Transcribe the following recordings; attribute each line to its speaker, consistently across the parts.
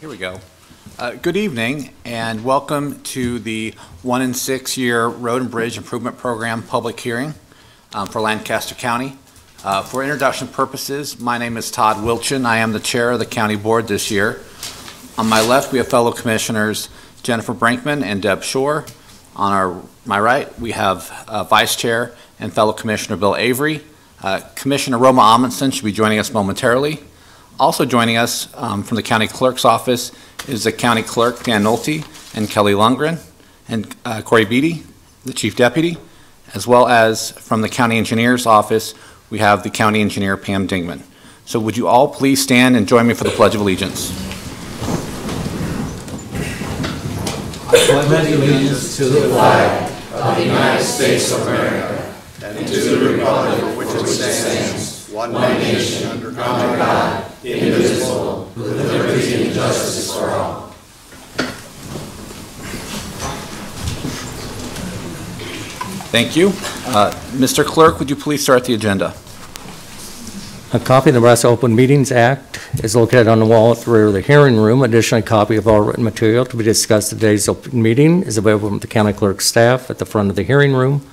Speaker 1: Here we go. Good evening and welcome to the 1 and 6 year Road and Bridge Improvement Program public hearing for Lancaster County. For introduction purposes, my name is Todd Wilchin. I am the chair of the county board this year. On my left, we have fellow commissioners Jennifer Brinkman and Deb Shore. On my right, we have vice chair and fellow commissioner Bill Avery. Commissioner Roma Amundsen should be joining us momentarily. Also joining us from the county clerk's office is the county clerk Dan Nolte and Kelly Lundgren and Corey Beatty, the chief deputy, as well as from the county engineer's office we have the county engineer Pam Dingman. So would you all please stand and join me for the Pledge of Allegiance.
Speaker 2: I pledge allegiance to the flag of the United States of America and to the republic for which it stands, one nation, under God, indivisible, with liberty and justice for all.
Speaker 1: Thank you. Mr. Clerk, would you please start the agenda?
Speaker 3: A copy of the Nebraska Open Meetings Act is located on the wall at the rear of the hearing room. Additionally, a copy of all written material to be discussed at today's open meeting is available from the county clerk's staff at the front of the hearing room.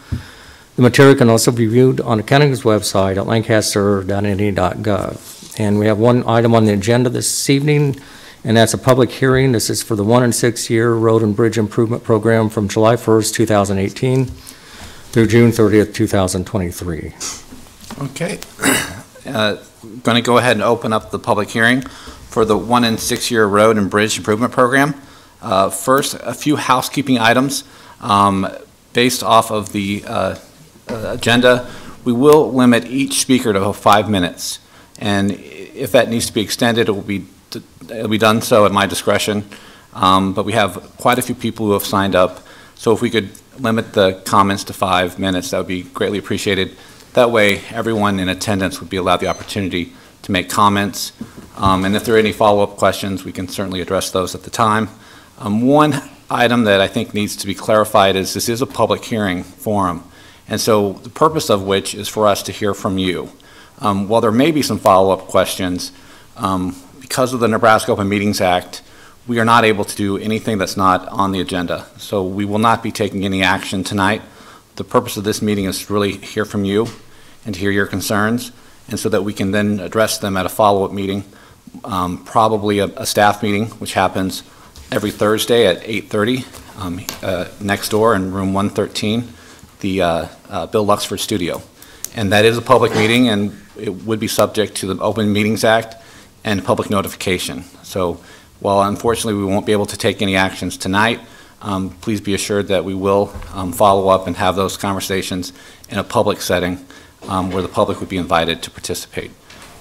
Speaker 3: The material can also be viewed on the county's website at lancaster.nd.gov. And we have one item on the agenda this evening, and that's a public hearing. This is for the 1 and 6 year Road and Bridge Improvement Program from July 1st, 2018 through June 30th, 2023.
Speaker 1: Okay. Going to go ahead and open up the public hearing for the 1 and 6 year Road and Bridge Improvement Program. First, a few housekeeping items. Based off of the agenda, we will limit each speaker to 5 minutes. And if that needs to be extended, it'll be done so at my discretion. But we have quite a few people who have signed up. So if we could limit the comments to 5 minutes, that would be greatly appreciated. That way, everyone in attendance would be allowed the opportunity to make comments. And if there are any follow-up questions, we can certainly address those at the time. One item that I think needs to be clarified is this is a public hearing forum. And so the purpose of which is for us to hear from you. While there may be some follow-up questions, because of the Nebraska Open Meetings Act, we are not able to do anything that's not on the agenda. So we will not be taking any action tonight. The purpose of this meeting is to really hear from you and to hear your concerns, and so that we can then address them at a follow-up meeting, probably a staff meeting, which happens every Thursday at 8:30 next door in room 113, the Bill Luxford studio. And that is a public meeting, and it would be subject to the Open Meetings Act and public notification. So while unfortunately we won't be able to take any actions tonight, please be assured that we will follow up and have those conversations in a public setting where the public would be invited to participate.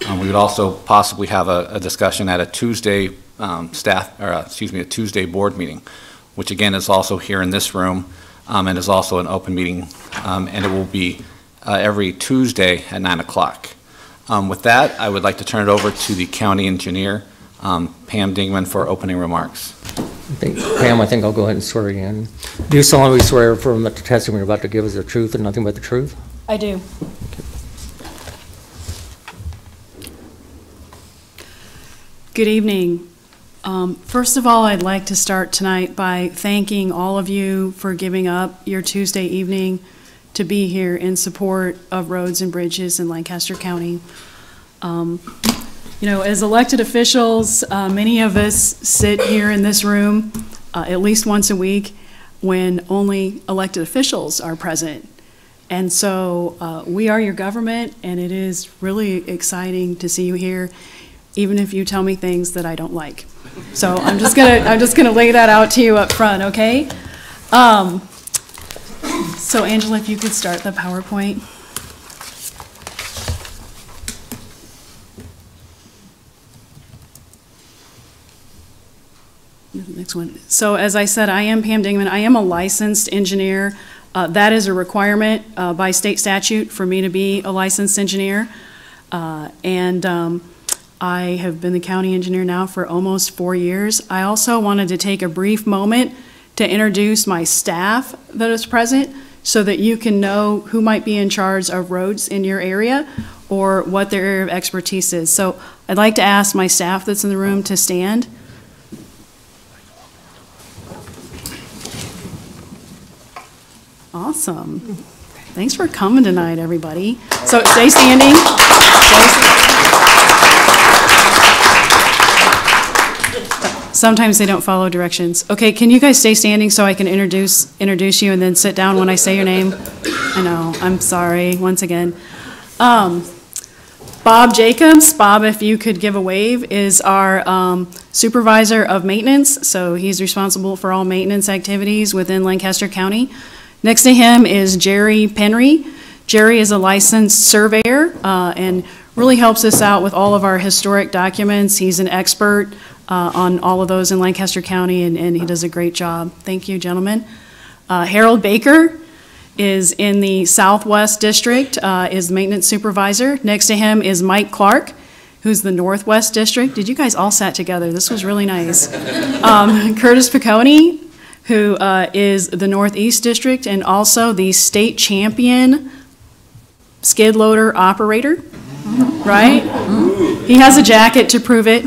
Speaker 1: We would also possibly have a discussion at a Tuesday a Tuesday board meeting, which again is also here in this room and is also an open meeting, and it will be every Tuesday at 9 o'clock. With that, I would like to turn it over to the county engineer, Pam Dingman, for opening remarks.
Speaker 3: Pam, I think I'll go ahead and swear you in. Do you solemnly swear affirm that the testimony you're about to give is the truth and nothing but the truth?
Speaker 4: I do.
Speaker 3: Okay.
Speaker 4: Good evening. First of all, I'd like to start tonight by thanking all of you for giving up your Tuesday evening to be here in support of roads and bridges in Lancaster County. You know, as elected officials, many of us sit here in this room at least once a week when only elected officials are present. And so we are your government, and it is really exciting to see you here, even if you tell me things that I don't like. So I'm just gonna lay that out to you up front, okay? So Angela, if you could start the PowerPoint. Next one. So as I said, I am Pam Dingman. I am a licensed engineer. That is a requirement by state statute for me to be a licensed engineer. I have been the county engineer now for almost 4 years. I also wanted to take a brief moment to introduce my staff that is present so that you can know who might be in charge of roads in your area or what their area of expertise is. So I'd like to ask my staff that's in the room to stand. Awesome. Thanks for coming tonight, everybody. So stay standing. Sometimes they don't follow directions. Okay, can you guys stay standing so I can introduce you and then sit down when I say your name? I know, I'm sorry, once again. Bob Jacobs, Bob, if you could give a wave, is our supervisor of maintenance. So he's responsible for all maintenance activities within Lancaster County. Next to him is Jerry Penry. Jerry is a licensed surveyor and really helps us out with all of our historic documents. He's an expert on all of those in Lancaster County, and he does a great job. Thank you, gentlemen. Harold Baker is in the Southwest District, is the maintenance supervisor. Next to him is Mike Clark, who's the Northwest District. Did you guys all sat together? This was really nice. Curtis Piccone, who is the Northeast District and also the state champion skid loader operator, right? He has a jacket to prove it,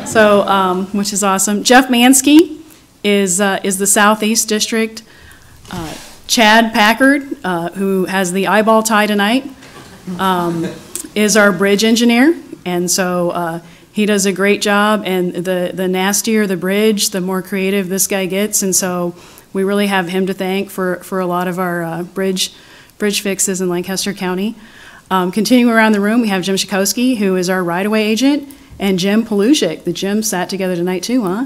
Speaker 4: so which is awesome. Jeff Mansky is the Southeast District. Chad Packard, who has the eyeball tie tonight, is our bridge engineer, and so he does a great job, and the nastier the bridge, the more creative this guy gets, and so we really have him to thank for a lot of our bridge fixes in Lancaster County. Continuing around the room, we have Jim Shikowski, who is our right-of-way agent, and Jim Palusic. The Jim sat together tonight too, huh?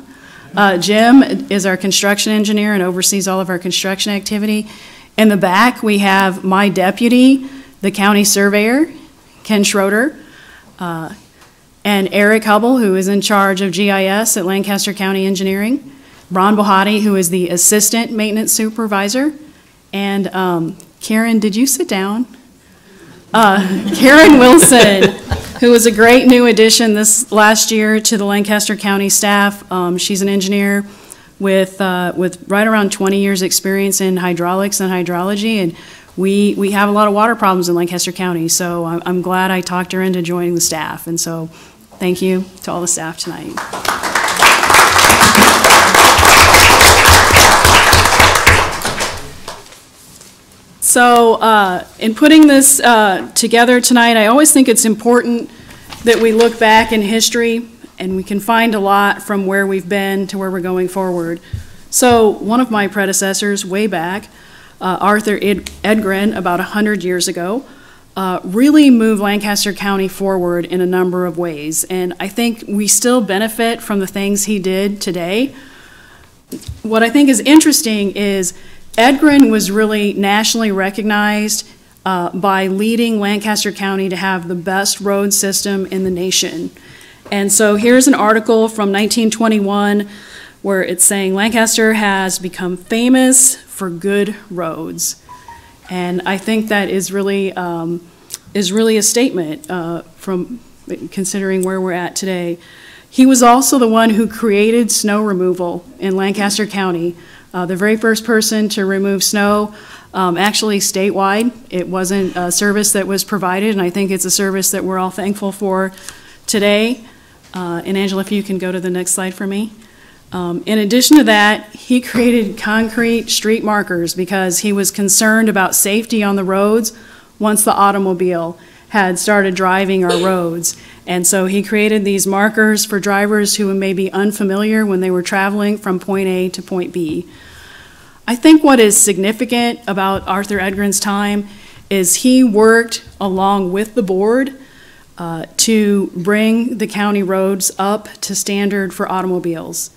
Speaker 4: Jim is our construction engineer and oversees all of our construction activity. In the back, we have my deputy, the county surveyor, Ken Schroeder, and Eric Hubble, who is in charge of GIS at Lancaster County Engineering, Ron Bohati, who is the assistant maintenance supervisor, and Karen, did you sit down? Karen Wilson, who was a great new addition this last year to the Lancaster County staff. She's an engineer with right around 20 years experience in hydraulics and hydrology, and we have a lot of water problems in Lancaster County, so I'm glad I talked her into joining the staff, and so thank you to all the staff tonight. So in putting this together tonight, I always think it's important that we look back in history and we can find a lot from where we've been to where we're going forward. So one of my predecessors way back, Arthur Edgren, about 100 years ago, really moved Lancaster County forward in a number of ways. And I think we still benefit from the things he did today. What I think is interesting is Edgren was really nationally recognized by leading Lancaster County to have the best road system in the nation. And so here's an article from 1921 where it's saying Lancaster has become famous for good roads. And I think that is really a statement from considering where we're at today. He was also the one who created snow removal in Lancaster County. The very first person to remove snow, actually statewide. It wasn't a service that was provided, and I think it's a service that we're all thankful for today. And Angela, if you can go to the next slide for me. In addition to that, he created concrete street markers because he was concerned about safety on the roads once the automobile had started driving our roads. And so he created these markers for drivers who may be unfamiliar when they were traveling from point A to point B. I think what is significant about Arthur Edgren's time is he worked along with the board to bring the county roads up to standard for automobiles.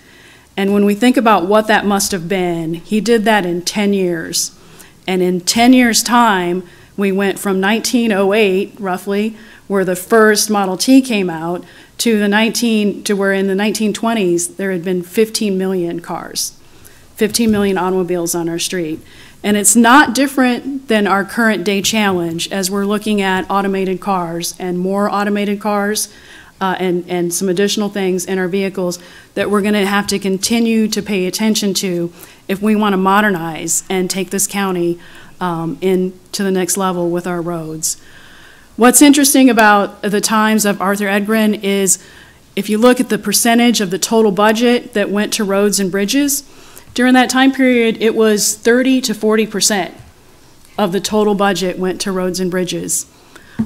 Speaker 4: And when we think about what that must have been, he did that in 10 years. And in 10 years' time, we went from 1908, roughly, where the first Model T came out, to where in the 1920s there had been 15 million cars, 15 million automobiles on our street. And it's not different than our current day challenge as we're looking at automated cars and more automated cars and some additional things in our vehicles that we're going to have to continue to pay attention to if we want to modernize and take this county into the next level with our roads. What's interesting about the times of Arthur Edgren is if you look at the percentage of the total budget that went to roads and bridges, During that time period, it was 30 to 40% of the total budget went to roads and bridges.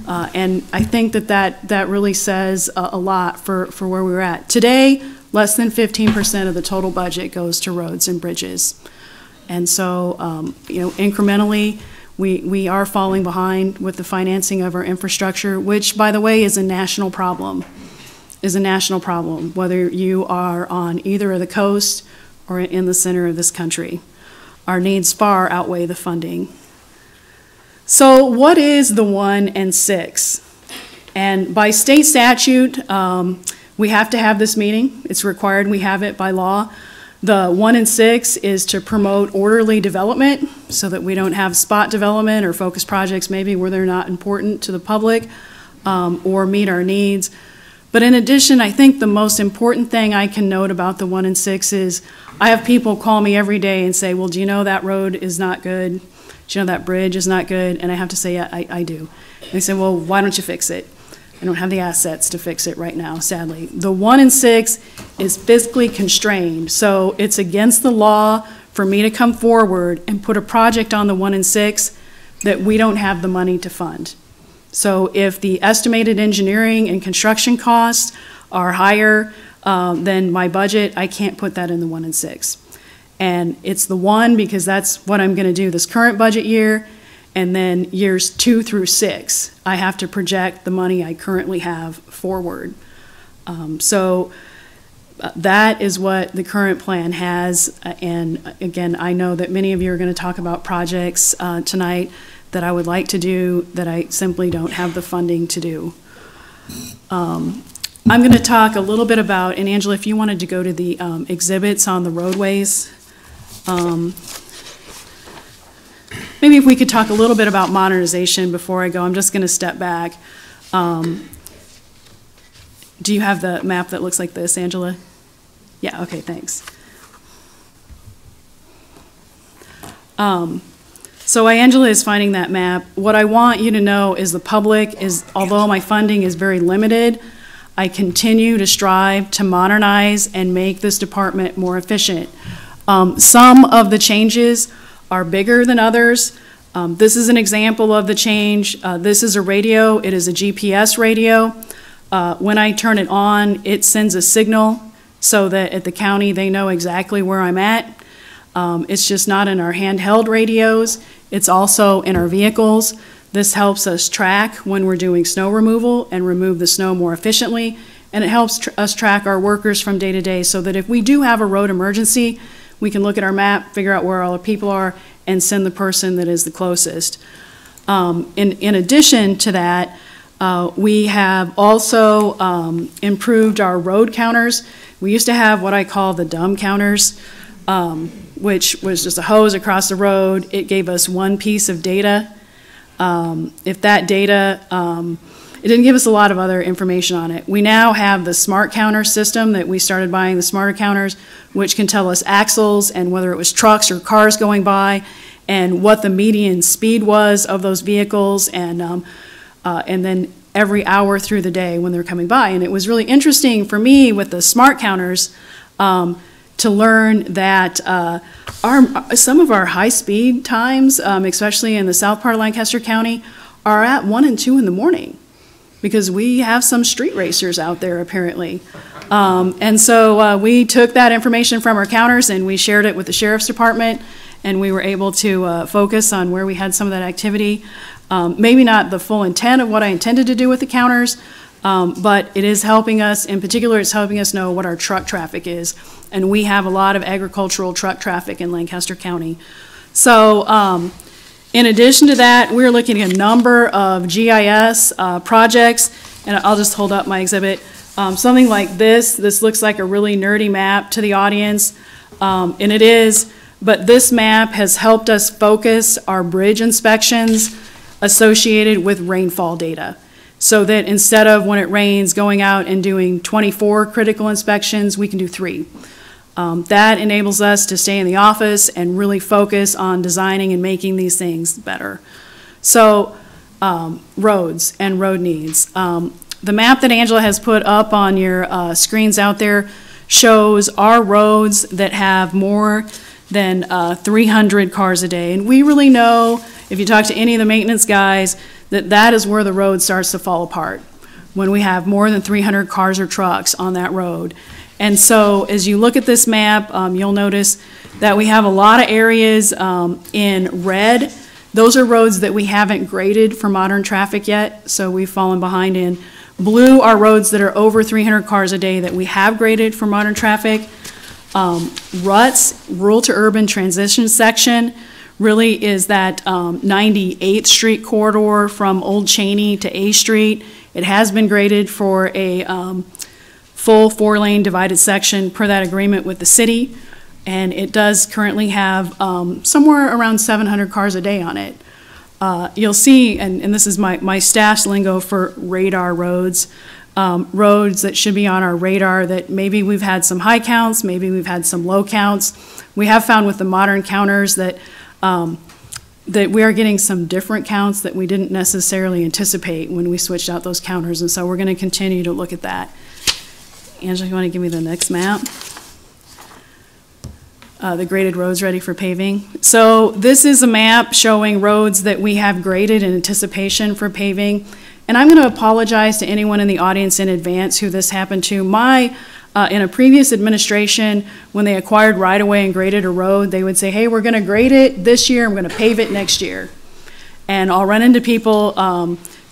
Speaker 4: And I think that really says a lot for where we're at. Today, less than 15% of the total budget goes to roads and bridges. And so, incrementally, we are falling behind with the financing of our infrastructure, which, by the way, is a national problem, whether you are on either of the coast or in the center of this country. Our needs far outweigh the funding. So what is the 1 and 6? And by state statute, we have to have this meeting. It's required we have it by law. The 1 and 6 is to promote orderly development so that we don't have spot development or focus projects maybe where they're not important to the public or meet our needs. But in addition, I think the most important thing I can note about the 1 and 6 is I have people call me every day and say, well, do you know that road is not good? Do you know that bridge is not good? And I have to say, yeah, I do. And they say, well, why don't you fix it? I don't have the assets to fix it right now, sadly. The 1 and 6 is fiscally constrained, so it's against the law for me to come forward and put a project on the 1 and 6 that we don't have the money to fund. So if the estimated engineering and construction costs are higher than my budget, I can't put that in the 1 and 6. And it's the 1 because that's what I'm going to do this current budget year. And then years 2 through 6, I have to project the money I currently have forward. So that is what the current plan has. And again, I know that many of you are going to talk about projects tonight that I would like to do that I simply don't have the funding to do. I'm going to talk a little bit about, and Angela, if you wanted to go to the exhibits on the roadways. Maybe if we could talk a little bit about modernization before I go. I'm just going to step back. Do you have the map that looks like this, Angela? Yeah, okay, thanks. So Angela is finding that map. What I want you to know is the public is, although my funding is very limited, I continue to strive to modernize and make this department more efficient. Some of the changes are bigger than others. This is an example of the change. This is a radio. It is a GPS radio. When I turn it on, it sends a signal so that at the county they know exactly where I'm at. It's just not in our handheld radios. It's also in our vehicles. This helps us track when we're doing snow removal and remove the snow more efficiently. And it helps us track our workers from day to day so that if we do have a road emergency, we can look at our map, figure out where all our people are, and send the person that is the closest. In addition to that, we have also improved our road counters. We used to have what I call the dumb counters, which was just a hose across the road. It gave us one piece of data. If that data, it didn't give us a lot of other information on it. We now have the smart counter system that we started buying, the smarter counters, which can tell us axles and whether it was trucks or cars going by and what the median speed was of those vehicles and then every hour through the day when they're coming by. And it was really interesting for me with the smart counters to learn that some of our high-speed times, especially in the south part of Lancaster County, are at 1 and 2 in the morning because we have some street racers out there apparently. And so we took that information from our counters and we shared it with the Sheriff's Department, and we were able to focus on where we had some of that activity. Maybe not the full intent of what I intended to do with the counters, but it is helping us, in particular, it's helping us know what our truck traffic is. And we have a lot of agricultural truck traffic in Lancaster County. So in addition to that, we're looking at a number of GIS projects, and I'll just hold up my exhibit. Something like this looks like a really nerdy map to the audience, and it is, but this map has helped us focus our bridge inspections associated with rainfall data. So that instead of when it rains going out and doing 24 critical inspections, we can do 3. That enables us to stay in the office and really focus on designing and making these things better. So roads and road needs. The map that Angela has put up on your screens out there shows our roads that have more than 300 cars a day. And we really know, if you talk to any of the maintenance guys, that that is where the road starts to fall apart, when we have more than 300 cars or trucks on that road. And so as you look at this map, you'll notice that we have a lot of areas in red. Those are roads that we haven't graded for modern traffic yet, so we've fallen behind. In blue are roads that are over 300 cars a day that we have graded for modern traffic. Ruts, rural to urban transition section, really is that 98th Street corridor from Old Cheney to A Street. It has been graded for a full 4-lane divided section per that agreement with the city, and it does currently have somewhere around 700 cars a day on it. You'll see, and this is my staff's lingo for radar roads, roads that should be on our radar that maybe we've had some high counts, maybe we've had some low counts. We have found with the modern counters that that we are getting some different counts that we didn't necessarily anticipate when we switched out those counters, and so we're going to continue to look at that. Angela, you want to give me the next map? The graded roads ready for paving. So this is a map showing roads that we have graded in anticipation for paving. And I'm going to apologize to anyone in the audience in advance who this happened to. In a previous administration, when they acquired right-of-way and graded a road, they would say, hey, we're going to grade it this year, I'm going to pave it next year. And I'll run into people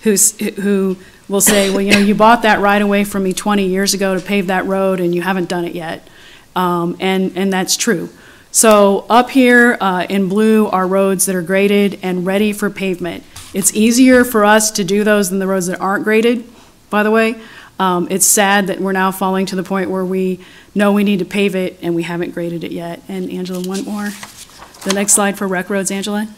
Speaker 4: who will say, well, you know, you bought that right-of-way from me 20 years ago to pave that road, and you haven't done it yet. And that's true. So up here in blue are roads that are graded and ready for pavement. It's easier for us to do those than the roads that aren't graded, by the way. It's sad that we're now falling to the point where we know we need to pave it and we haven't graded it yet. And Angela, one more. The next slide for rec roads, Angela.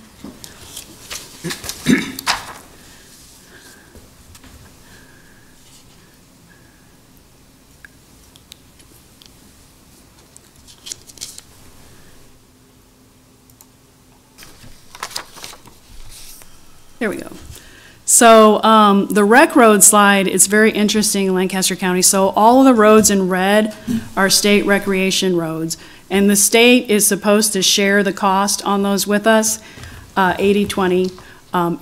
Speaker 4: There we go. So the rec road slide is very interesting in Lancaster County. So all of the roads in red are state recreation roads, and the state is supposed to share the cost on those with us, 80-20.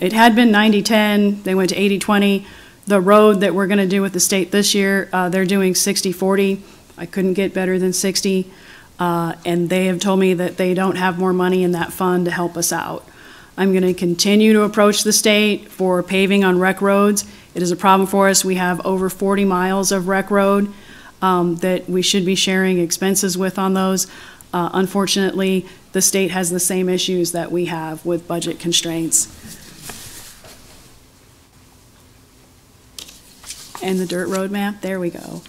Speaker 4: It had been 90-10, they went to 80-20. The road that we're gonna do with the state this year, they're doing 60-40. I couldn't get better than 60, and they have told me that they don't have more money in that fund to help us out. I'm going to continue to approach the state for paving on rec roads. It is a problem for us. We have over 40 miles of rec road that we should be sharing expenses with on those. Unfortunately, the state has the same issues that we have with budget constraints. And the dirt road map, there we go.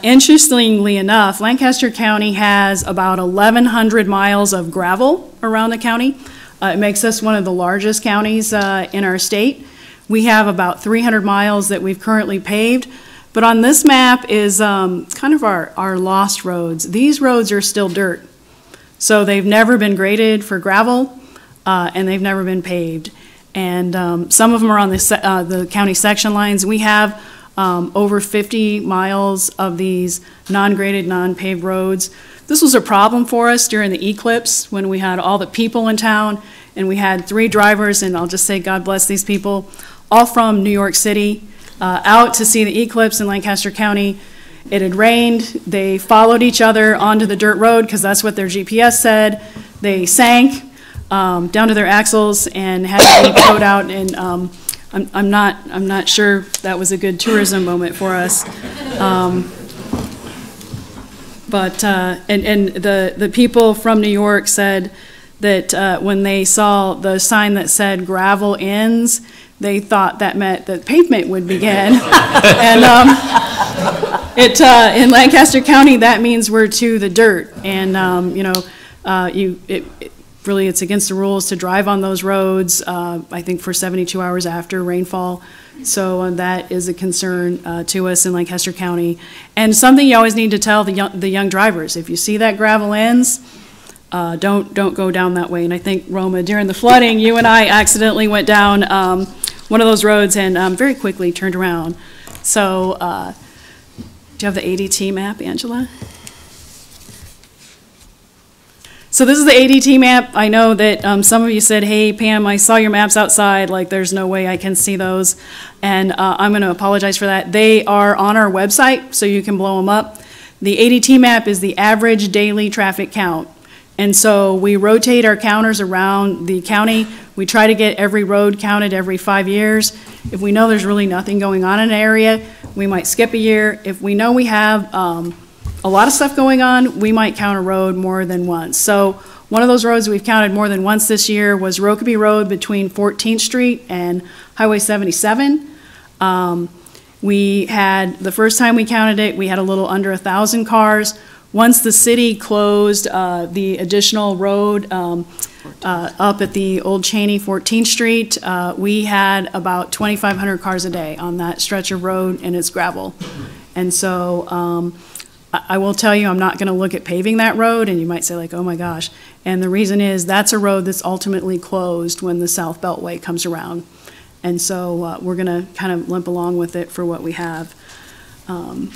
Speaker 4: Interestingly enough, Lancaster County has about 1,100 miles of gravel around the county. It makes us one of the largest counties in our state. We have about 300 miles that we've currently paved, but on this map is kind of our lost roads. These roads are still dirt, so they've never been graded for gravel, and they've never been paved. And some of them are on the county section lines. We have over 50 miles of these non-graded, non-paved roads. This was a problem for us during the eclipse when we had all the people in town, and we had 3 drivers, and I'll just say God bless these people, all from New York City, out to see the eclipse in Lancaster County. It had rained. They followed each other onto the dirt road because that's what their GPS said. They sank down to their axles and had to be towed out, and I'm not sure that was a good tourism moment for us. But the people from New York said that when they saw the sign that said gravel ends, they thought that meant that pavement would begin. And in Lancaster County, that means we're to the dirt. And you know, really it's against the rules to drive on those roads, I think for 72 hours after rainfall. So that is a concern to us in Lancaster County. And something you always need to tell the young drivers, if you see that gravel ends, don't go down that way. And I think, Roma, during the flooding, you and I accidentally went down one of those roads and very quickly turned around. So do you have the ADT map, Angela? So this is the ADT map. I know that some of you said, hey, Pam, I saw your maps outside, like there's no way I can see those. And I'm gonna apologize for that. They are on our website, so you can blow them up. The ADT map is the average daily traffic count. And so we rotate our counters around the county. We try to get every road counted every 5 years. If we know there's really nothing going on in an area, we might skip a year. If we know we have a lot of stuff going on, we might count a road more than once. So one of those roads we've counted more than once this year was Rokeby Road between 14th Street and Highway 77. We had, the first time we counted it, we had a little under 1,000 cars. Once the city closed the additional road up at the Old Cheney 14th Street, we had about 2,500 cars a day on that stretch of road, and it's gravel. And so I will tell you, I'm not going to look at paving that road, and you might say like, oh my gosh. And the reason is that's a road that's ultimately closed when the South Beltway comes around. And so we're going to kind of limp along with it for what we have. And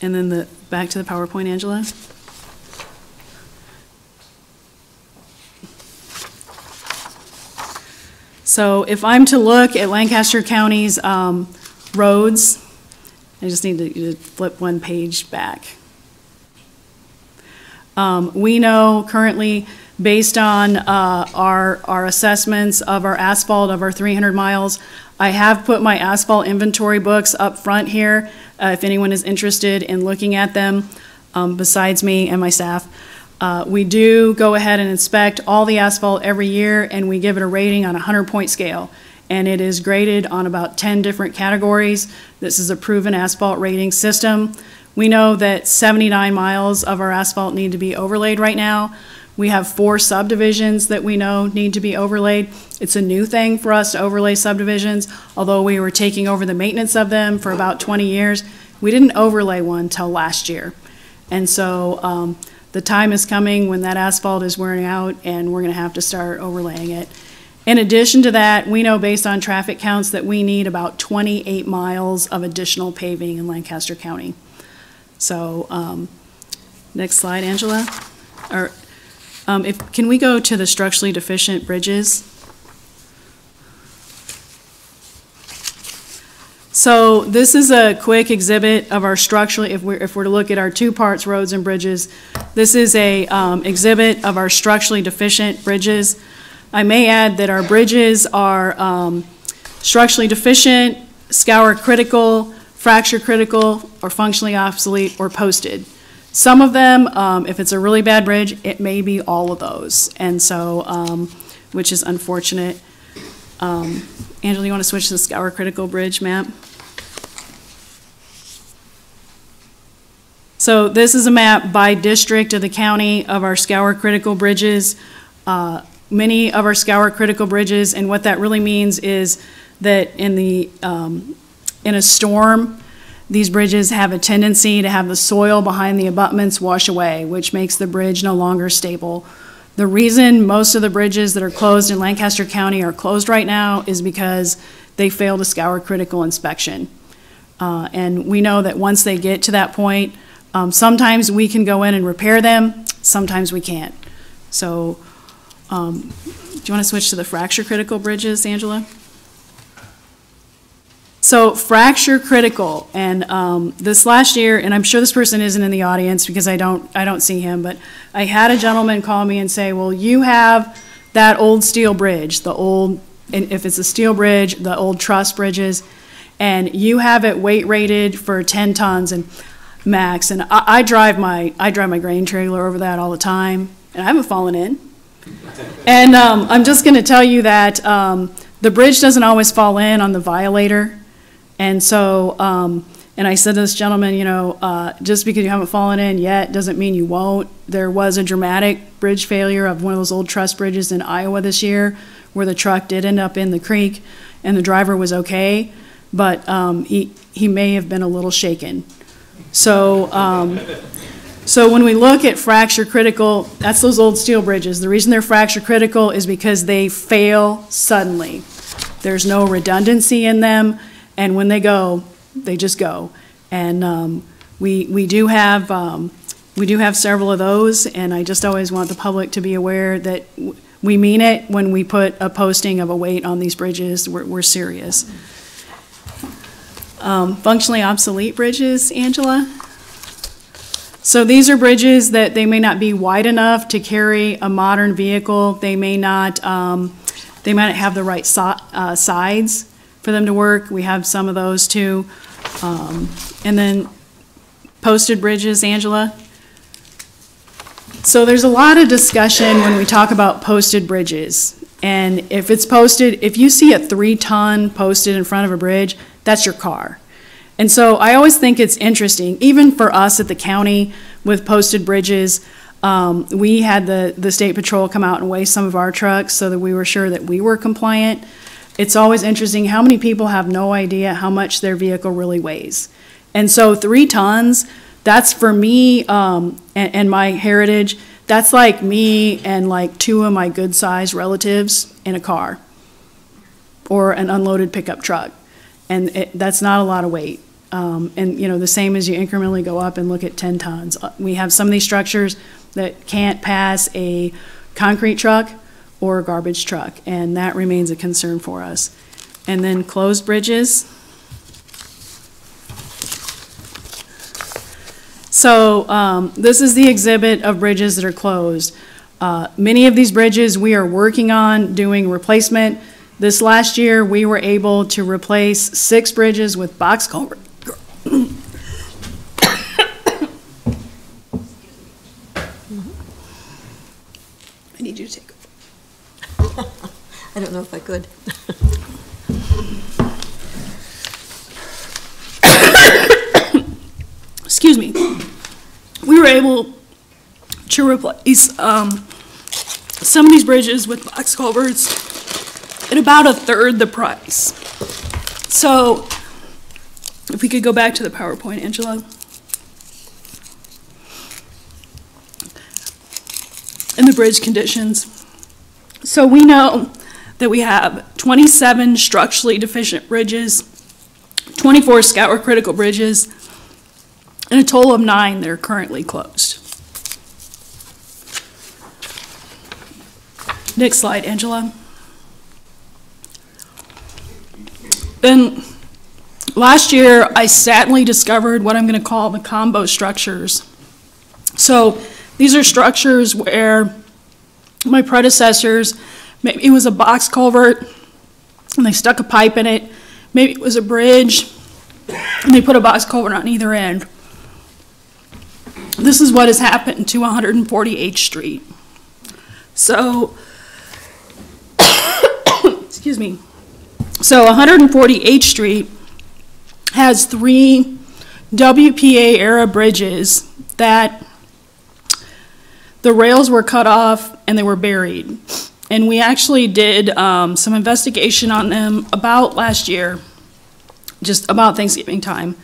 Speaker 4: then back to the PowerPoint, Angela. So if I'm to look at Lancaster County's roads, I just need to flip one page back. We know currently, based on our assessments of our asphalt, of our 300 miles, I have put my asphalt inventory books up front here, if anyone is interested in looking at them, besides me and my staff. We do go ahead and inspect all the asphalt every year, and we give it a rating on a 100-point scale. And it is graded on about 10 different categories. This is a proven asphalt rating system. We know that 79 miles of our asphalt need to be overlaid right now. We have 4 subdivisions that we know need to be overlaid. It's a new thing for us to overlay subdivisions, although we were taking over the maintenance of them for about 20 years. We didn't overlay one till last year. And so the time is coming when that asphalt is wearing out, and we're gonna have to start overlaying it. In addition to that, we know based on traffic counts that we need about 28 miles of additional paving in Lancaster County. So next slide, Angela. Or, can we go to the structurally deficient bridges? So this is a quick exhibit of our structurally, if we're to look at our 2 parts, roads and bridges, this is a exhibit of our structurally deficient bridges. I may add that our bridges are structurally deficient, scour critical, fracture critical, or functionally obsolete, or posted. Some of them, if it's a really bad bridge, it may be all of those, and so, which is unfortunate. Angela, you want to switch to the scour critical bridge map? So this is a map by district of the county of our scour critical bridges. Many of our scour critical bridges, and what that really means is that in a storm, these bridges have a tendency to have the soil behind the abutments wash away, which makes the bridge no longer stable. The reason most of the bridges that are closed in Lancaster County are closed right now is because they failed a scour critical inspection. And we know that once they get to that point, sometimes we can go in and repair them, sometimes we can't. So do you want to switch to the fracture critical bridges, Angela? So fracture critical, and this last year, and I'm sure this person isn't in the audience because I don't see him, but I had a gentleman call me and say, well, you have that old steel bridge, the old, and if it's a steel bridge, the old truss bridges, and you have it weight rated for 10 tons and max, and I drive my grain trailer over that all the time, and I haven't fallen in. And I'm just going to tell you that the bridge doesn't always fall in on the violator. And so, and I said to this gentleman, you know, just because you haven't fallen in yet doesn't mean you won't. There was a dramatic bridge failure of one of those old truss bridges in Iowa this year where the truck did end up in the creek and the driver was okay, but he may have been a little shaken. So, so when we look at fracture critical, that's those old steel bridges. The reason they're fracture critical is because they fail suddenly. There's no redundancy in them. And when they go, they just go. And we do have We do have several of those, and I just always want the public to be aware that we mean it when we put a posting of a weight on these bridges. We're serious. Functionally obsolete bridges, Angela? So these are bridges that they may not be wide enough to carry a modern vehicle. They may not have the right sides for them to work. We have some of those too. And then posted bridges, Angela? So there's a lot of discussion when we talk about posted bridges. And if it's posted, if you see a 3-ton posted in front of a bridge, that's your car. And so I always think it's interesting, even for us at the county with posted bridges, we had the state patrol come out and weigh some of our trucks so that we were sure that we were compliant. It's always interesting how many people have no idea how much their vehicle really weighs. And so 3 tons, that's for me and my heritage, that's like me and like 2 of my good sized relatives in a car or an unloaded pickup truck. And that's not a lot of weight. And you know, the same as you incrementally go up and look at 10 tons. We have some of these structures that can't pass a concrete truck or a garbage truck, and that remains a concern for us. And then closed bridges. So this is the exhibit of bridges that are closed. Many of these bridges we are working on doing replacement. This last year we were able to replace 6 bridges with box culvert. I need you to take over.
Speaker 5: I don't know if I could.
Speaker 4: Excuse me. We were able to replace some of these bridges with box culverts at about 1/3 the price. So, if we could go back to the PowerPoint, Angela. And the bridge conditions. So we know that we have 27 structurally deficient bridges, 24 scour critical bridges, and a total of 9 that are currently closed. Next slide, Angela. Then last year, I sadly discovered what I'm going to call the combo structures. So these are structures where my predecessors, maybe it was a box culvert and they stuck a pipe in it. Maybe it was a bridge and they put a box culvert on either end. This is what has happened to 148th Street. So, excuse me. So 148th Street has 3 WPA era bridges that the rails were cut off and they were buried. And we actually did some investigation on them about last year, just about Thanksgiving time.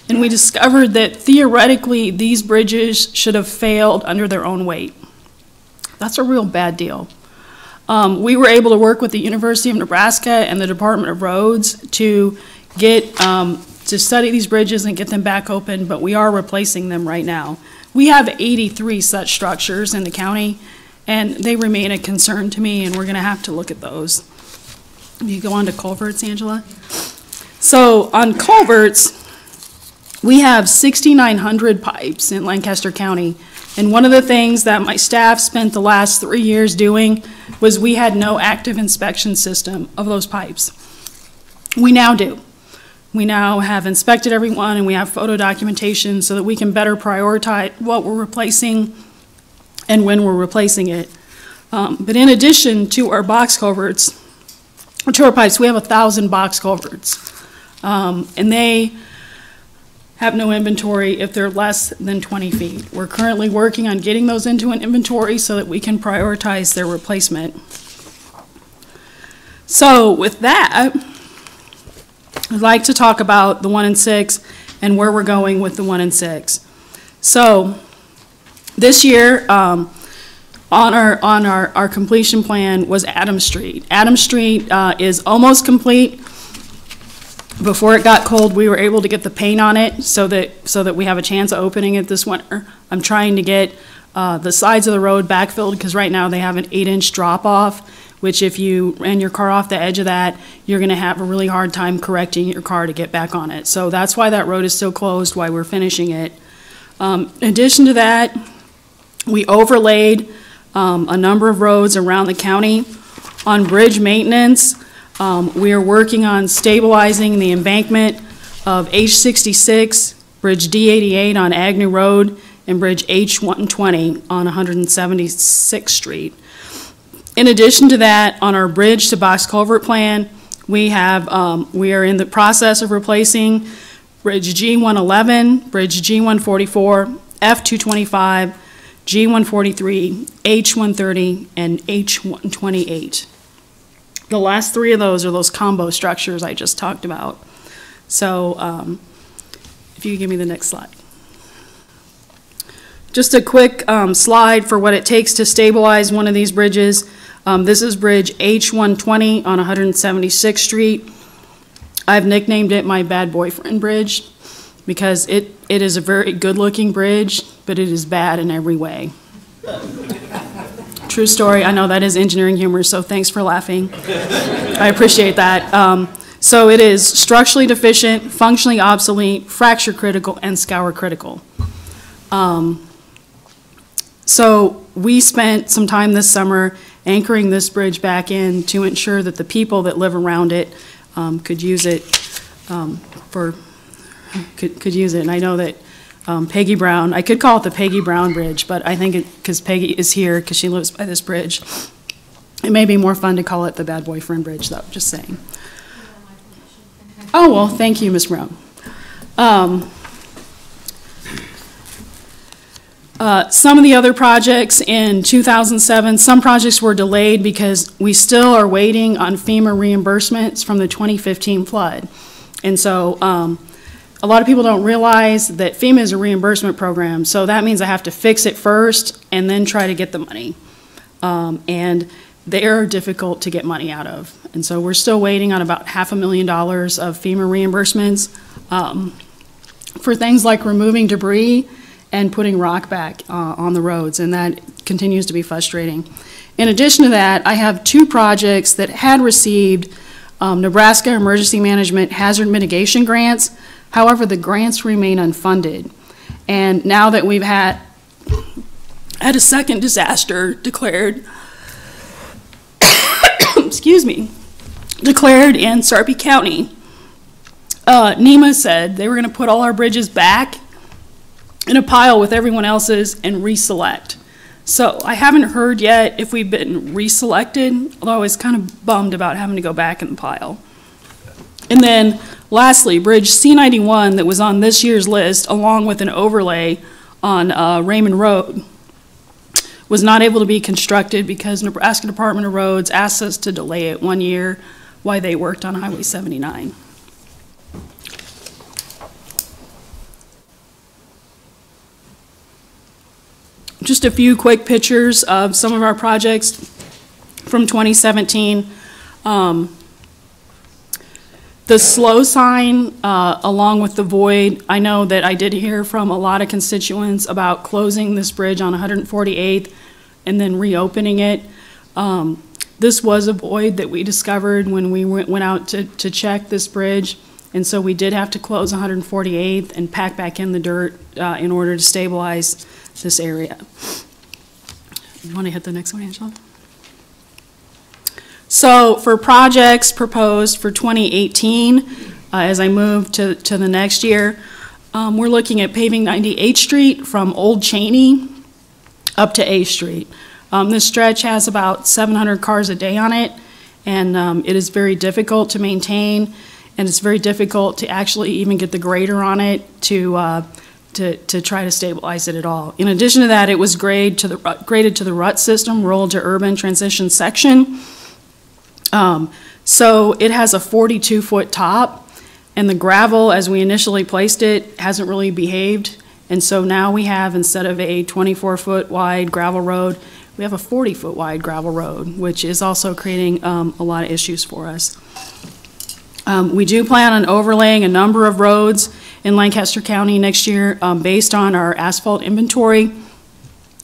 Speaker 4: And we discovered that theoretically these bridges should have failed under their own weight. That's a real bad deal. We were able to work with the University of Nebraska and the Department of Roads to get to study these bridges and get them back open, but we are replacing them right now. We have 83 such structures in the county, and they remain a concern to me, and we're going to have to look at those. You go on to culverts, Angela. So on culverts, we have 6,900 pipes in Lancaster County, and one of the things that my staff spent the last 3 years doing was we had no active inspection system of those pipes. We now do. We now have inspected everyone and we have photo documentation so that we can better prioritize what we're replacing and when we're replacing it. But in addition to our box culverts, to our pipes, we have 1,000 box culverts. And they have no inventory if they're less than 20 feet. We're currently working on getting those into an inventory so that we can prioritize their replacement. So with that, I'd like to talk about the 1 and 6 and where we're going with the 1 and 6. So this year, on our completion plan was Adams Street. Adams Street is almost complete. Before it got cold, we were able to get the paint on it so that we have a chance of opening it this winter. I'm trying to get the sides of the road backfilled because right now they have an 8-inch drop off, which if you ran your car off the edge of that, you're going to have a really hard time correcting your car to get back on it. So that's why that road is still closed while we're finishing it. In addition to that, we overlaid a number of roads around the county. On bridge maintenance, we are working on stabilizing the embankment of H66, Bridge D88 on Agnew Road, and Bridge H120 on 176th Street. In addition to that, on our bridge to box culvert plan, we are in the process of replacing Bridge G111, Bridge G144, F225, G143, H130, and H128. The last three of those are those combo structures I just talked about. So if you could give me the next slide. Just a quick slide for what it takes to stabilize one of these bridges. This is Bridge H120 on 176th Street. I've nicknamed it my bad boyfriend bridge because it is a very good-looking bridge, but it is bad in every way. True story. I know that is engineering humor, so thanks for laughing. I appreciate that. So it is structurally deficient, functionally obsolete, fracture critical, and scour critical. So we spent some time this summer anchoring this bridge back in to ensure that the people that live around it could use it could use it. And I know that Peggy Brown, I could call it the Peggy Brown Bridge, but I think because Peggy is here because she lives by this bridge, it may be more fun to call it the Bad Boyfriend Bridge, though, just saying. Oh, well, thank you, Ms. Brown. Some of the other projects in 2007, some projects were delayed because we still are waiting on FEMA reimbursements from the 2015 flood. And so a lot of people don't realize that FEMA is a reimbursement program, so that means I have to fix it first and then try to get the money. And they are difficult to get money out of. And so we're still waiting on about $500,000 of FEMA reimbursements for things like removing debris and putting rock back on the roads, and that continues to be frustrating. In addition to that, I have two projects that had received Nebraska Emergency Management Hazard Mitigation grants. However, the grants remain unfunded. And now that we've had a second disaster declared, excuse me, declared in Sarpy County, NEMA said they were going to put all our bridges back in a pile with everyone else's and reselect. So I haven't heard yet if we've been reselected, although I was kind of bummed about having to go back in the pile. And then lastly, Bridge C91 that was on this year's list, along with an overlay on Raymond Road, was not able to be constructed because Nebraska Department of Roads asked us to delay it 1 year while they worked on Highway 79. Just a few quick pictures of some of our projects from 2017. The slow sign, along with the void, I know that I did hear from a lot of constituents about closing this bridge on 148th and then reopening it. This was a void that we discovered when we went out to check this bridge, and so we did have to close 148th and pack back in the dirt in order to stabilize this area. You want to hit the next one, Angela? So for projects proposed for 2018, as I move to the next year, we're looking at paving 98th Street from Old Cheney up to A Street. This stretch has about 700 cars a day on it, and it is very difficult to maintain, and it's very difficult to actually even get the grader on it to try to stabilize it at all. In addition to that, it was graded to the rut system, rural to urban transition section. So it has a 42-foot top, and the gravel, as we initially placed it, hasn't really behaved. And so now we have, instead of a 24-foot wide gravel road, we have a 40-foot wide gravel road, which is also creating a lot of issues for us. We do plan on overlaying a number of roads in Lancaster County next year based on our asphalt inventory.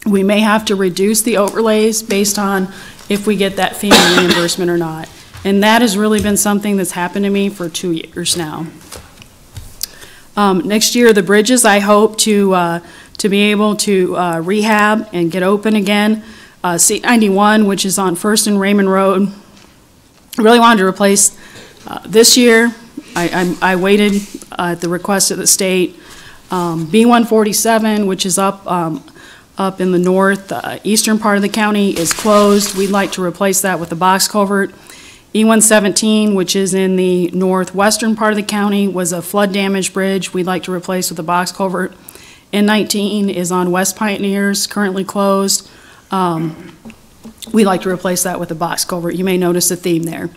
Speaker 4: We may have to reduce the overlays based on if we get that FEMA reimbursement or not. And that has really been something that's happened to me for 2 years now. Next year, the bridges, I hope to be able to rehab and get open again. C91, which is on First and Raymond Road, I really wanted to replace this year. I waited at the request of the state. B147, which is up in the north eastern part of the county, is closed. We'd like to replace that with a box culvert. E117, which is in the northwestern part of the county, was a flood damaged bridge we'd like to replace with a box culvert. N19 is on West Pioneers, currently closed. We'd like to replace that with a box culvert. You may notice a theme there.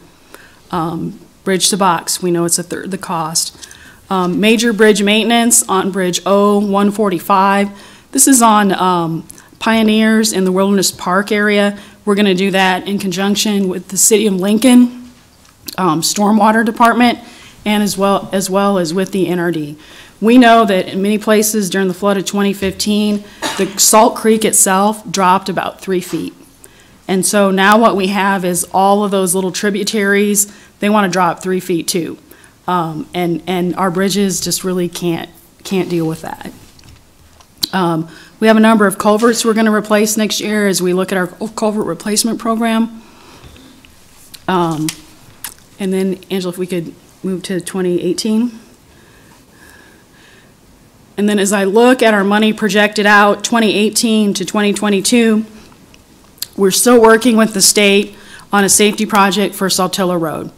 Speaker 4: Bridge to box, we know it's a third the cost. Major bridge maintenance on Bridge O145. This is on Pioneers in the Wilderness Park area. We're going to do that in conjunction with the City of Lincoln, Stormwater Department, and as well as with the NRD. We know that in many places during the flood of 2015, the Salt Creek itself dropped about 3 feet. And so now what we have is all of those little tributaries, they want to drop 3 feet too. And our bridges just really can't deal with that. We have a number of culverts we're going to replace next year as we look at our culvert replacement program. And then, Angela, if we could move to 2018. And then as I look at our money projected out 2018 to 2022, we're still working with the state on a safety project for Saltillo Road.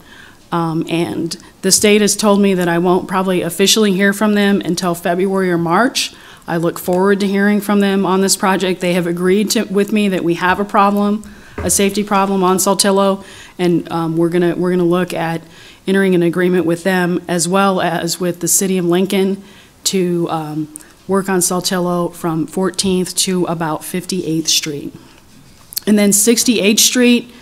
Speaker 4: And the state has told me that I won't probably officially hear from them until February or March. I look forward to hearing from them on this project. They have agreed with me that we have a problem, a safety problem on Saltillo, and we're gonna look at entering an agreement with them as well as with the City of Lincoln to work on Saltillo from 14th to about 58th Street. And then 68th Street,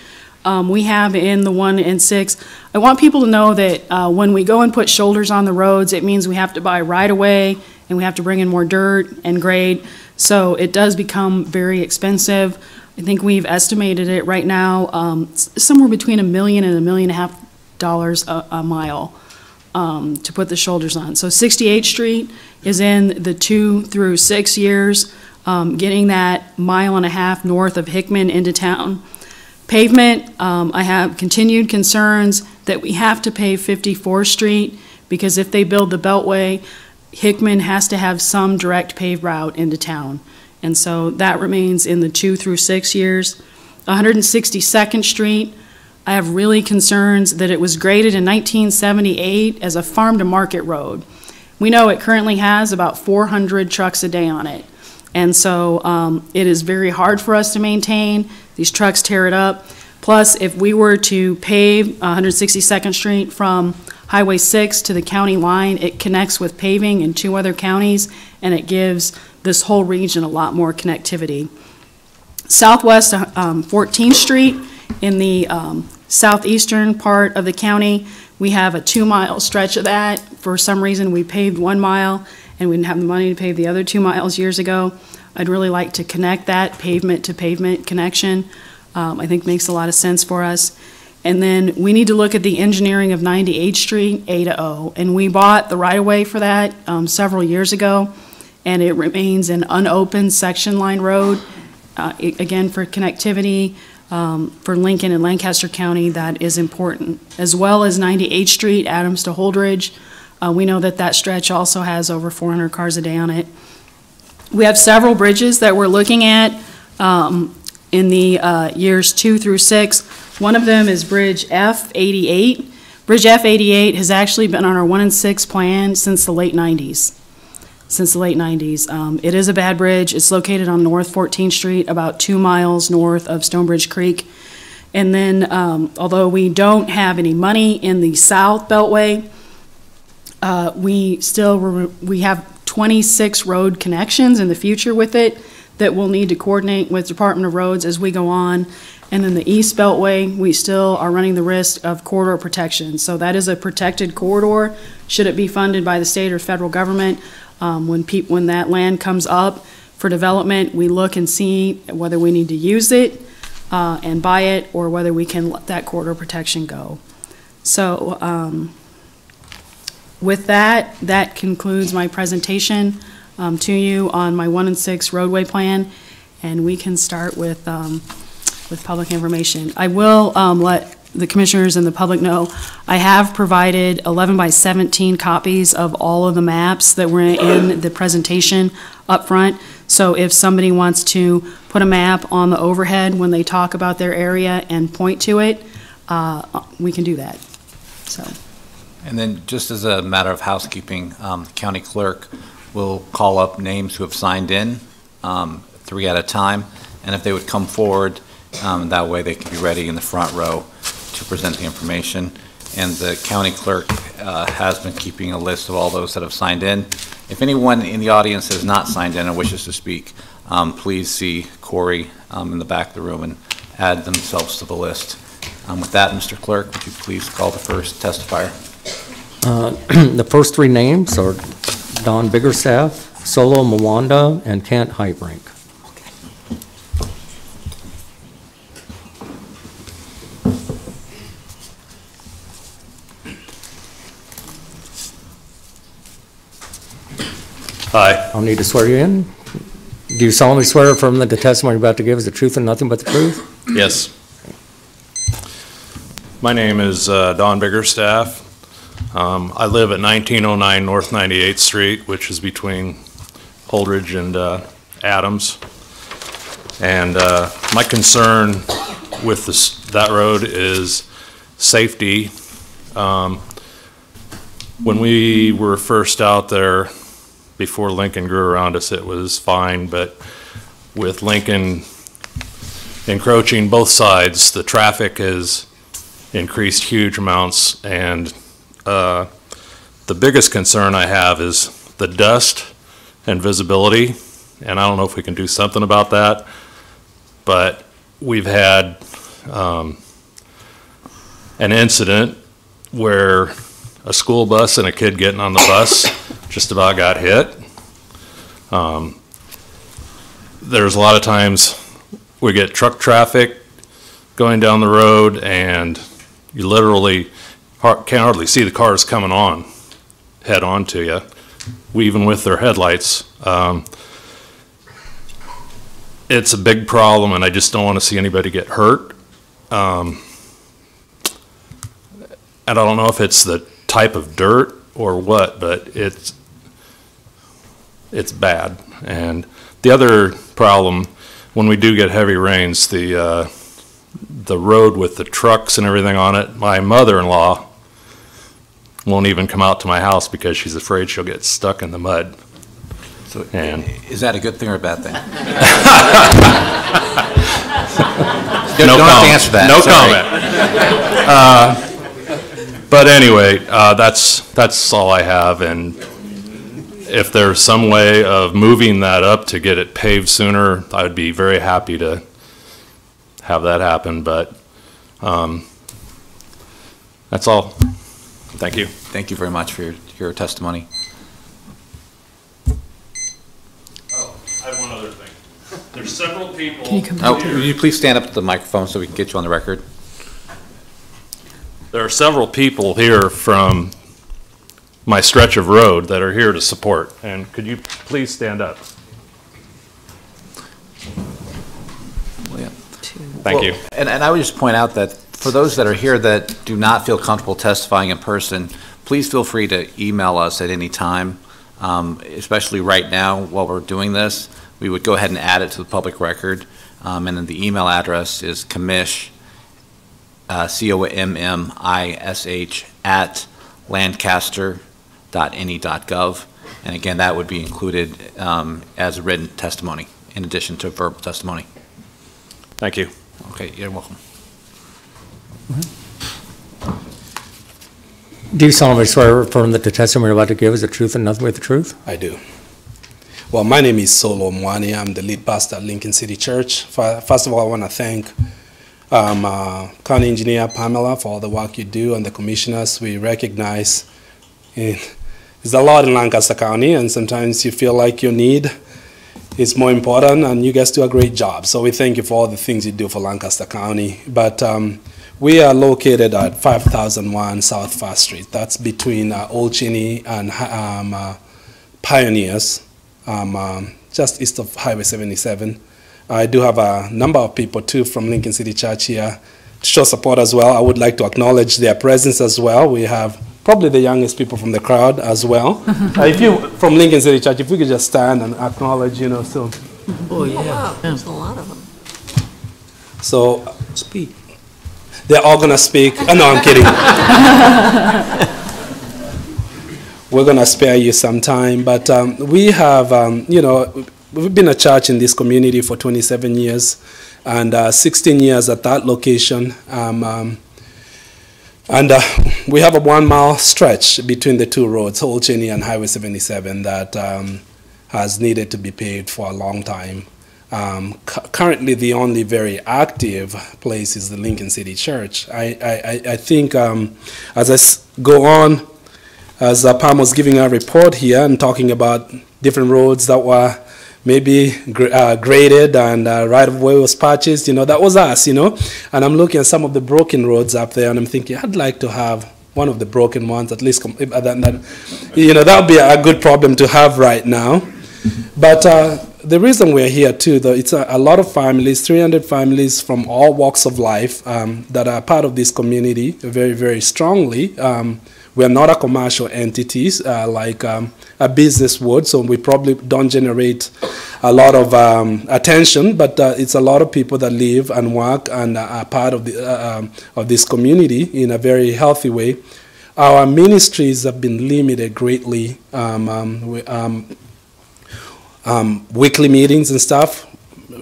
Speaker 4: we have in the 1 and 6. I want people to know that when we go and put shoulders on the roads, it means we have to buy right-of-way and we have to bring in more dirt and grade. So it does become very expensive. I think we've estimated it right now somewhere between $1 million and $1.5 million a mile to put the shoulders on. So 68th Street is in the 2 through 6 years, getting that 1.5 miles north of Hickman into town. Pavement, I have continued concerns that we have to pave 54th Street because if they build the Beltway, Hickman has to have some direct paved route into town. And so that remains in the 2 through 6 years. 162nd Street, I have really concerns that it was graded in 1978 as a farm to market road. We know it currently has about 400 trucks a day on it. And so it is very hard for us to maintain. These trucks tear it up. Plus, if we were to pave 162nd Street from Highway 6 to the county line, it connects with paving in 2 other counties, and it gives this whole region a lot more connectivity. Southwest 14th Street in the southeastern part of the county, we have a 2-mile stretch of that. For some reason, we paved 1 mile, and we didn't have the money to pave the other 2 miles years ago. I'd really like to connect that pavement to pavement connection. I think makes a lot of sense for us. And then we need to look at the engineering of 98th Street A to O. And we bought the right-of-way for that several years ago, and it remains an unopened section line road. Again, for connectivity for Lincoln and Lancaster County, that is important. As well as 98th Street, Adams to Holdridge. We know that that stretch also has over 400 cars a day on it. We have several bridges that we're looking at in the years 2 through 6. One of them is Bridge F88. Bridge F88 has actually been on our 1 and 6 plan since the late 90s. It is a bad bridge. It's located on North 14th Street, about 2 miles north of Stonebridge Creek. And then, although we don't have any money in the South Beltway, we have 26 road connections in the future with it that we'll need to coordinate with Department of Roads as we go on. And then the East Beltway, we still are running the risk of corridor protection. So that is a protected corridor, should it be funded by the state or federal government. When that land comes up for development, we look and see whether we need to use it and buy it, or whether we can let that corridor protection go. So with that, that concludes my presentation to you on my 1 and 6 roadway plan, and we can start with public information. I will let the commissioners and the public know, I have provided 11 by 17 copies of all of the maps that were in the presentation up front. So if somebody wants to put a map on the overhead when they talk about their area and point to it, we can do that. So.
Speaker 1: And then just as a matter of housekeeping, the county clerk will call up names who have signed in, 3 at a time, and if they would come forward, that way they can be ready in the front row to present the information. And the county clerk has been keeping a list of all those that have signed in. If anyone in the audience has not signed in and wishes to speak, please see Corey in the back of the room and add themselves to the list. With that, Mr. Clerk, would you please call the first testifier?
Speaker 3: The first 3 names are Don Biggerstaff, Solo Mwanda, and Kent Heitbrink.
Speaker 5: Hi.
Speaker 3: I'll need to swear you in. Do you solemnly swear or affirm that the testimony you're about to give is the truth and nothing but the truth?
Speaker 5: Yes. My name is Don Biggerstaff. I live at 1909 North 98th Street, which is between Holdridge and Adams. And my concern with that road is safety. When we were first out there, before Lincoln grew around us, it was fine, but with Lincoln encroaching both sides, the traffic has increased huge amounts, and the biggest concern I have is the dust and visibility, and I don't know if we can do something about that, but we've had an incident where a school bus and a kid getting on the bus just about got hit. There's a lot of times we get truck traffic going down the road, and you literally can't hardly see the cars coming on, head on to you, even with their headlights. It's a big problem, and I just don't want to see anybody get hurt. And I don't know if it's the type of dirt or what, but it's bad. And the other problem, when we do get heavy rains, the road with the trucks and everything on it, my mother-in-law won't even come out to my house because she's afraid she'll get stuck in the mud.
Speaker 1: So, is that a good thing or a bad thing?
Speaker 5: No
Speaker 1: don't
Speaker 5: comment.
Speaker 1: have to answer that.
Speaker 5: No comment. But anyway, that's all I have, and if there's some way of moving that up to get it paved sooner, I would be very happy to have that happen, but that's all. Thank you.
Speaker 1: Thank you very much for your testimony.
Speaker 5: Oh, I have one other thing. There's several people.
Speaker 4: Can you come
Speaker 1: Oh, will you please stand up to the microphone so we can get you on the record?
Speaker 5: There are several people here from my stretch of road that are here to support, and could you please stand up? Thank you.
Speaker 1: And I would just point out that for those that are here that do not feel comfortable testifying in person, please feel free to email us at any time, especially right now while we're doing this. We would go ahead and add it to the public record, and then the email address is commish, COMMISH at lancaster.ne.gov, and again, that would be included as a written testimony in addition to verbal testimony.
Speaker 5: Thank you.
Speaker 1: Okay, you're welcome.
Speaker 3: Do you solemnly swear or affirm that the testimony you're about to give is the truth and nothing but the truth?
Speaker 6: I do. Well, my name is Solo Mwani. I'm the lead pastor at Lincoln City Church. First of all, I want to thank County Engineer Pamela for all the work you do, and the commissioners. We recognize there's a lot in Lancaster County, and sometimes you feel like your need is more important, and you guys do a great job. So we thank you for all the things you do for Lancaster County. But we are located at 5001 South First Street. That's between Old Cheney and Pioneers, just east of Highway 77. I do have a number of people too from Lincoln City Church here to show support as well. I would like to acknowledge their presence as well. We have probably the youngest people from the crowd as well. If you from Lincoln City Church, if we could just stand and acknowledge, you know, so.
Speaker 7: Oh, yeah. Wow, there's a lot of them.
Speaker 6: So
Speaker 7: Speak.
Speaker 6: they're all gonna speak. Oh, no, I'm kidding. We're gonna spare you some time, but we have, you know, we've been a church in this community for 27 years, and 16 years at that location. And we have a 1 mile stretch between the two roads, Old Cheney and Highway 77, that has needed to be paved for a long time. Currently, the only very active place is the Lincoln City Church. I think as I go on, as Pam was giving a report here and talking about different roads that were maybe graded and right-of-way was purchased, you know, that was us, you know. And I'm looking at some of the broken roads up there, and I'm thinking, I'd like to have one of the broken ones, at least, you know, that would be a good problem to have right now. But the reason we're here, too, though, it's a lot of families, 300 families from all walks of life that are part of this community very, very strongly. We're not a commercial entity like a business would, so we probably don't generate a lot of attention, but it's a lot of people that live and work and are part of this community in a very healthy way. Our ministries have been limited greatly. Weekly meetings and stuff.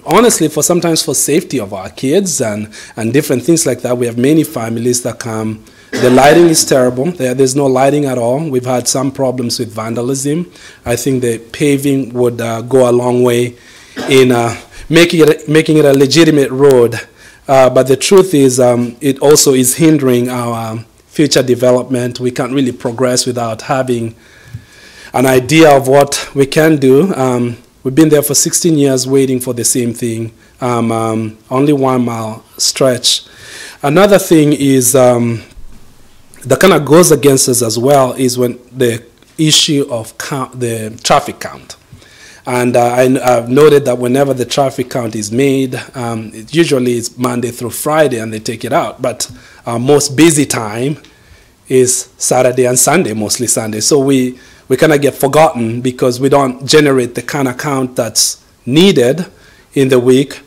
Speaker 6: Honestly, sometimes for safety of our kids and different things like that, we have many families that come. The lighting is terrible. There's no lighting at all. We've had some problems with vandalism. I think the paving would go a long way in making it a legitimate road. But the truth is, it also is hindering our future development. We can't really progress without having an idea of what we can do. We've been there for 16 years waiting for the same thing. Only 1 mile stretch. Another thing is that kind of goes against us as well is when the issue of the traffic count. And I've noted that whenever the traffic count is made, it usually it's Monday through Friday and they take it out. But our most busy time is Saturday and Sunday, mostly Sunday. So we kind of get forgotten because we don't generate the kind of count that's needed in the week.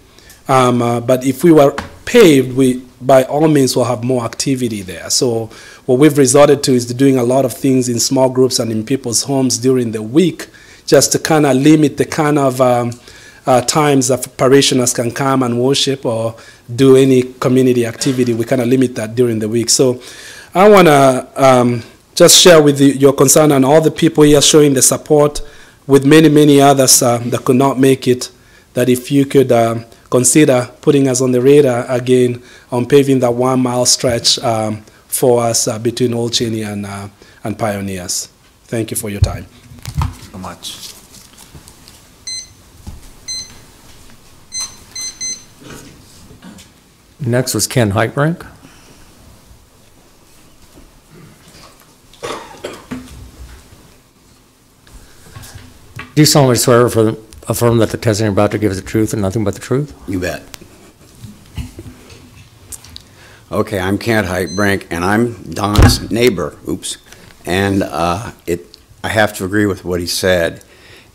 Speaker 6: But if we were paved, we by all means will have more activity there. So what we've resorted to is doing a lot of things in small groups and in people's homes during the week, just to kind of limit the kind of times that parishioners can come and worship or do any community activity. We kind of limit that during the week. So I want to just share with you your concern and all the people here showing the support with many, many others that could not make it, that if you could consider putting us on the radar again on paving that 1 mile stretch for us between Old Cheney and Pioneers. Thank you for your time.
Speaker 1: So much.
Speaker 3: Next was Ken Heitbrink. Do you solemnly swear or affirm that the testimony you're about to give is the truth and nothing but the truth?
Speaker 8: You bet. Okay, I'm Kent Heitbrink, and I'm Don's neighbor. Oops. And I have to agree with what he said.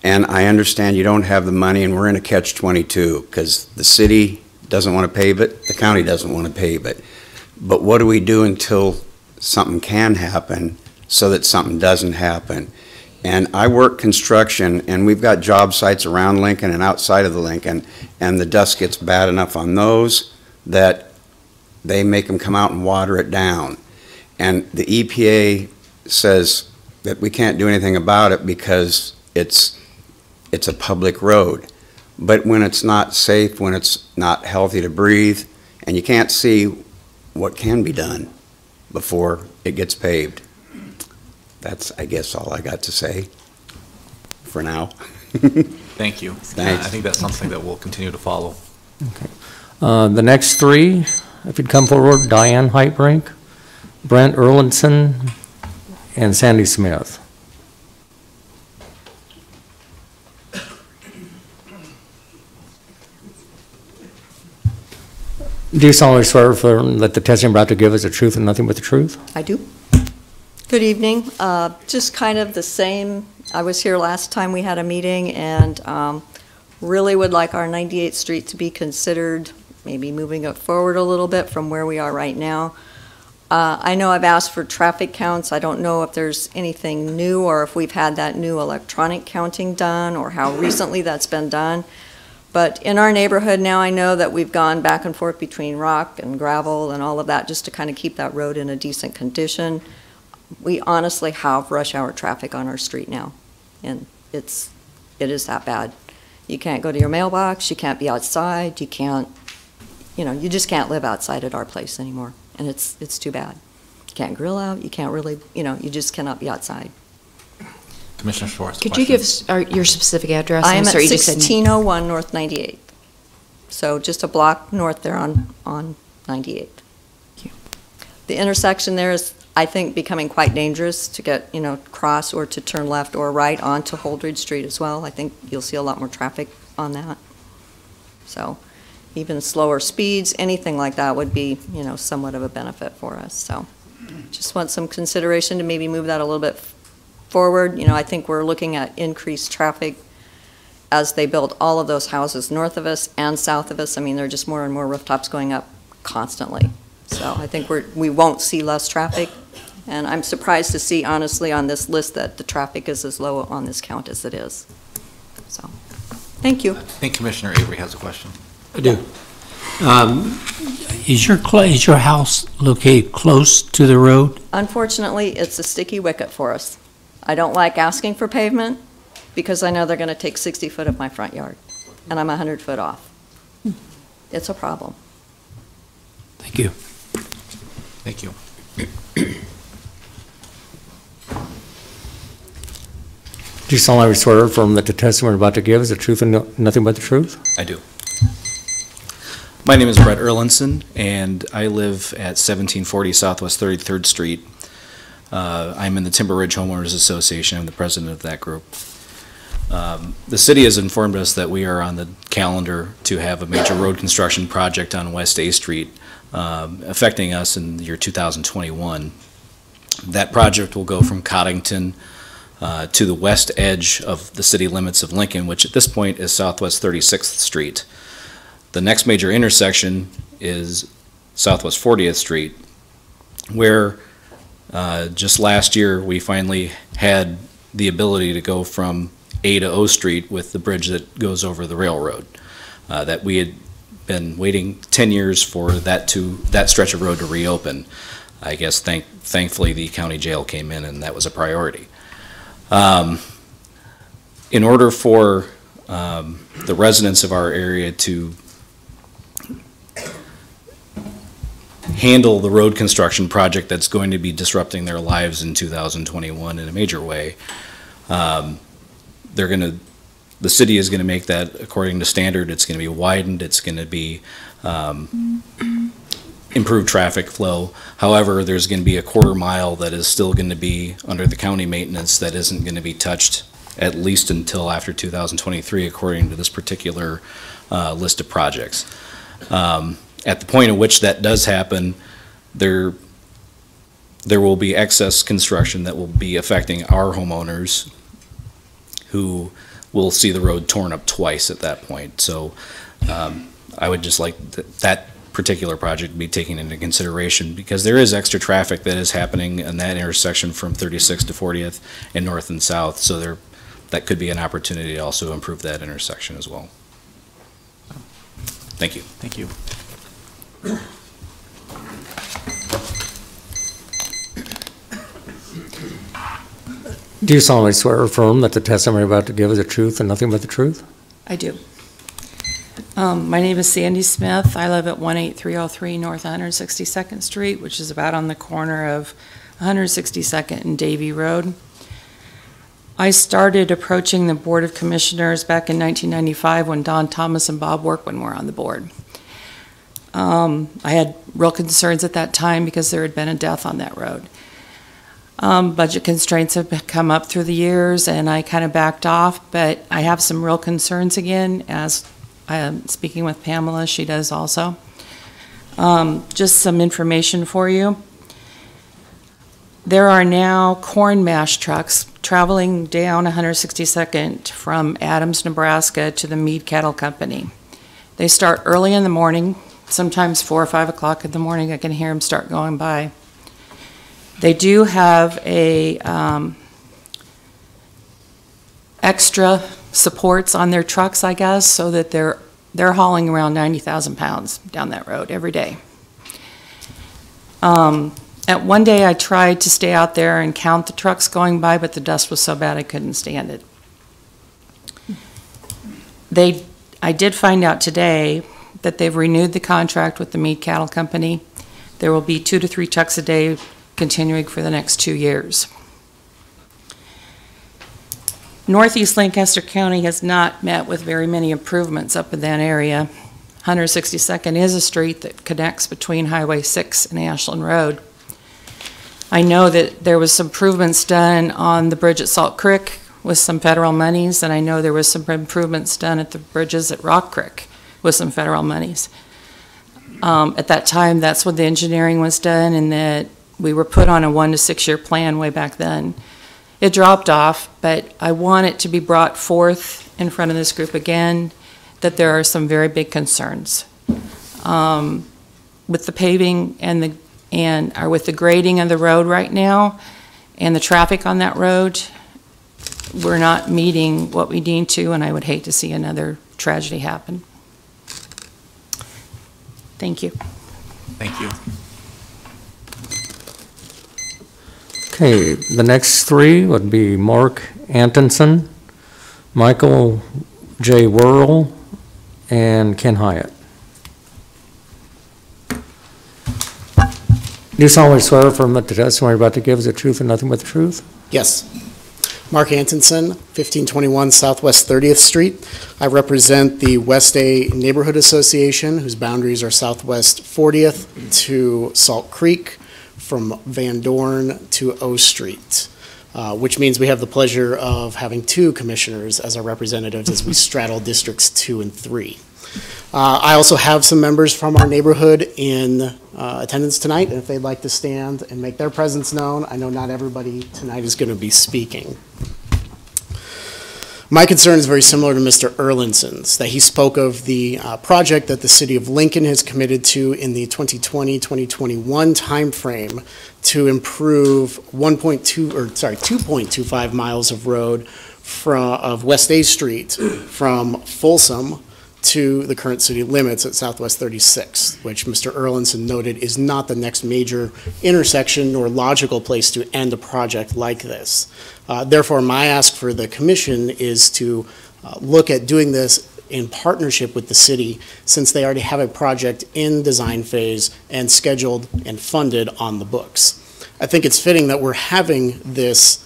Speaker 8: And I understand you don't have the money, and we're in a catch-22 because the city doesn't want to pave it, the county doesn't want to pave it. But what do we do until something can happen so that something doesn't happen? And I work construction, and we've got job sites around Lincoln and outside of the Lincoln, and the dust gets bad enough on those that they make them come out and water it down. And the EPA says that we can't do anything about it because it's a public road. But when it's not safe, when it's not healthy to breathe, and you can't see what can be done before it gets paved. That's, I guess, all I got to say for now.
Speaker 1: Thank you.
Speaker 8: Thanks.
Speaker 1: I think that's something that we'll continue to follow.
Speaker 3: The next three, if you'd come forward, Diane Heitbrink, Brent Erlinson, and Sandy Smith. Do you solemnly swear or affirm that the testimony you're about to give is the truth and nothing but the truth?
Speaker 7: I do. Good evening. Just kind of the same. I was here last time we had a meeting, and really would like our 98th Street to be considered, maybe moving it forward a little bit from where we are right now. I know I've asked for traffic counts. I don't know if there's anything new or if we've had that new electronic counting done or how recently that's been done. But in our neighborhood now, I know that we've gone back and forth between rock and gravel and all of that just to kind of keep that road in a decent condition. We honestly have rush hour traffic on our street now, and it is that bad. You can't go to your mailbox, you can't be outside, you can't, you just can't live outside at our place anymore, and it's too bad. You can't grill out, you can't really, you just cannot be outside.
Speaker 1: Commissioner Schwartz.
Speaker 9: Could you give us your specific address?
Speaker 7: I am at
Speaker 9: sorry, you just said-
Speaker 7: 1601 North 98th, so just a block north there on 98th.
Speaker 9: Thank you.
Speaker 7: The intersection there is, I think, becoming quite dangerous to get, cross or to turn left or right onto Holdridge Street as well. I think you'll see a lot more traffic on that. So even slower speeds, anything like that would be, somewhat of a benefit for us. So just want some consideration to maybe move that a little bit forward. I think we're looking at increased traffic as they build all of those houses north of us and south of us. I mean, there are just more and more rooftops going up constantly. So I think we won't see less traffic. And I'm surprised to see, honestly, on this list that the traffic is as low on this count as it is. So, thank you.
Speaker 1: I think Commissioner Avery has a question.
Speaker 10: I do. Is your house located close to the road?
Speaker 7: Unfortunately, it's a sticky wicket for us. I don't like asking for pavement because I know they're going to take 60 foot of my front yard, and I'm 100 foot off. It's a problem.
Speaker 10: Thank you.
Speaker 1: Thank you.
Speaker 3: Do you solemnly swear or affirm that the testimony you're about to give is the truth and nothing but the truth?
Speaker 11: I do. My name is Brett Erlinson, and I live at 1740 Southwest 33rd Street. I'm in the Timber Ridge Homeowners Association. I'm the president of that group. The city has informed us that we are on the calendar to have a major road construction project on West A Street affecting us in the year 2021. That project will go from Coddington to the west edge of the city limits of Lincoln, which at this point is Southwest 36th Street. The next major intersection is Southwest 40th Street, where just last year we finally had the ability to go from A to O Street with the bridge that goes over the railroad. That we had been waiting 10 years for that stretch of road to reopen. I guess thankfully the county jail came in and that was a priority. In order for the residents of our area to handle the road construction project that's going to be disrupting their lives in 2021 in a major way, the city is going to make that according to standard. It's going to be widened. It's going to be improved traffic flow. However, there's going to be a quarter mile that is still going to be under the county maintenance that isn't going to be touched at least until after 2023, according to this particular list of projects. At the point at which that does happen, there will be excess construction that will be affecting our homeowners who will see the road torn up twice at that point. So I would just like that particular project to be taken into consideration because there is extra traffic that is happening in that intersection from 36th to 40th and north and south. So that could be an opportunity to also improve that intersection as well. Thank you.
Speaker 1: Thank you.
Speaker 3: Do you solemnly swear or affirm that the testimony you're about to give is the truth and nothing but the truth?
Speaker 9: I do.
Speaker 12: My name is Sandy Smith. I live at 18303 North 162nd Street, which is about on the corner of 162nd and Davie Road. I started approaching the Board of Commissioners back in 1995 when Don Thomas and Bob Workman were on the board. I had real concerns at that time because there had been a death on that road. Budget constraints have come up through the years, and I kind of backed off, but I have some real concerns again, as I am speaking with Pamela, she does also. Just some information for you. There are now corn mash trucks traveling down 162nd from Adams, Nebraska to the Mead Cattle Company. They start early in the morning, sometimes 4 or 5 o'clock in the morning. I can hear them start going by. They do have a extra supports on their trucks, I guess, so that they're hauling around 90,000 pounds down that road every day. At one day I tried to stay out there and count the trucks going by, but the dust was so bad I couldn't stand it. I did find out today that they've renewed the contract with the Mead Cattle Company. There will be 2 to 3 trucks a day continuing for the next 2 years. Northeast Lancaster County has not met with very many improvements up in that area. 162nd is a street that connects between Highway 6 and Ashland Road. I know that there was some improvements done on the bridge at Salt Creek with some federal monies, and I know there was some improvements done at the bridges at Rock Creek with some federal monies. At that time, that's when the engineering was done, and that we were put on a 1 to 6 year plan way back then. It dropped off, but I want it to be brought forth in front of this group again that there are some very big concerns with the paving and with the grading of the road right now and the traffic on that road. We're not meeting what we need to, and I would hate to see another tragedy happen. Thank you.
Speaker 1: Thank you.
Speaker 3: Okay, the next 3 would be Mark Antonson, Michael J. Worrell, and Ken Hyatt. Do you solemnly swear or affirm that the testimony you're about to give is the truth and nothing but the truth?
Speaker 13: Yes. Mark Antonson, 1521 Southwest 30th Street. I represent the West A Neighborhood Association, whose boundaries are Southwest 40th to Salt Creek, from Van Dorn to O Street, which means we have the pleasure of having 2 commissioners as our representatives as we straddle districts 2 and 3. I also have some members from our neighborhood in attendance tonight, and if they'd like to stand and make their presence known, I know not everybody tonight is going to be speaking. My concern is very similar to Mr. Erlinson's, that he spoke of the project that the city of Lincoln has committed to in the 2020-2021 timeframe to improve 2.25 miles of road of West A Street from Folsom to the current city limits at Southwest 36th, which Mr. Erlinson noted is not the next major intersection nor logical place to end a project like this. Therefore, my ask for the commission is to look at doing this in partnership with the city, since they already have a project in design phase and scheduled and funded on the books. I think it's fitting that we're having this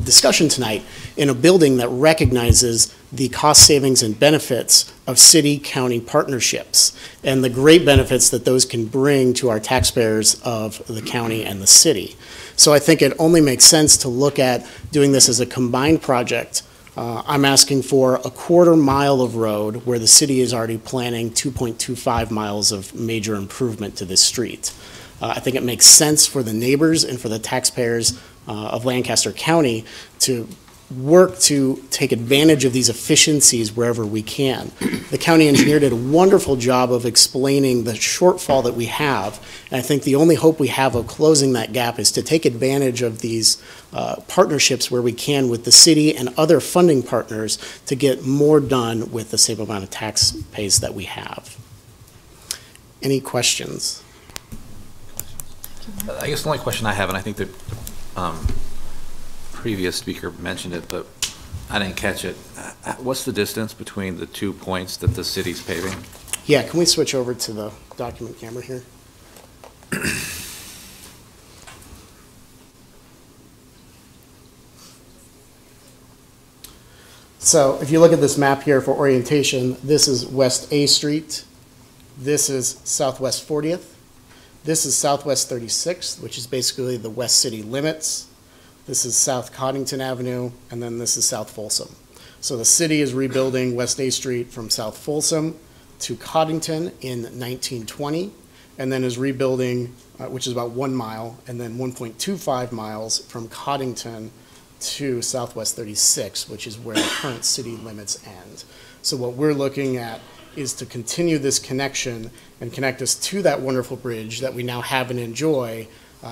Speaker 13: discussion tonight in a building that recognizes the cost savings and benefits of city-county partnerships and the great benefits that those can bring to our taxpayers of the county and the city. So I think it only makes sense to look at doing this as a combined project. I'm asking for a 1/4 mile of road where the city is already planning 2.25 miles of major improvement to this street. I think it makes sense for the neighbors and for the taxpayers of Lancaster County to work to take advantage of these efficiencies wherever we can. The county engineer did a wonderful job of explaining the shortfall that we have, and I think the only hope we have of closing that gap is to take advantage of these partnerships where we can with the city and other funding partners to get more done with the same amount of tax base that we have. Any questions?
Speaker 1: I guess the only question I have, and I think that previous speaker mentioned it, but I didn't catch it. What's the distance between the 2 points that the city's paving?
Speaker 13: Yeah, can we switch over to the document camera here? So if you look at this map here for orientation, this is West A Street, this is Southwest 40th, this is Southwest 36th, which is basically the West City limits. This is South Coddington Avenue, and then this is South Folsom. So the city is rebuilding West A Street from South Folsom to Coddington in 1920, and then is rebuilding, which is about 1 mile, and then 1.25 miles from Coddington to Southwest 36, which is where the current city limits end. So what we're looking at is to continue this connection and connect us to that wonderful bridge that we now have and enjoy,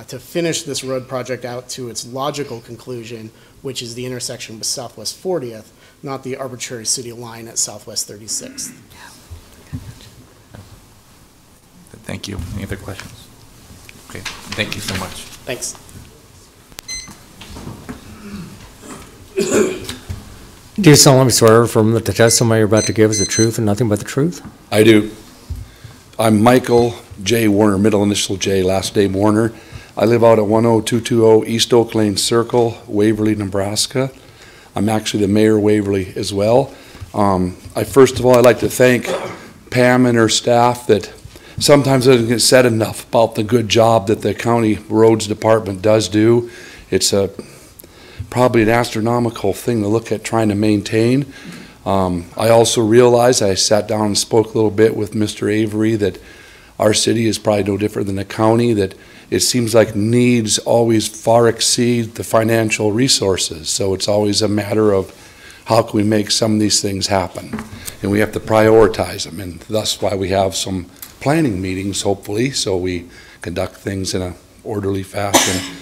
Speaker 13: to finish this road project out to its logical conclusion, which is the intersection with Southwest 40th, not the arbitrary city line at Southwest 36th.
Speaker 1: Thank you. Any other questions? Okay, thank you so much.
Speaker 13: Thanks.
Speaker 3: Do you solemnly swear or affirm that the testimony you're about to give is the truth and nothing but the truth?
Speaker 14: I do. I'm Michael J. Warner, middle initial J, last name Warner. I live out at 10220 East Oak Lane Circle, Waverly, Nebraska. I'm actually the mayor of Waverly as well. First of all, I'd like to thank Pam and her staff that sometimes it doesn't get said enough about the good job that the county roads department does do. It's probably an astronomical thing to look at trying to maintain. I also realized, I sat down and spoke a little bit with Mr. Avery, that our city is probably no different than the county, that it seems like needs always far exceed the financial resources. So it's always a matter of how can we make some of these things happen? And we have to prioritize them, and that's why we have some planning meetings, hopefully, so we conduct things in an orderly fashion.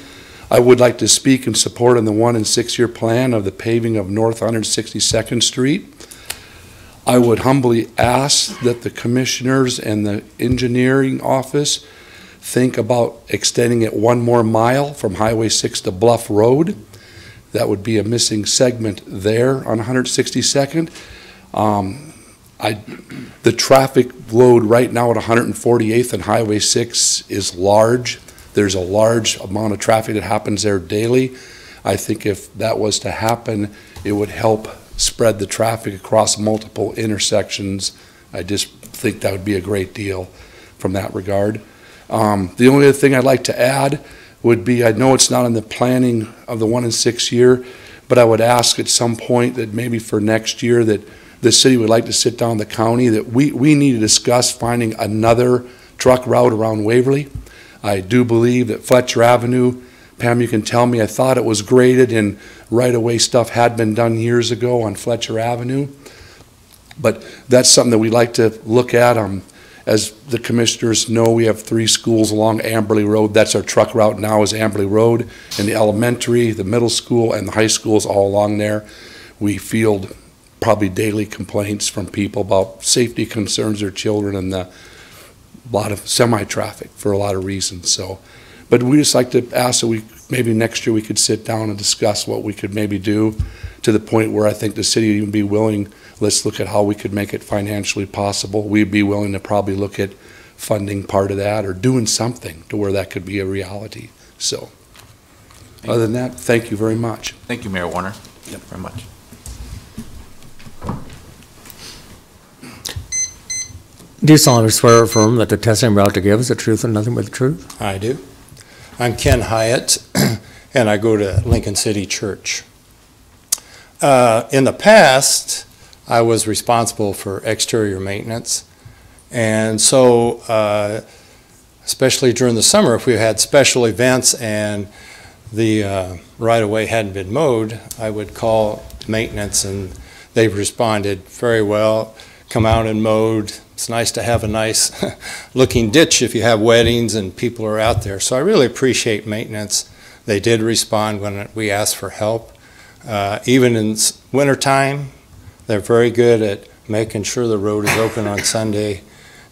Speaker 14: I would like to speak in support of the 1 and 6 year plan of the paving of North 162nd Street. I would humbly ask that the commissioners and the engineering office think about extending it 1 more mile from Highway 6 to Bluff Road. That would be a missing segment there on 162nd. The traffic load right now at 148th and Highway 6 is large. There's a large amount of traffic that happens there daily. I think if that was to happen, it would help spread the traffic across multiple intersections. I just think that would be a great deal from that regard. The only other thing I'd like to add would be, I know it's not in the planning of the 1 and 6 year, but I would ask at some point that maybe for next year that the city would like to sit down with the county, that we need to discuss finding another truck route around Waverly. I do believe that Fletcher Avenue, Pam, you can tell me, I thought it was graded and right-of-way stuff had been done years ago on Fletcher Avenue. But that's something that we'd like to look at. As the commissioners know, we have 3 schools along Amberley Road. That's our truck route now, is Amberley Road. And the elementary, the middle school, and the high school is all along there. We field probably daily complaints from people about safety concerns of their children and a lot of semi-traffic for a lot of reasons. So, but we just like to ask that maybe next year we could sit down and discuss what we could maybe do, to the point where I think the city would even be willing. Let's look at how we could make it financially possible. We'd be willing to probably look at funding part of that or doing something to where that could be a reality. So other than that, thank you very much.
Speaker 1: Thank you, Mayor Warner. Yep, very much.
Speaker 3: Do you solemnly swear or affirm that the testimony you're about to give is the truth and nothing but the truth?
Speaker 15: I do. I'm Ken Hyatt, and I go to Lincoln City Church. In the past, I was responsible for exterior maintenance, and so especially during the summer, if we had special events and the right-of-way hadn't been mowed, I would call maintenance, and they've responded very well, come out and mowed. It's nice to have a nice looking ditch if you have weddings and people are out there. So I really appreciate maintenance. They did respond when we asked for help. Even in wintertime, they're very good at making sure the road is open on Sunday.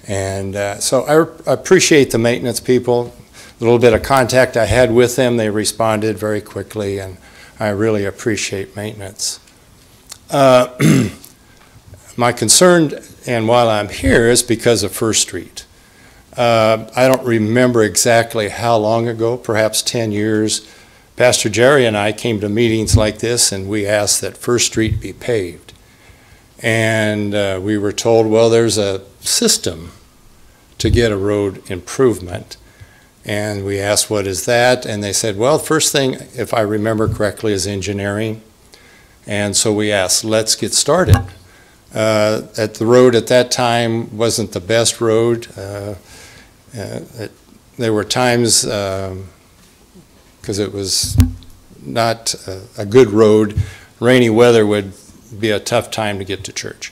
Speaker 15: And so I appreciate the maintenance people. A little bit of contact I had with them, they responded very quickly, and I really appreciate maintenance. My concern, and while I'm here, is because of First Street. I don't remember exactly how long ago, perhaps 10 years, Pastor Jerry and I came to meetings like this, and we asked that First Street be paved. And we were told, well, there's a system to get a road improvement. And we asked, what is that? And they said, well, first thing, if I remember correctly, is engineering. And so we asked, let's get started. The road at that time wasn't the best road. There were times, because it was not a good road, rainy weather would be a tough time to get to church.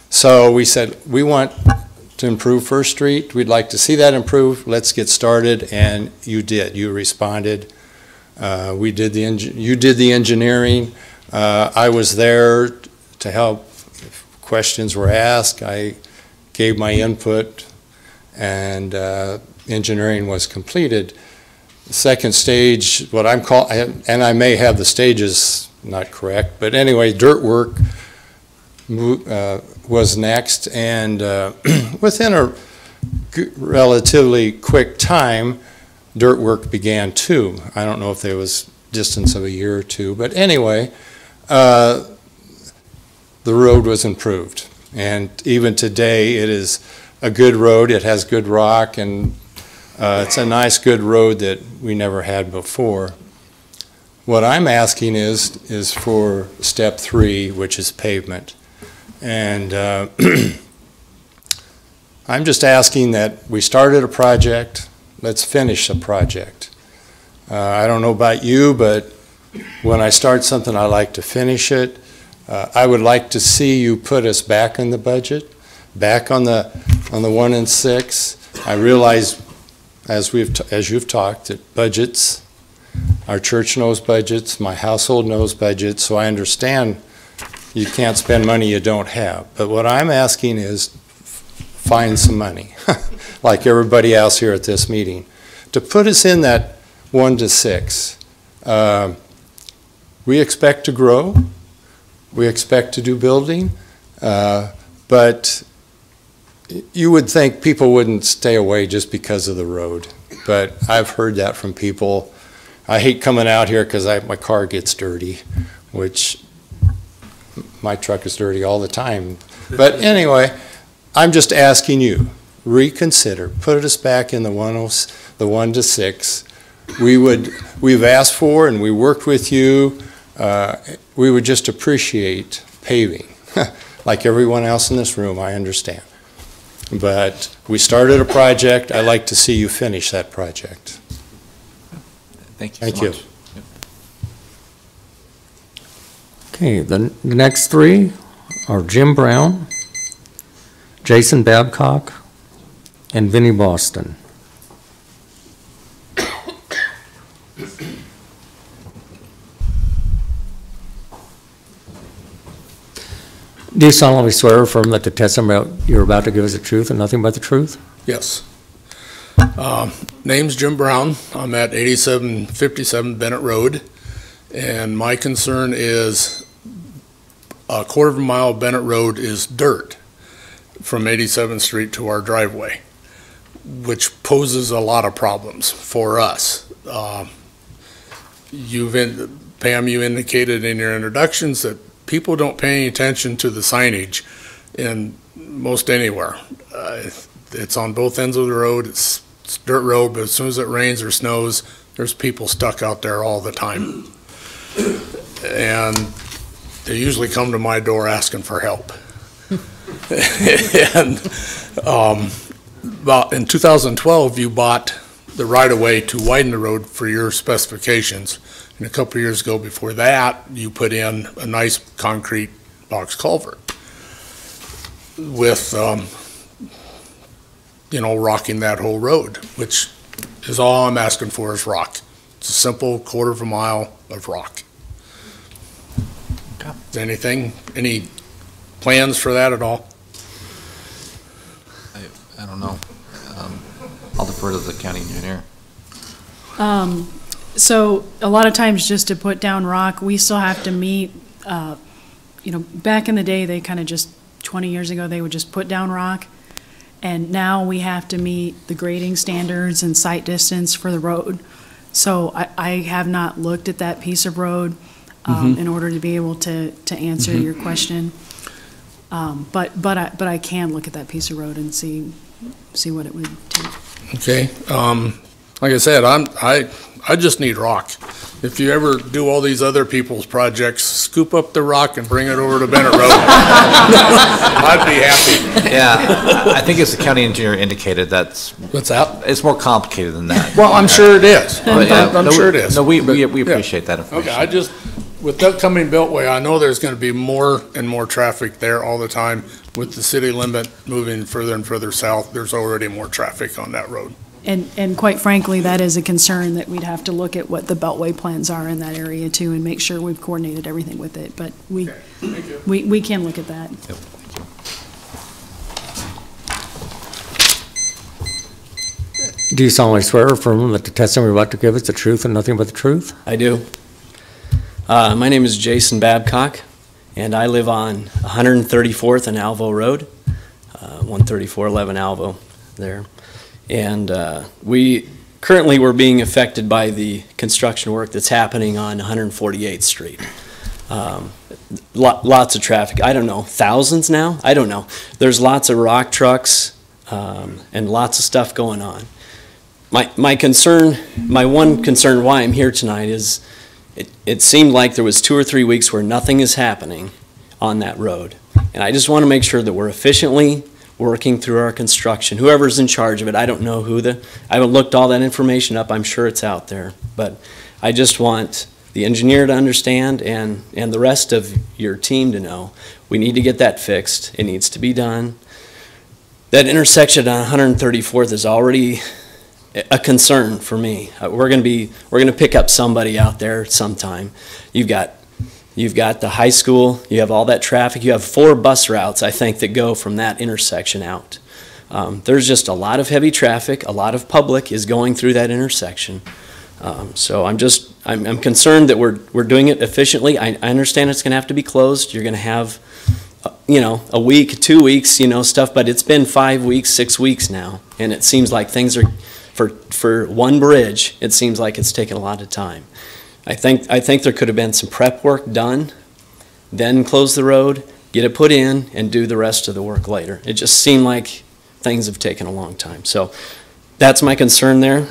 Speaker 15: So we said, we want to improve First Street. We'd like to see that improve. Let's get started. And you did. You responded. You did the engineering. I was there to help if questions were asked. I gave my input, and engineering was completed. The second stage, what I'm calling, and I may have the stages not correct, but anyway, dirt work was next, and within a relatively quick time, dirt work began too. I don't know if there was distance of a year or two, but anyway, the road was improved. And even today, it is a good road. It has good rock, and it's a nice, good road that we never had before. What I'm asking is for step 3, which is pavement. And I'm just asking that we started a project, let's finish a project. I don't know about you, but when I start something, I like to finish it. I would like to see you put us back in the budget, back on the 1 and 6. I realize, as you've talked, that budgets, our church knows budgets, my household knows budgets, so I understand you can't spend money you don't have. But what I'm asking is find some money, like everybody else here at this meeting, to put us in that 1 to 6. We expect to grow. We expect to do building. But you would think people wouldn't stay away just because of the road. But I've heard that from people. I hate coming out here because my car gets dirty, which my truck is dirty all the time. But anyway, I'm just asking you, reconsider, put us back in the 1 to 6. We've asked for and we worked with you. We would just appreciate paving, like everyone else in this room, I understand. But we started a project. I'd like to see you finish that project.
Speaker 1: Thank you so much.
Speaker 3: Okay, the next 3 are Jim Brown, Jason Babcock, and Vinnie Boston. Do you solemnly swear or affirm that the testimony you're about to give is the truth and nothing but the truth?
Speaker 16: Yes. Name's Jim Brown. I'm at 8757 Bennett Road, and my concern is a quarter of a mile of Bennett Road is dirt from 87th Street to our driveway, which poses a lot of problems for us. Pam, you indicated in your introductions that people don't pay any attention to the signage in most anywhere. It's on both ends of the road. It's dirt road, but as soon as it rains or snows, there's people stuck out there all the time. And they usually come to my door asking for help. And about in 2012, you bought the right-of-way to widen the road for your specifications. And a couple of years ago before that, you put in a nice concrete box culvert with, rocking that whole road, which is all I'm asking for is rock. It's a simple quarter of a mile of rock. Okay. Any plans for that at all?
Speaker 1: I don't know. I'll defer to the county engineer.
Speaker 4: So a lot of times just to put down rock, we still have to meet you know, back in the day, they kind of just, 20 years ago, they would just put down rock. And now we have to meet the grading standards and sight distance for the road. So I have not looked at that piece of road in order to be able to answer your question. But I can look at that piece of road and see what it would take.
Speaker 16: Okay, like I said, I just need rock. If you ever do all these other people's projects, scoop up the rock and bring it over to Bennett Road. I'd be happy.
Speaker 1: Yeah, I think as the county engineer indicated,
Speaker 16: What's that?
Speaker 1: it's more complicated than that.
Speaker 16: Well, I'm sure it is.
Speaker 1: But,
Speaker 16: I'm sure it is.
Speaker 1: No, we appreciate that information.
Speaker 16: Okay, with that coming Beltway, I know there's going to be more and more traffic there all the time. With the city limit moving further and further south, there's already more traffic on that road.
Speaker 4: And quite frankly, that is a concern that we'd have to look at what the Beltway plans are in that area too, and make sure we've coordinated everything with it. But we can look at that.
Speaker 1: Yep.
Speaker 3: Do you solemnly swear or affirm that the testimony you're about to give is the truth and nothing but the truth?
Speaker 17: I do. My name is Jason Babcock, and I live on 134th and Alvo Road, 13411 Alvo there. And we currently we're being affected by the construction work that's happening on 148th Street. Lots of traffic. I don't know, thousands now? I don't know. There's lots of rock trucks and lots of stuff going on. My one concern why I'm here tonight is it seemed like there was 2 or 3 weeks where nothing is happening on that road. And I just want to make sure that we're efficiently working through our construction. Whoever's in charge of it, I don't know I haven't looked all that information up. I'm sure it's out there. But I just want the engineer to understand and the rest of your team to know we need to get that fixed. It needs to be done. That intersection on 134th is already a concern for me. We're going to pick up somebody out there sometime. You've got the high school, you have all that traffic, you have 4 bus routes, I think, that go from that intersection out. There's just a lot of heavy traffic, a lot of public is going through that intersection. So I'm concerned that we're doing it efficiently. I understand it's going to have to be closed. You're going to have, a week, 2 weeks, stuff, but it's been 5 weeks, 6 weeks now, and it seems like things are, for one bridge, it seems like it's taken a lot of time. I think there could have been some prep work done, then close the road, get it put in, and do the rest of the work later. It just seemed like things have taken a long time. So that's my concern there.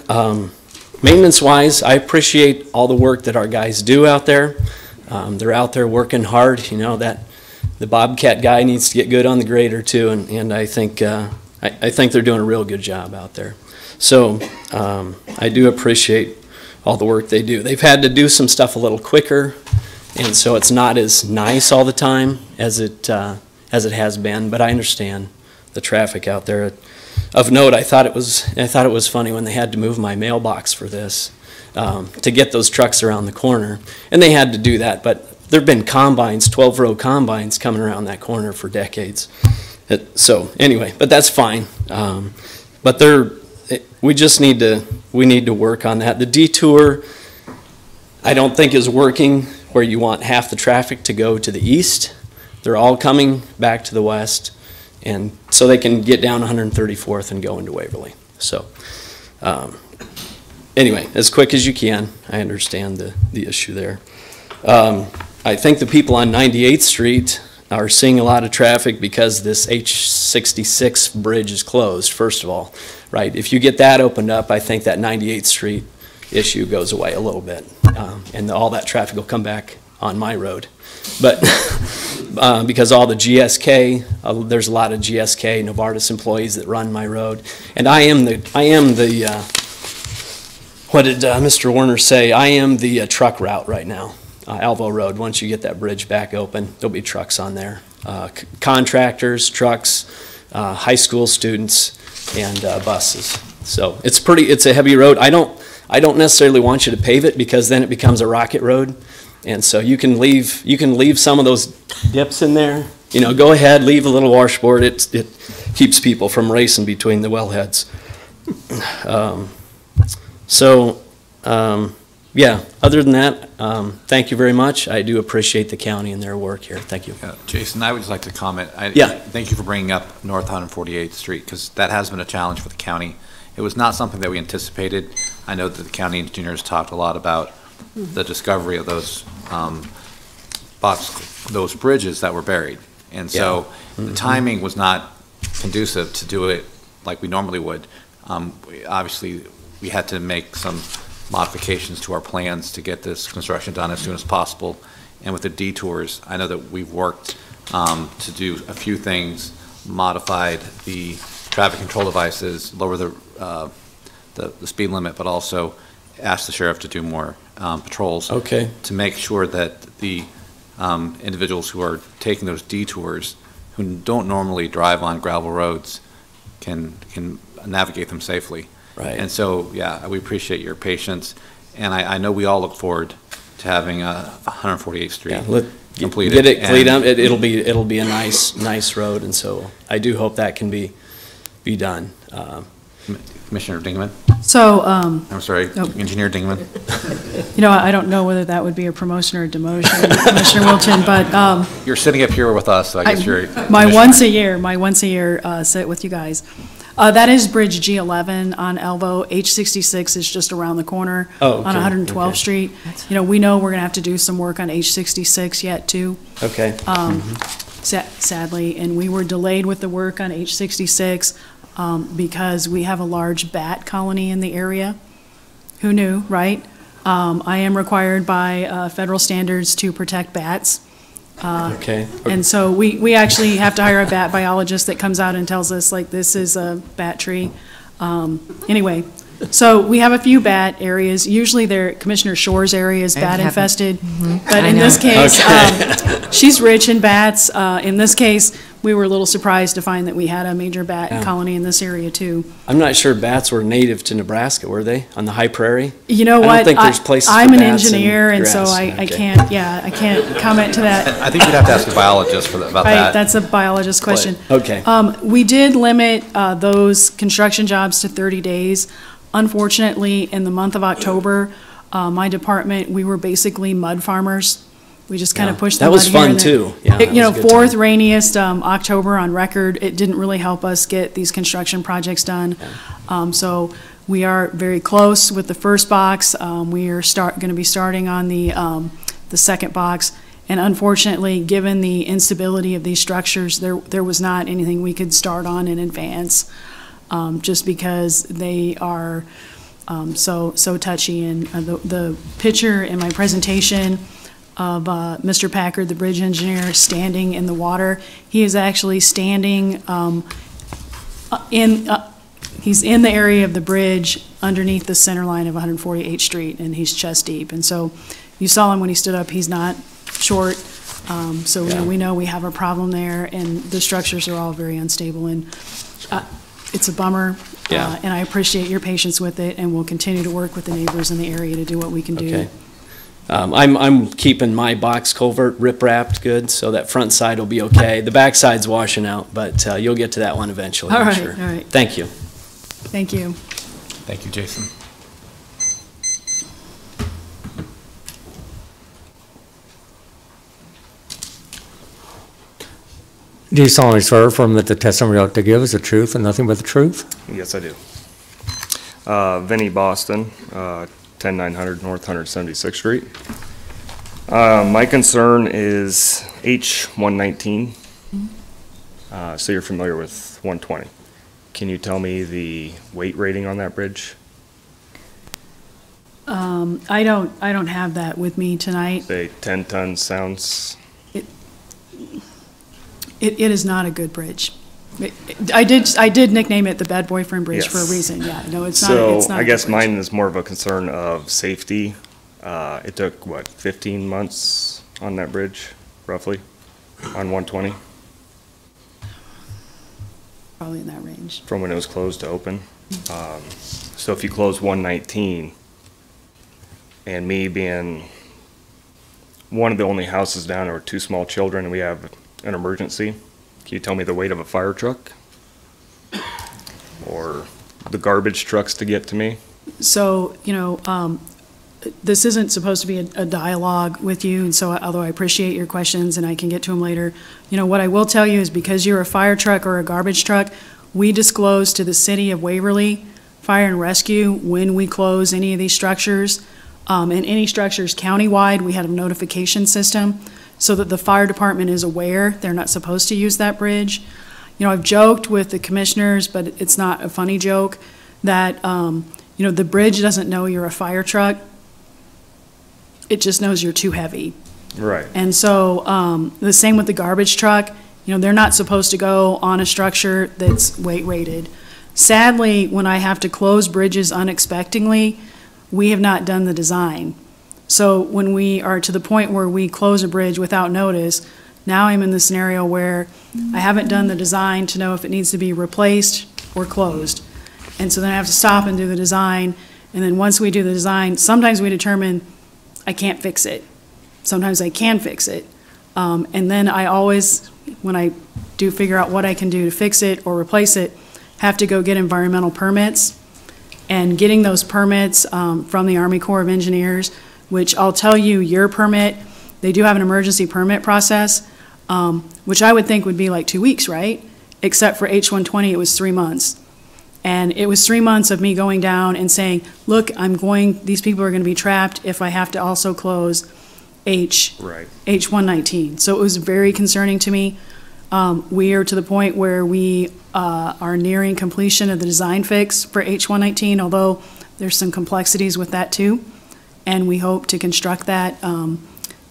Speaker 17: Maintenance-wise, I appreciate all the work that our guys do out there. They're out there working hard. That the Bobcat guy needs to get good on the grader too, and I think they're doing a real good job out there. So I do appreciate all the work they do. They've had to do some stuff a little quicker, and so it's not as nice all the time as it has been. But I understand the traffic out there. Of note, I thought it was funny when they had to move my mailbox for this to get those trucks around the corner, and they had to do that. But there've been combines, 12-row combines, coming around that corner for decades. So anyway, but that's fine. But we need to work on that. The detour, I don't think is working where you want half the traffic to go to the east. They're all coming back to the west, and so they can get down 134th and go into Waverly. So anyway, as quick as you can, I understand the issue there. I think the people on 98th Street are seeing a lot of traffic because this H66 bridge is closed, first of all, right? If you get that opened up, I think that 98th Street issue goes away a little bit, and all that traffic will come back on my road. But because all the GSK, there's a lot of GSK, Novartis employees that run my road, and I am the what did Mr. Warner say? I am the truck route right now. Alvo Road, once you get that bridge back open, there'll be trucks on there. Contractors, trucks, high school students, and buses. So it's a heavy road. I don't necessarily want you to pave it because then it becomes a rocket road. And so you can leave some of those dips in there. Go ahead, leave a little washboard. It keeps people from racing between the wellheads. Yeah, other than that, thank you very much. I do appreciate the county and their work here. Thank you.
Speaker 1: Jason, I would just like to comment.
Speaker 17: Yeah.
Speaker 1: Thank you for bringing up North 148th Street, because that has been a challenge for the county. It was not something that we anticipated. I know that the county engineers talked a lot about the discovery of those those bridges that were buried. And so the timing was not conducive to do it like we normally would. Obviously, we had to make some modifications to our plans to get this construction done as soon as possible. And with the detours, I know that we've worked to do a few things, modified the traffic control devices, lower the speed limit, but also asked the sheriff to do more patrols to make sure that the individuals who are taking those detours, who don't normally drive on gravel roads, can navigate them safely.
Speaker 17: Right.
Speaker 1: And so, yeah, we appreciate your patience, and I know we all look forward to having 148th Street completed.
Speaker 17: Get it cleaned up. It'll be a nice road, and so I do hope that can be done.
Speaker 1: Commissioner Dingman?
Speaker 4: So,
Speaker 1: I'm sorry, Engineer Dingman?
Speaker 4: you know, I don't know whether that would be a promotion or a demotion, Commissioner Wilton, but
Speaker 1: You're sitting up here with us, so I guess you're...
Speaker 4: my once a year sit with you guys. That is Bridge G11 on Elbow. H66 is just around the corner on 112th Street. You know, we know we're going to have to do some work on H66 yet, too.
Speaker 17: Okay.
Speaker 4: Sadly, and we were delayed with the work on H66 because we have a large bat colony in the area. Who knew, right? I am required by federal standards to protect bats. And so we actually have to hire a bat biologist that comes out and tells us, like, this is a bat tree. Anyway, so we have a few bat areas. Usually they're Commissioner Shore's area is bat infested. But in this case, she's rich in bats. In this case, we were a little surprised to find that we had a major bat colony in this area too.
Speaker 17: I'm not sure bats were native to Nebraska, were they, on the high prairie?
Speaker 4: You know what?
Speaker 17: I don't think there's places
Speaker 4: I'm
Speaker 17: for
Speaker 4: an
Speaker 17: bats
Speaker 4: engineer, and so
Speaker 17: grass.
Speaker 4: I can't comment to that.
Speaker 1: I think you'd have to ask a biologist about
Speaker 4: Right,
Speaker 1: that.
Speaker 4: that's a biologist question.
Speaker 17: Okay.
Speaker 4: We did limit those construction jobs to 30 days. Unfortunately, in the month of October, my department, we were basically mud farmers. We just kind of pushed the
Speaker 17: That
Speaker 4: mud
Speaker 17: was
Speaker 4: here
Speaker 17: fun
Speaker 4: and there.
Speaker 17: too. Yeah,
Speaker 4: You know,
Speaker 17: that was a good
Speaker 4: fourth
Speaker 17: time.
Speaker 4: rainiest October on record. It didn't really help us get these construction projects done. So we are very close with the first box. We are going to be starting on the second box. And unfortunately, given the instability of these structures, there was not anything we could start on in advance, just because they are so touchy. And the picture in my presentation of Mr. Packard, the bridge engineer, standing in the water, he is actually standing he's in the area of the bridge underneath the center line of 148th Street, and he's chest deep. And so you saw him when he stood up. He's not short. So we know we have a problem there, and the structures are all very unstable, and it's a bummer. And I appreciate your patience with it, and we'll continue to work with the neighbors in the area to do what we can do.
Speaker 17: Okay. I'm keeping my box culvert rip-wrapped good, so that front side will be okay. The back side's washing out, but you'll get to that one eventually, I'm sure.
Speaker 4: All right.
Speaker 17: Thank you.
Speaker 4: Thank you.
Speaker 1: Thank you, Jason.
Speaker 3: Do you solemnly swear or affirm that the testimony you're about to give is the truth and nothing but the truth?
Speaker 18: Yes, I do. Vinnie Boston, 10900 North 176th Street. My concern is H119. So you're familiar with 120. Can you tell me the weight rating on that bridge?
Speaker 4: I don't have that with me tonight.
Speaker 18: Say 10 tons sounds.
Speaker 4: It is not a good bridge. I did nickname it the Bad Boyfriend Bridge for a reason. Yeah, no, it's not.
Speaker 18: So
Speaker 4: it's not
Speaker 18: I guess mine is more of a concern of safety. It took what, 15 months on that bridge, roughly, on 120,
Speaker 4: probably in that range.
Speaker 18: from when it was closed to open. So if you close 119, and me being one of the only houses down there with two small children, and we have an emergency, can you tell me the weight of a fire truck? Or the garbage trucks to get to me?
Speaker 4: So, you know, this isn't supposed to be a dialogue with you, and so although I appreciate your questions and I can get to them later, what I will tell you is because you're a fire truck or a garbage truck, we disclose to the city of Waverly Fire and Rescue when we close any of these structures. And any structures countywide, we have a notification system so that the fire department is aware they're not supposed to use that bridge. I've joked with the commissioners, but it's not a funny joke, that, the bridge doesn't know you're a fire truck. It just knows you're too heavy.
Speaker 18: Right.
Speaker 4: And so the same with the garbage truck. They're not supposed to go on a structure that's weight rated. Sadly, when I have to close bridges unexpectedly, we have not done the design. So when we are to the point where we close a bridge without notice, now I'm in the scenario where I haven't done the design to know if it needs to be replaced or closed. And so then I have to stop and do the design. And then once we do the design, sometimes we determine I can't fix it. Sometimes I can fix it. And then I always, when I do figure out what I can do to fix it or replace it, have to go get environmental permits. And getting those permits from the Army Corps of Engineers, which I'll tell you, your permit, they do have an emergency permit process, which I would think would be like 2 weeks, right? Except for H120, it was 3 months. And it was 3 months of me going down and saying, look, these people are going to be trapped if I have to also close H119. So it was very concerning to me. We are to the point where we are nearing completion of the design fix for H119, although there's some complexities with that too. And we hope to construct that.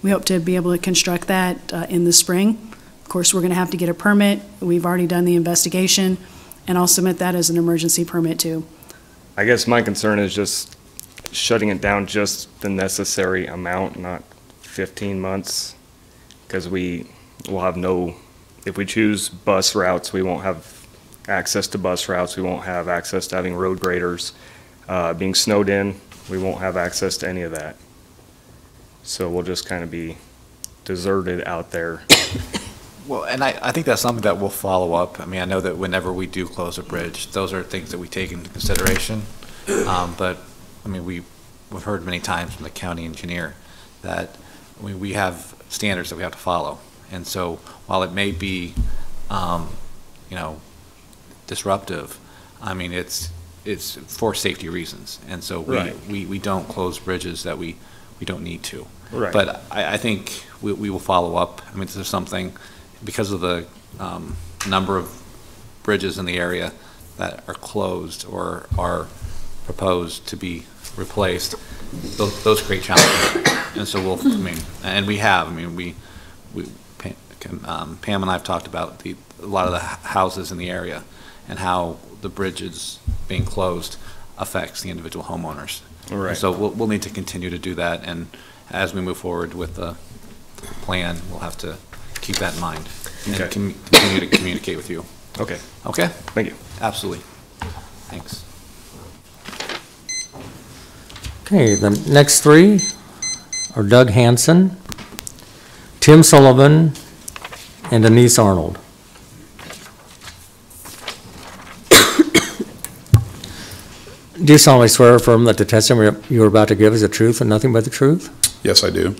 Speaker 4: We hope to be able to construct that in the spring. Of course, we're going to have to get a permit. We've already done the investigation, and I'll submit that as an emergency permit too.
Speaker 18: I guess my concern is just shutting it down just the necessary amount, not 15 months, because we will have if we choose bus routes, we won't have access to bus routes. We won't have access to having road graders. Being snowed in, we won't have access to any of that. So we'll just kind of be deserted out there.
Speaker 1: Well, and I think that's something that we'll follow up. I mean, I know that whenever we do close a bridge, those are things that we take into consideration. But, I mean, we've heard many times from the county engineer that we have standards that we have to follow. And so while it may be, disruptive, I mean, it's for safety reasons. And so we don't close bridges that we don't need to.
Speaker 18: Right.
Speaker 1: But I think we will follow up. I mean, this is something, because of the number of bridges in the area that are closed or are proposed to be replaced, those create challenges. And so Pam and I have talked about a lot of the houses in the area and how the bridges being closed affects the individual homeowners.
Speaker 18: Right.
Speaker 1: And so we'll need to continue to do that, and as we move forward with the plan, we'll have to keep that in mind and continue to communicate with you.
Speaker 18: Okay.
Speaker 1: Okay?
Speaker 18: Thank you.
Speaker 1: Absolutely. Thanks.
Speaker 3: Okay, the next three are Doug Hanson, Tim Sullivan, and Denise Arnold. Do you solemnly swear or affirm that the testimony you are about to give is the truth and nothing but the truth?
Speaker 19: Yes, I do.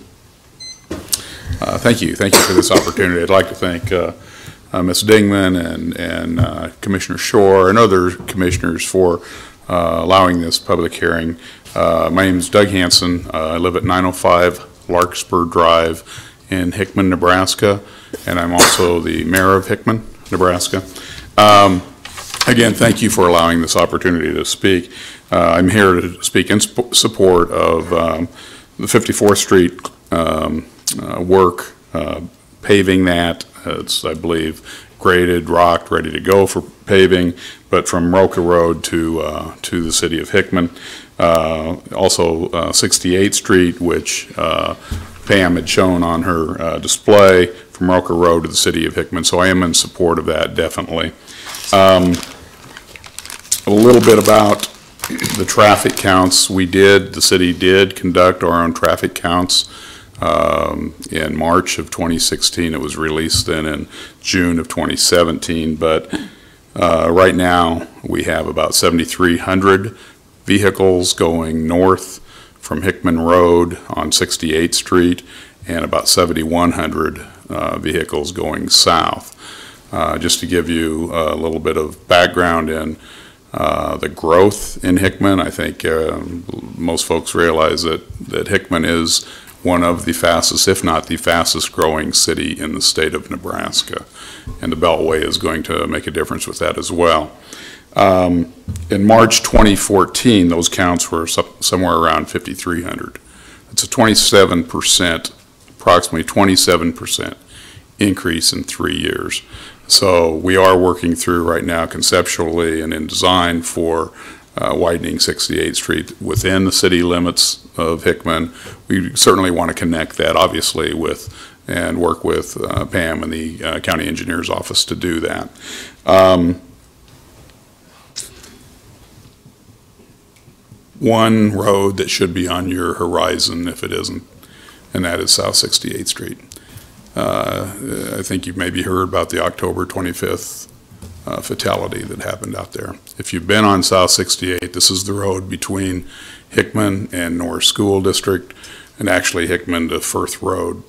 Speaker 19: Thank you. Thank you for this opportunity. I'd like to thank Ms. Dingman and Commissioner Shore and other commissioners for allowing this public hearing. My name is Doug Hanson. I live at 905 Larkspur Drive in Hickman, Nebraska, and I'm also the mayor of Hickman, Nebraska. Again, thank you for allowing this opportunity to speak. I'm here to speak in support of the 54th Street work, paving that. It's, I believe, graded, rocked, ready to go for paving, but from Roca Road to the city of Hickman. Also 68th Street, which Pam had shown on her display, from Roca Road to the city of Hickman. So I am in support of that, definitely. A little bit about the traffic counts. The city did conduct our own traffic counts in March of 2016. It was released then in June of 2017, but right now we have about 7,300 vehicles going north from Hickman Road on 68th Street and about 7,100 vehicles going south. Just to give you a little bit of background in the growth in Hickman, I think most folks realize that Hickman is one of the fastest, if not the fastest growing city in the state of Nebraska. And the Beltway is going to make a difference with that as well. In March 2014, those counts were somewhere around 5,300. It's a 27%, approximately 27% increase in 3 years. So we are working through right now conceptually and in design for widening 68th Street within the city limits of Hickman. We certainly want to connect that, obviously, with and work with Pam and the county engineer's office to do that. One road that should be on your horizon, if it isn't, and that is South 68th Street. I think you've maybe heard about the October 25th fatality that happened out there. If you've been on South 68, this is the road between Hickman and North School District, and actually Hickman to Firth Road.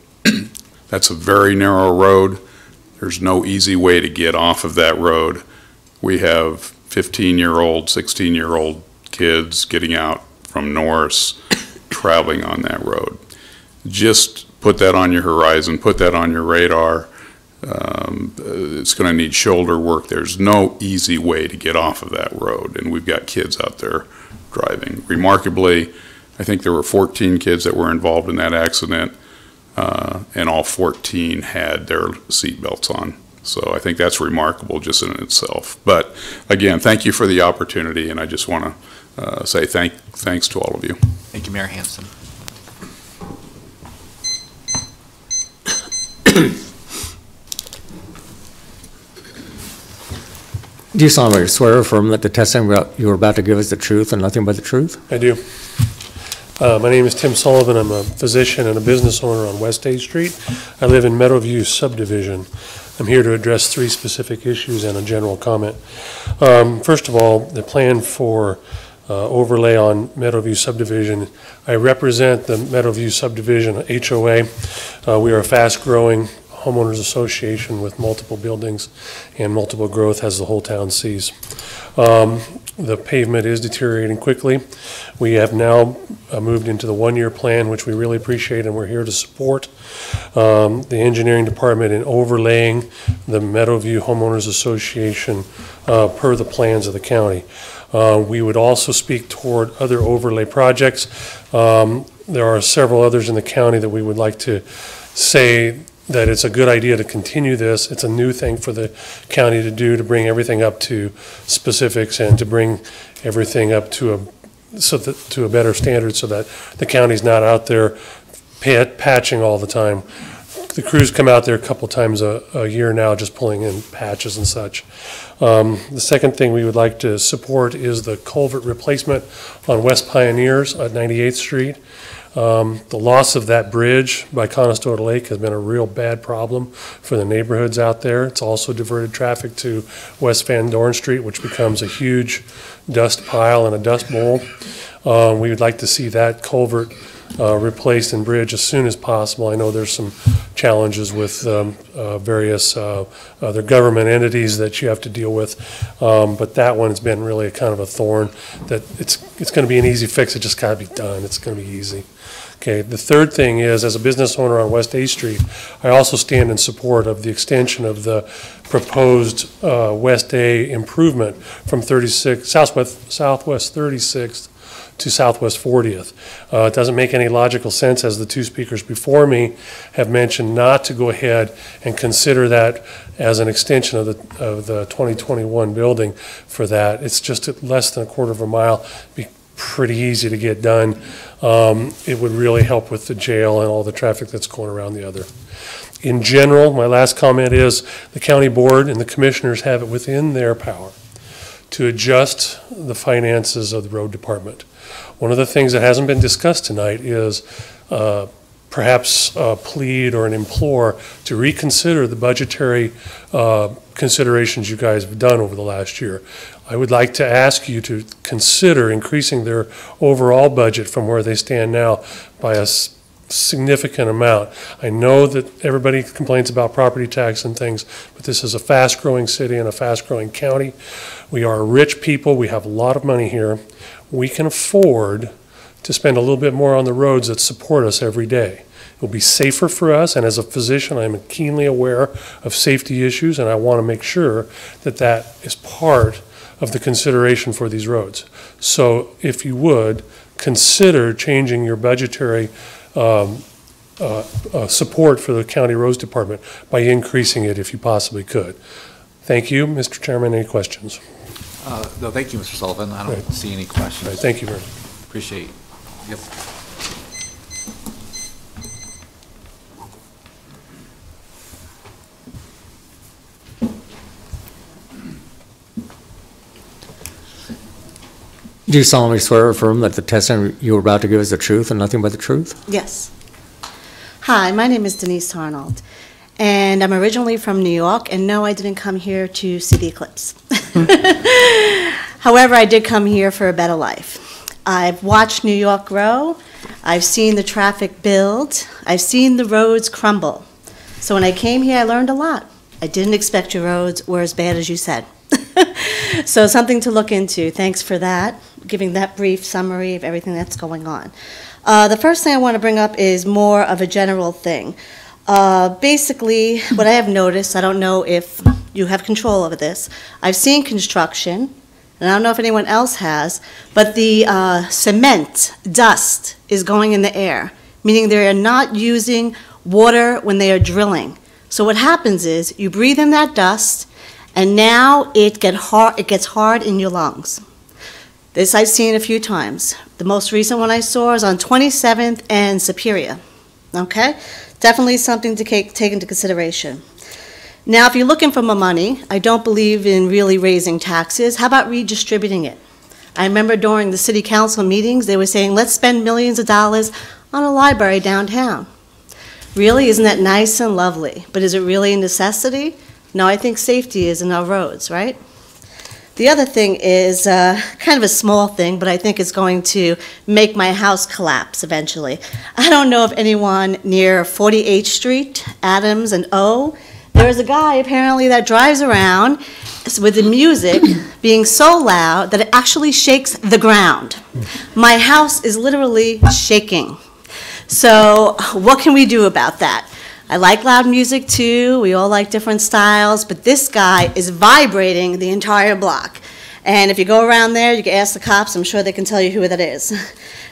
Speaker 19: That's a very narrow road. There's no easy way to get off of that road. We have 15-year-old, 16-year-old kids getting out from Norris, traveling on that road. Just put that on your horizon, put that on your radar. It's going to need shoulder work. There's no easy way to get off of that road, and we've got kids out there driving. Remarkably, I think there were 14 kids that were involved in that accident, and all 14 had their seatbelts on. So I think that's remarkable just in itself. But again, thank you for the opportunity, and I just want to say thanks to all of you.
Speaker 20: Thank you, Mayor Hanson.
Speaker 3: Do you solemnly swear or affirm that the testimony you are about to give is the truth and nothing but the truth?
Speaker 21: I do. My name is Tim Sullivan. I'm a physician and a business owner on West 8th Street. I live in Meadowview subdivision. I'm here to address 3 specific issues and a general comment. First of all, the plan for overlay on Meadowview subdivision. I represent the Meadowview subdivision HOA. We are a fast-growing homeowners association with multiple buildings and multiple growth, as the whole town sees. The pavement is deteriorating quickly. We have now moved into the 1-year plan, which we really appreciate, and we're here to support the engineering department in overlaying the Meadowview Homeowners Association per the plans of the county. We would also speak toward other overlay projects. There are several others in the county that we would like to say that it's a good idea to continue this. It's a new thing for the county to do, to bring everything up to specifics and to bring everything up to a better standard so that the county's not out there patching all the time. The crews come out there a couple times a year now just pulling in patches and such. The second thing we would like to support is the culvert replacement on West Pioneers at 98th Street. The loss of that bridge by Conestoga Lake has been a real bad problem for the neighborhoods out there. It's also diverted traffic to West Van Dorn Street, which becomes a huge dust pile and a dust bowl. We would like to see that culvert replaced and bridge as soon as possible. I know there's some challenges with various other government entities that you have to deal with, but that one has been really a kind of a thorn that it's going to be an easy fix. It just got to be done. It's going to be easy. Okay, the third thing is, as a business owner on West 8th Street, I also stand in support of the extension of the proposed West A improvement from Southwest 36th to Southwest 40th. It doesn't make any logical sense, as the 2 speakers before me have mentioned, not to go ahead and consider that as an extension of the 2021 building for that. It's just less than a quarter of a mile. Be pretty easy to get done. It would really help with the jail and all the traffic that's going around the other. In general, my last comment is the county board and the commissioners have it within their power to adjust the finances of the road department. One of the things that hasn't been discussed tonight is perhaps plead or implore to reconsider the budgetary considerations you guys have done over the last year. I would like to ask you to consider increasing their overall budget from where they stand now by a significant amount. I know that everybody complains about property tax and things, but this is a fast-growing city and a fast-growing county. We are rich people. We have a lot of money here. We can afford to spend a little bit more on the roads that support us every day. It will be safer for us, and as a physician, I'm keenly aware of safety issues, and I want to make sure that that is part of the consideration for these roads. So if you would, consider changing your budgetary support for the county roads department by increasing it if you possibly could. Thank you. Mr. Chairman, any questions?
Speaker 1: No, thank you, Mr. Sullivan. I don't see any questions.
Speaker 21: Right, thank you very much.
Speaker 1: Appreciate it. Yep.
Speaker 3: Do you solemnly swear or affirm that the testimony you are about to give is the truth and nothing but the truth?
Speaker 20: Yes. Hi, my name is Denise Arnold, and I'm originally from New York, and no, I didn't come here to see the eclipse. However, I did come here for a better life. I've watched New York grow, I've seen the traffic build, I've seen the roads crumble. So when I came here, I learned a lot. I didn't expect your roads were as bad as you said. So something to look into. Thanks for that, giving that brief summary of everything that's going on. The first thing I want to bring up is more of a general thing. Basically, what I have noticed, I don't know if you have control over this, I've seen construction, and I don't know if anyone else has, but the cement dust is going in the air, meaning they are not using water when they are drilling. So what happens is you breathe in that dust, and now it gets hard in your lungs. This I've seen a few times. The most recent one I saw is on 27th and Superior. Okay? Definitely something to take into consideration. Now, if you're looking for more money, I don't believe in really raising taxes. How about redistributing it? I remember during the city council meetings, they were saying, let's spend millions of dollars on a library downtown. Really, isn't that nice and lovely? But is it really a necessity? No, I think safety is in our roads, right? The other thing is kind of a small thing, but I think it's going to make my house collapse eventually. I don't know if anyone near 48th Street, Adams and O, there's a guy apparently that drives around with the music being so loud that it actually shakes the ground. My house is literally shaking. So what can we do about that? I like loud music too, we all like different styles, but this guy is vibrating the entire block. And if you go around there, you can ask the cops, I'm sure they can tell you who that is.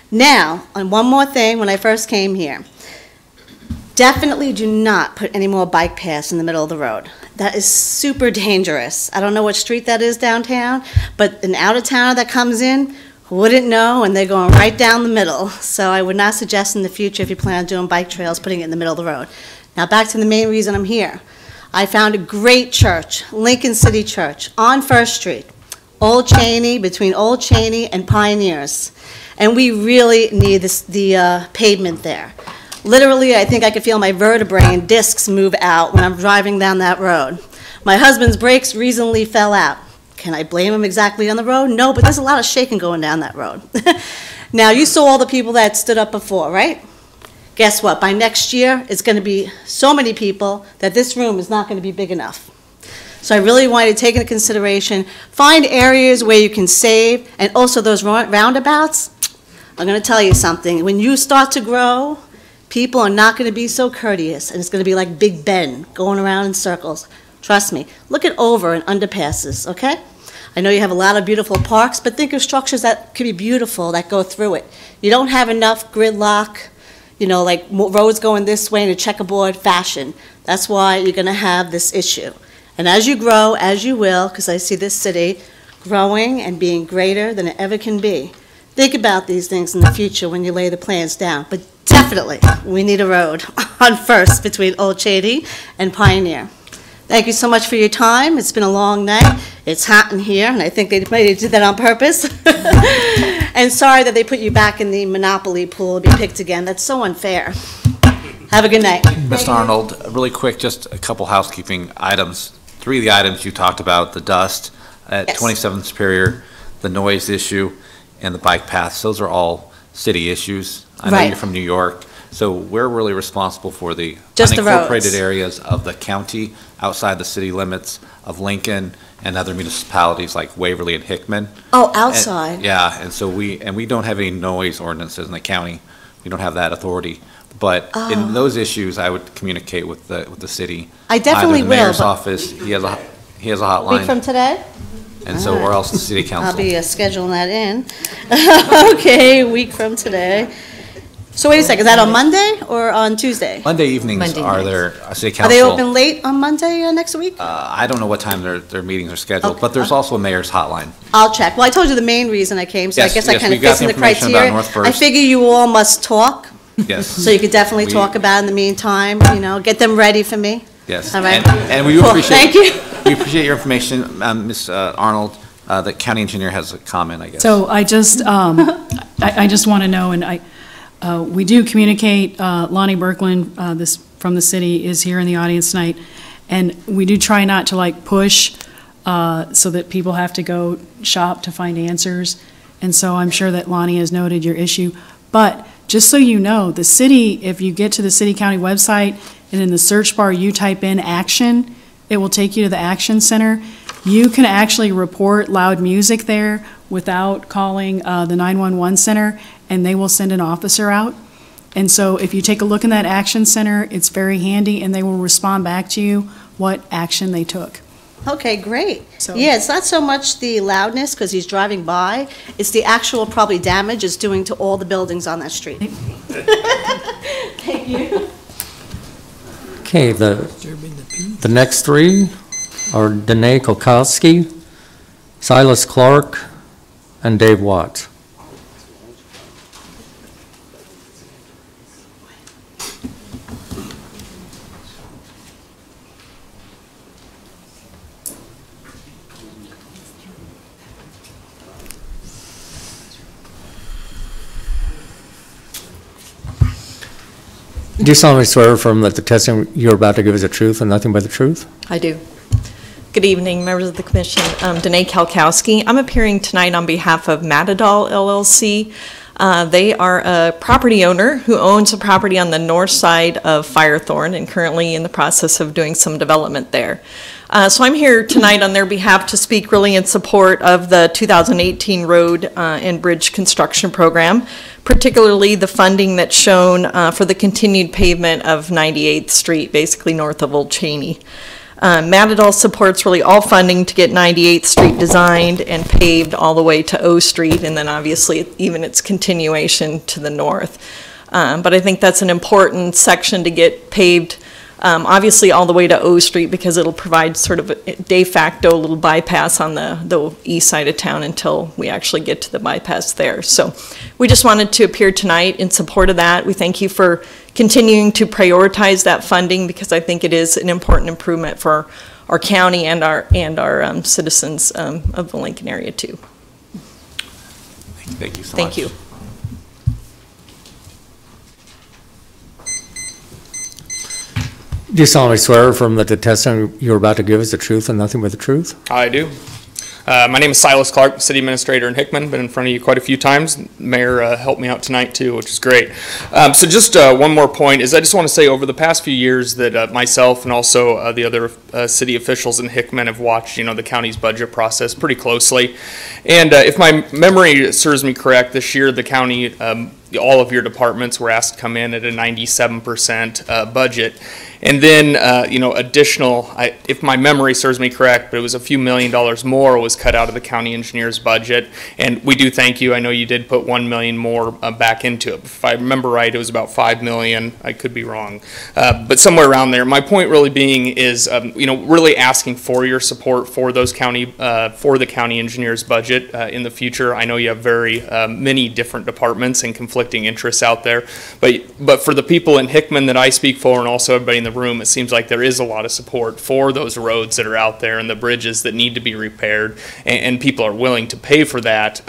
Speaker 20: Now, on one more thing, when I first came here, definitely do not put any more bike paths in the middle of the road. That is super dangerous. I don't know what street that is downtown, but an out-of-towner that comes in wouldn't know, and they're going right down the middle. So I would not suggest in the future, if you plan on doing bike trails, putting it in the middle of the road. Now back to the main reason I'm here. I found a great church, Lincoln City Church, on First Street, Old Cheney, between Old Cheney and Pioneers. And we really need the pavement there. Literally, I think I could feel my vertebrae and discs move out when I'm driving down that road. My husband's brakes recently fell out. Can I blame him exactly on the road? No, but there's a lot of shaking going down that road. Now, you saw all the people that stood up before, right? Guess what? By next year, it's going to be so many people that this room is not going to be big enough. So I really want you to take into consideration, find areas where you can save, and also those roundabouts. I'm going to tell you something. When you start to grow, people are not going to be so courteous, and it's going to be like Big Ben going around in circles. Trust me. Look at over and underpasses, okay? I know you have a lot of beautiful parks, but think of structures that could be beautiful that go through it. You don't have enough gridlock, you know, like roads going this way in a checkerboard fashion. That's why you're going to have this issue. And as you grow, as you will, because I see this city growing and being greater than it ever can be, think about these things in the future when you lay the plans down. But definitely, we need a road on First between Old Cheney and Pioneer. Thank you so much for your time. It's been a long night. It's hot in here, and I think they did that on purpose. And sorry that they put you back in the Monopoly pool to be picked again. That's so unfair. Have a good night.
Speaker 1: Mr. Arnold, really quick, just a couple housekeeping items. 3 of the items you talked about, the dust at 27th Superior, the noise issue, and the bike paths, those are all city issues. I know
Speaker 20: Right.
Speaker 1: you're from New York, so we're really responsible for the
Speaker 20: Just the roads.
Speaker 1: unincorporated areas of the county outside the city limits of Lincoln and other municipalities like Waverly and Hickman.
Speaker 20: Oh, outside.
Speaker 1: Yeah, and so we don't have any noise ordinances in the county. We don't have that authority. But
Speaker 20: Oh.
Speaker 1: in those issues, I would communicate with the city.
Speaker 20: I definitely
Speaker 1: Either the mayor's
Speaker 20: will, but-
Speaker 1: office, he has a
Speaker 20: Week
Speaker 1: hotline,
Speaker 20: from today?
Speaker 1: and so, or else the city council.
Speaker 20: I'll be scheduling that in. Okay, week from today. So wait a second, is that on Monday or on Tuesday?
Speaker 1: Monday evenings
Speaker 20: Monday
Speaker 1: are
Speaker 20: nights.
Speaker 1: their city council.
Speaker 20: Are they open late on Monday next week?
Speaker 1: I don't know what time their meetings are scheduled, but there's also a mayor's hotline.
Speaker 20: I'll check. Well, I told you the main reason I came, so I
Speaker 1: Yes,
Speaker 20: guess I
Speaker 1: yes,
Speaker 20: kind
Speaker 1: we
Speaker 20: of
Speaker 1: got
Speaker 20: fits
Speaker 1: the
Speaker 20: in the
Speaker 1: information about
Speaker 20: criteria.
Speaker 1: North
Speaker 20: I
Speaker 1: First.
Speaker 20: figure you all must talk,
Speaker 1: Yes.
Speaker 20: so you could definitely
Speaker 1: We-
Speaker 20: talk about it in the meantime, get them ready for me.
Speaker 1: Yes.
Speaker 20: All right.
Speaker 1: And we
Speaker 20: Cool.
Speaker 1: appreciate.
Speaker 20: Thank you.
Speaker 1: We appreciate your information, Ms. Arnold. The county engineer has a comment, I guess.
Speaker 4: So I just, I just want to know, and we do communicate, Lonnie Birkeland, from the city is here in the audience tonight, and we do try not to like push so that people have to go shop to find answers. And so I'm sure that Lonnie has noted your issue. But just so you know, the city, if you get to the city county website and in the search bar you type in action, it will take you to the action center. You can actually report loud music there without calling the 911 center, and they will send an officer out. And so if you take a look in that action center, it's very handy, and they will respond back to you what action they took.
Speaker 20: Okay, great.
Speaker 4: So-
Speaker 20: Yeah, it's not so much the loudness, because he's driving by, it's the actual probably damage it's doing to all the buildings on that street. Thank you.
Speaker 3: Okay, the next 3 are Danae Kolkowski, Silas Clark, and Dave Watts. Do you solemnly swear or affirm that the testimony you're about to give is the truth and nothing but the truth?
Speaker 2: I do. Good evening, members of the commission. Danae Kalkowski. I'm appearing tonight on behalf of Matadol LLC. They are a property owner who owns a property on the north side of Firethorn and currently in the process of doing some development there. So I'm here tonight on their behalf to speak really in support of the 2018 road and bridge construction program, particularly the funding that's shown for the continued pavement of 98th Street, basically north of Old Cheney. Matadol supports really all funding to get 98th Street designed and paved all the way to O Street, and then obviously even its continuation to the north. But I think that's an important section to get paved, obviously all the way to O Street, because it'll provide sort of a de facto little bypass on the east side of town until we actually get to the bypass there. So we just wanted to appear tonight in support of that. We thank you for continuing to prioritize that funding, because I think it is an important improvement for our county and our citizens of the Lincoln area too.
Speaker 1: Thank you so much.
Speaker 2: Thank you.
Speaker 3: Do you solemnly swear or affirm that the testimony you're about to give is the truth and nothing but the truth?
Speaker 22: I do. My name is Silas Clark, City Administrator in Hickman. Been in front of you quite a few times. Mayor helped me out tonight too, which is great. So just one more point is I just want to say over the past few years that myself and also the other city officials in Hickman have watched, the county's budget process pretty closely. And if my memory serves me correct, this year the county, all of your departments were asked to come in at a 97% budget. And then, additional, if my memory serves me correct, but it was a few $1 million more was cut out of the county engineer's budget. And we do thank you. I know you did put $1 million more back into it. If I remember right, it was about $5 million. I could be wrong, but somewhere around there. My point really being is, really asking for your support for those for the county engineer's budget in the future. I know you have very many different departments and conflicting conflicting interests out there. But for the people in Hickman that I speak for, and also everybody in the room, it seems like there is a lot of support for those roads that are out there and the bridges that need to be repaired, and people are willing to pay for that,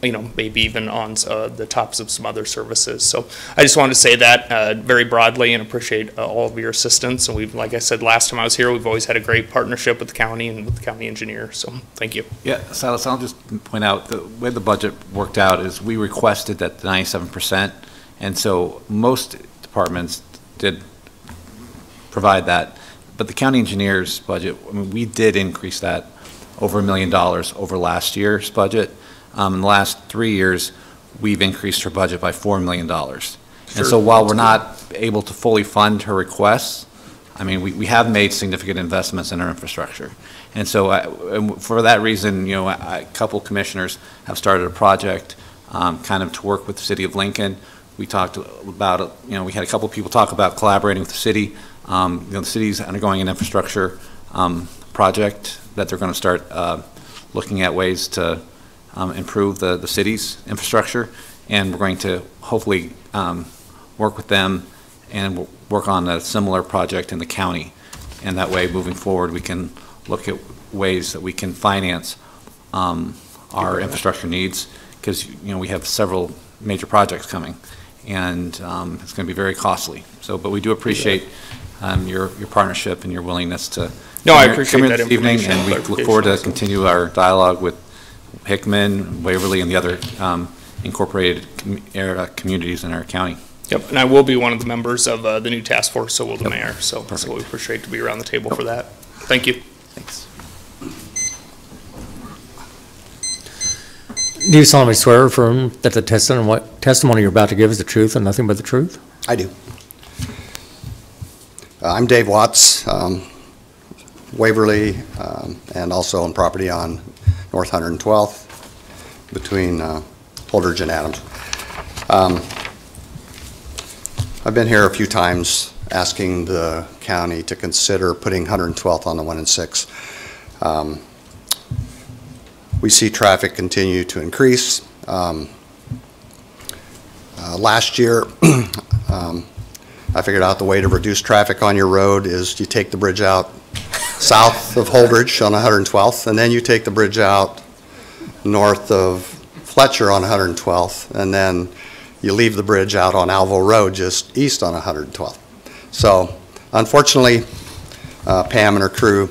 Speaker 22: maybe even on the tops of some other services. So I just wanted to say that very broadly and appreciate all of your assistance. And we've, like I said last time I was here, we've always had a great partnership with the county and with the county engineer. So thank you.
Speaker 1: Yeah, Silas, I'll just point out the way the budget worked out is we requested that 97%, and so most departments did provide that. But the county engineer's budget, I mean, we did increase that over $1 million over last year's budget. In the last 3 years, we've increased her budget by $4 million. And so while we're not able to fully fund her requests, I mean, we have made significant investments in our infrastructure. And so and for that reason, a couple commissioners have started a project kind of to work with the city of Lincoln. We talked about, we had a couple people talk about collaborating with the city. The city's undergoing an infrastructure project that they're going to start looking at ways to improve the city's infrastructure. And we're going to hopefully work with them and work on a similar project in the county. And that way, moving forward, we can look at ways that we can finance our infrastructure needs, because we have several major projects coming, and it's going to be very costly. So, but we do appreciate your partnership and your willingness to
Speaker 22: I appreciate that
Speaker 1: this evening,
Speaker 22: information
Speaker 1: and we look forward to continue our dialogue with Hickman, Waverly, and the other incorporated communities in our county.
Speaker 22: Yep, and I will be one of the members of the new task force, so will the mayor. So we appreciate to be around the table for that. Thank you.
Speaker 1: Thanks.
Speaker 3: Do you solemnly swear or affirm that the testimony you're about to give is the truth and nothing but the truth?
Speaker 5: I do. I'm Dave Watts, Waverly, and also on property on North 112th between Holdridge and Adams. I've been here a few times asking the county to consider putting 112th on the 1 and 6. We see traffic continue to increase. Last year, I figured out the way to reduce traffic on your road is you take the bridge out south of Holdridge on 112th, and then you take the bridge out north of Fletcher on 112th, and then you leave the bridge out on Alvo Road just east on 112th. So unfortunately, Pam and her crew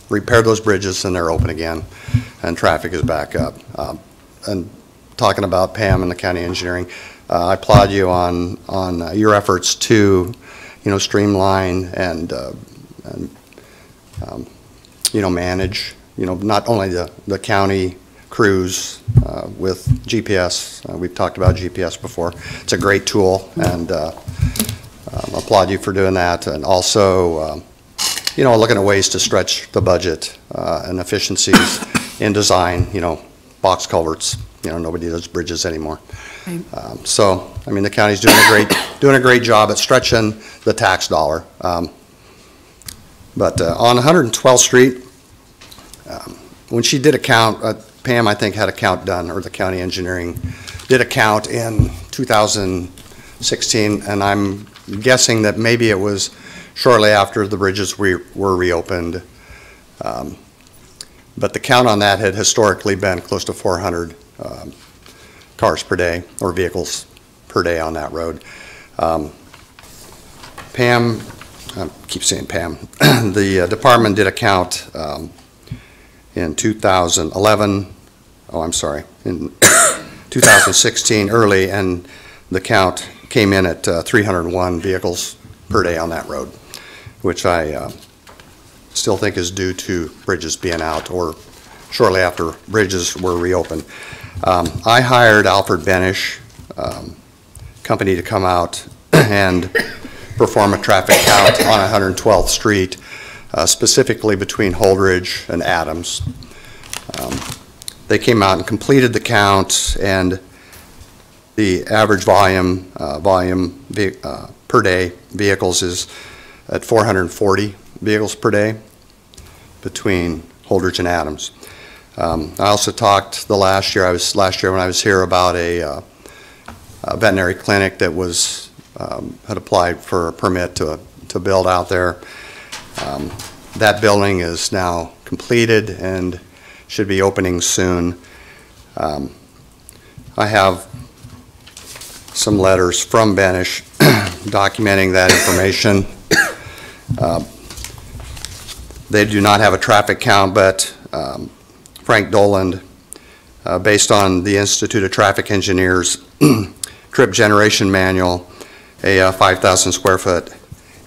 Speaker 5: repaired those bridges and they're open again, and traffic is back up. And talking about Pam and the county engineering, I applaud you on your efforts to, streamline and manage, not only the county crews with GPS. We've talked about GPS before. It's a great tool, and applaud you for doing that. And also, looking at ways to stretch the budget and efficiencies in design, box culverts. Nobody does bridges anymore. So, I mean, the county's doing a great job at stretching the tax dollar. But on 112th Street, when she did a count, Pam, I think, had a count done, or the county engineering did a count in 2016, and I'm guessing that maybe it was shortly after the bridges were reopened. But the count on that had historically been close to 400 cars per day, or vehicles per day on that road. Pam, I keep saying Pam, the department did a count in 2011, in 2016 early, and the count came in at 301 vehicles per day on that road, which I still think is due to bridges being out, or shortly after bridges were reopened. I hired Alfred Benish company to come out and perform a traffic count on 112th Street, specifically between Holdridge and Adams. They came out and completed the count, and the average volume per day vehicles is at 440 vehicles per day between Holdridge and Adams. I also talked last year when I was here about a veterinary clinic that was, had applied for a permit to build out there. That building is now completed and should be opening soon. I have some letters from Banish documenting that information. They do not have a traffic count, but Frank Doland, based on the Institute of Traffic Engineers trip generation manual, a 5,000 square foot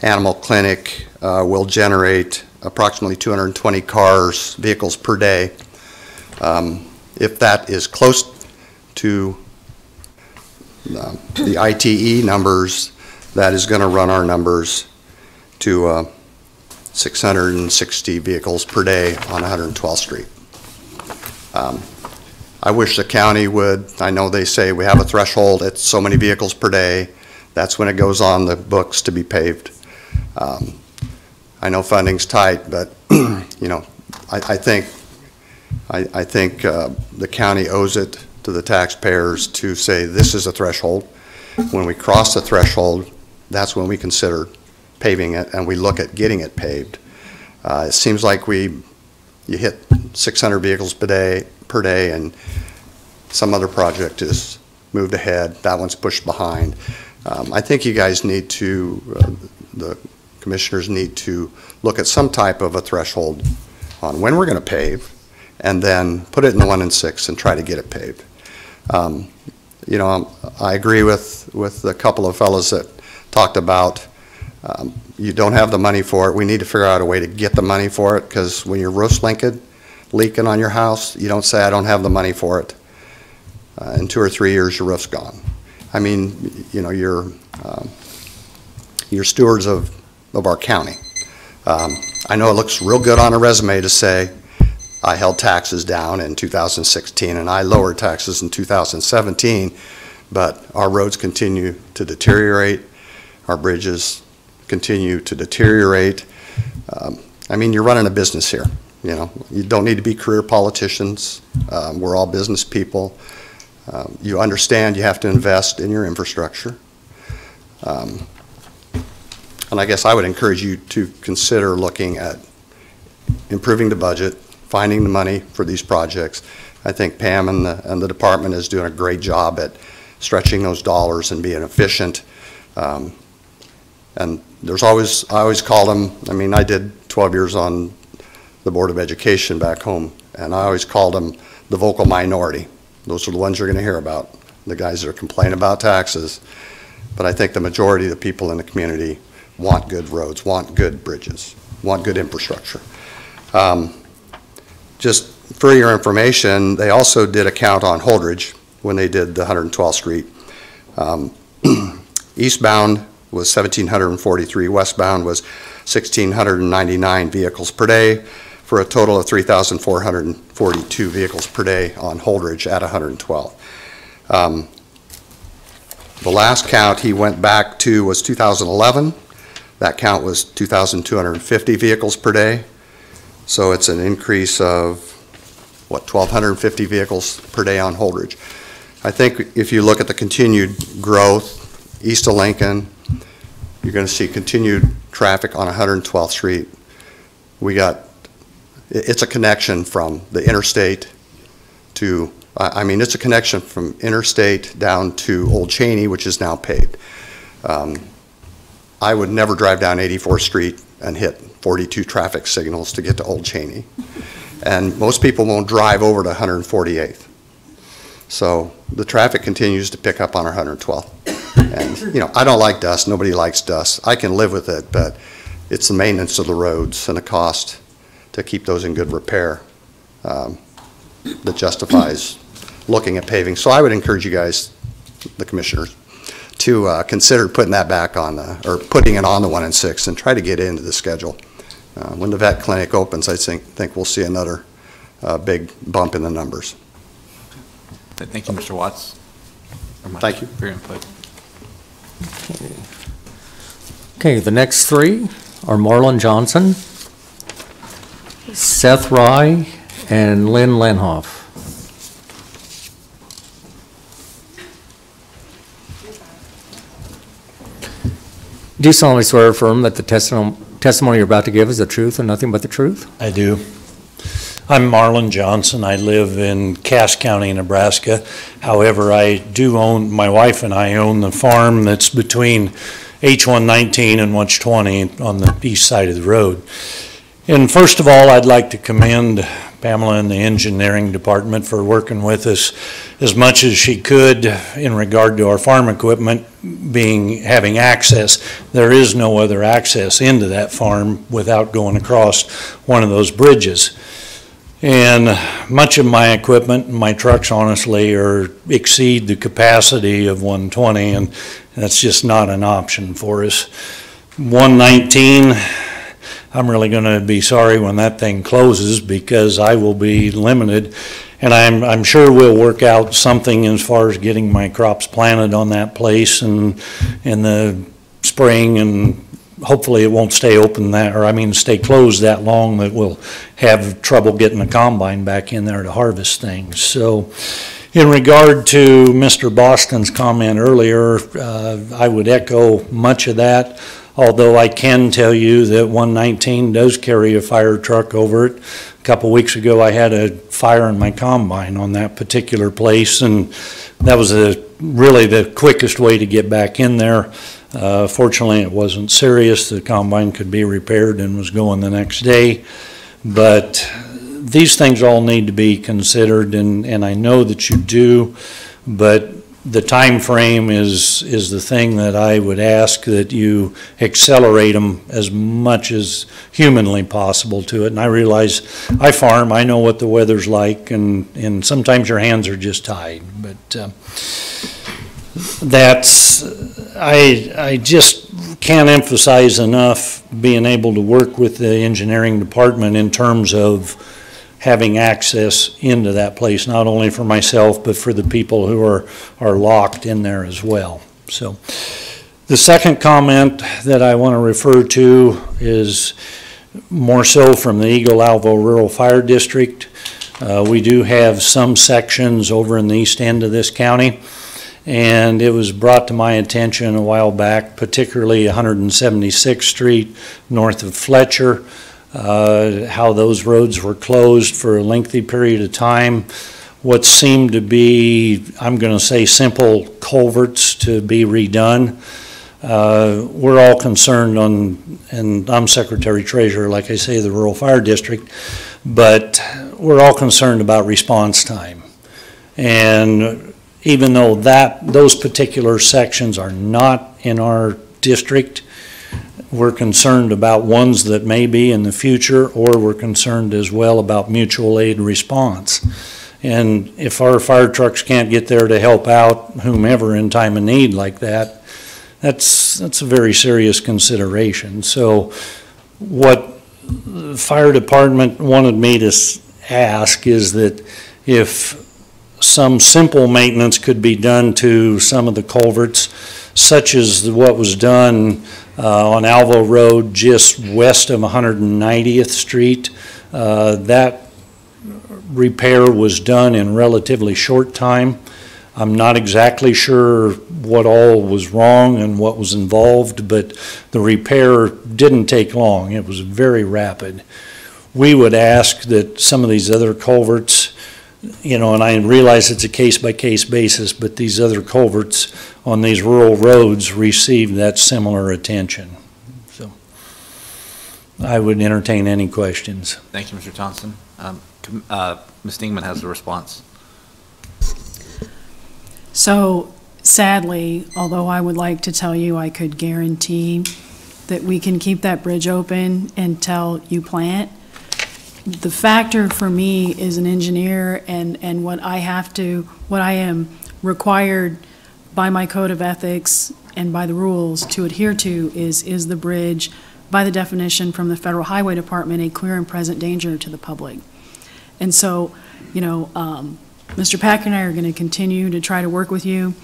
Speaker 5: animal clinic will generate approximately 220 vehicles per day. If that is close to the ITE numbers, that is going to run our numbers to 660 vehicles per day on 112th Street. I wish the county would, I know they say we have a threshold, it's so many vehicles per day, that's when it goes on the books to be paved. I know funding's tight, but you know, I think the county owes it to the taxpayers to say this is a threshold. When we cross the threshold, that's when we consider paving it and we look at getting it paved. It seems like you hit 600 vehicles per day and some other project is moved ahead, that one's pushed behind. I think you guys need to, the commissioners need to look at some type of a threshold on when we're going to pave and then put it in the 1 and 6 and try to get it paved. You know, I agree with a couple of fellows that talked about you don't have the money for it. We need to figure out a way to get the money for it, because when your roof's leaking on your house, you don't say, I don't have the money for it. In 2 or 3 years, your roof's gone. I mean, you know, you're stewards of our county. I know it looks real good on a resume to say, I held taxes down in 2016 and I lowered taxes in 2017, but our roads continue to deteriorate, our bridges continue to deteriorate. I mean, you're running a business here. You know, you don't need to be career politicians. We're all business people. You understand you have to invest in your infrastructure. And I guess I would encourage you to consider looking at improving the budget, finding the money for these projects. I think Pam and the department is doing a great job at stretching those dollars and being efficient. And there's always, I always call them, I mean, I did 12 years on the Board of Education back home, and I always called them the vocal minority. Those are the ones you're going to hear about, the guys that are complaining about taxes. But I think the majority of the people in the community want good roads, want good bridges, want good infrastructure. Just for your information, they also did a count on Holdridge when they did the 112th Street. Eastbound was 1,743, westbound was 1,699 vehicles per day, for a total of 3,442 vehicles per day on Holdridge at 112. The last count he went back to was 2011. That count was 2,250 vehicles per day. So it's an increase of, what, 1,250 vehicles per day on Holdridge. I think if you look at the continued growth east of Lincoln, you're going to see continued traffic on 112th Street. It's a connection from the interstate to, I mean, it's a connection from interstate down to Old Cheney, which is now paved. I would never drive down 84th Street and hit 42 traffic signals to get to Old Cheney. And most people won't drive over to 148th. So the traffic continues to pick up on our 112th. And, you know, I don't like dust. Nobody likes dust. I can live with it, but it's the maintenance of the roads and the cost to keep those in good repair that justifies looking at paving. So I would encourage you guys, the commissioners, to consider putting that back on, or putting it on the 1 and 6 and try to get into the schedule. When the vet clinic opens, I think we'll see another big bump in the numbers.
Speaker 1: Thank you, Mr. Watts.
Speaker 5: Thank you
Speaker 1: for your input.
Speaker 3: Okay, the next three are Marlon Johnson, Seth Rye, and Lynn Lenhoff. Do solemnly swear or affirm that the testimony you're about to give is the truth and nothing but the truth?
Speaker 6: I do. I'm Marlon Johnson. I live in Cass County, Nebraska. However, I do own, my wife and I own the farm that's between H119 and 120 on the east side of the road. And first of all, I'd like to commend Pamela and the engineering department for working with us as much as she could in regard to our farm equipment having access. There is no other access into that farm without going across one of those bridges. And much of my equipment, my trucks honestly, exceed the capacity of 120, and that's just not an option for us. 119, I'm really going to be sorry when that thing closes because I will be limited, and I'm sure we'll work out something as far as getting my crops planted on that place and in the spring, and hopefully it won't stay open stay closed that long that we'll have trouble getting the combine back in there to harvest things. So in regard to Mr. Boston's comment earlier, I would echo much of that, although I can tell you that 119 does carry a fire truck over it. A couple weeks ago I had a fire in my combine on that particular place, and that was really the quickest way to get back in there. Fortunately, it wasn't serious. The combine could be repaired and was going the next day. But these things all need to be considered, and I know that you do, but the time frame is the thing that I would ask that you accelerate them as much as humanly possible to it. And I realize I farm, I know what the weather's like, and sometimes your hands are just tied. But I just can't emphasize enough being able to work with the engineering department in terms of having access into that place, not only for myself, but for the people who are locked in there as well. So the second comment that I want to refer to is more so from the Eagle Alvo Rural Fire District. We do have some sections over in the east end of this county, and it was brought to my attention a while back, particularly 176th Street north of Fletcher, how those roads were closed for a lengthy period of time. What seemed to be, I'm going to say, simple culverts to be redone. We're all concerned and I'm Secretary Treasurer, like I say, the Rural Fire District, but we're all concerned about response time. And even though those particular sections are not in our district, we're concerned about ones that may be in the future, or we're concerned as well about mutual aid response. And if our fire trucks can't get there to help out whomever in time of need like that, that's a very serious consideration. So what the fire department wanted me to ask is that if some simple maintenance could be done to some of the culverts, such as what was done on Alvo Road just west of 190th Street. That repair was done in relatively short time. I'm not exactly sure what all was wrong and what was involved, but the repair didn't take long. It was very rapid. We would ask that some of these other culverts, and I realize it's a case-by-case basis, but these other culverts on these rural roads receive that similar attention. So I would entertain any questions.
Speaker 1: Thank you, Mr. Thompson. Ms. Dingman has a response.
Speaker 4: So sadly, although I would like to tell you I could guarantee that we can keep that bridge open until you plant, the factor for me as an engineer and what I am required by my code of ethics and by the rules to adhere to is the bridge, by the definition from the Federal Highway Department, a clear and present danger to the public. And so, Mr. Packer and I are going to continue to try to work with you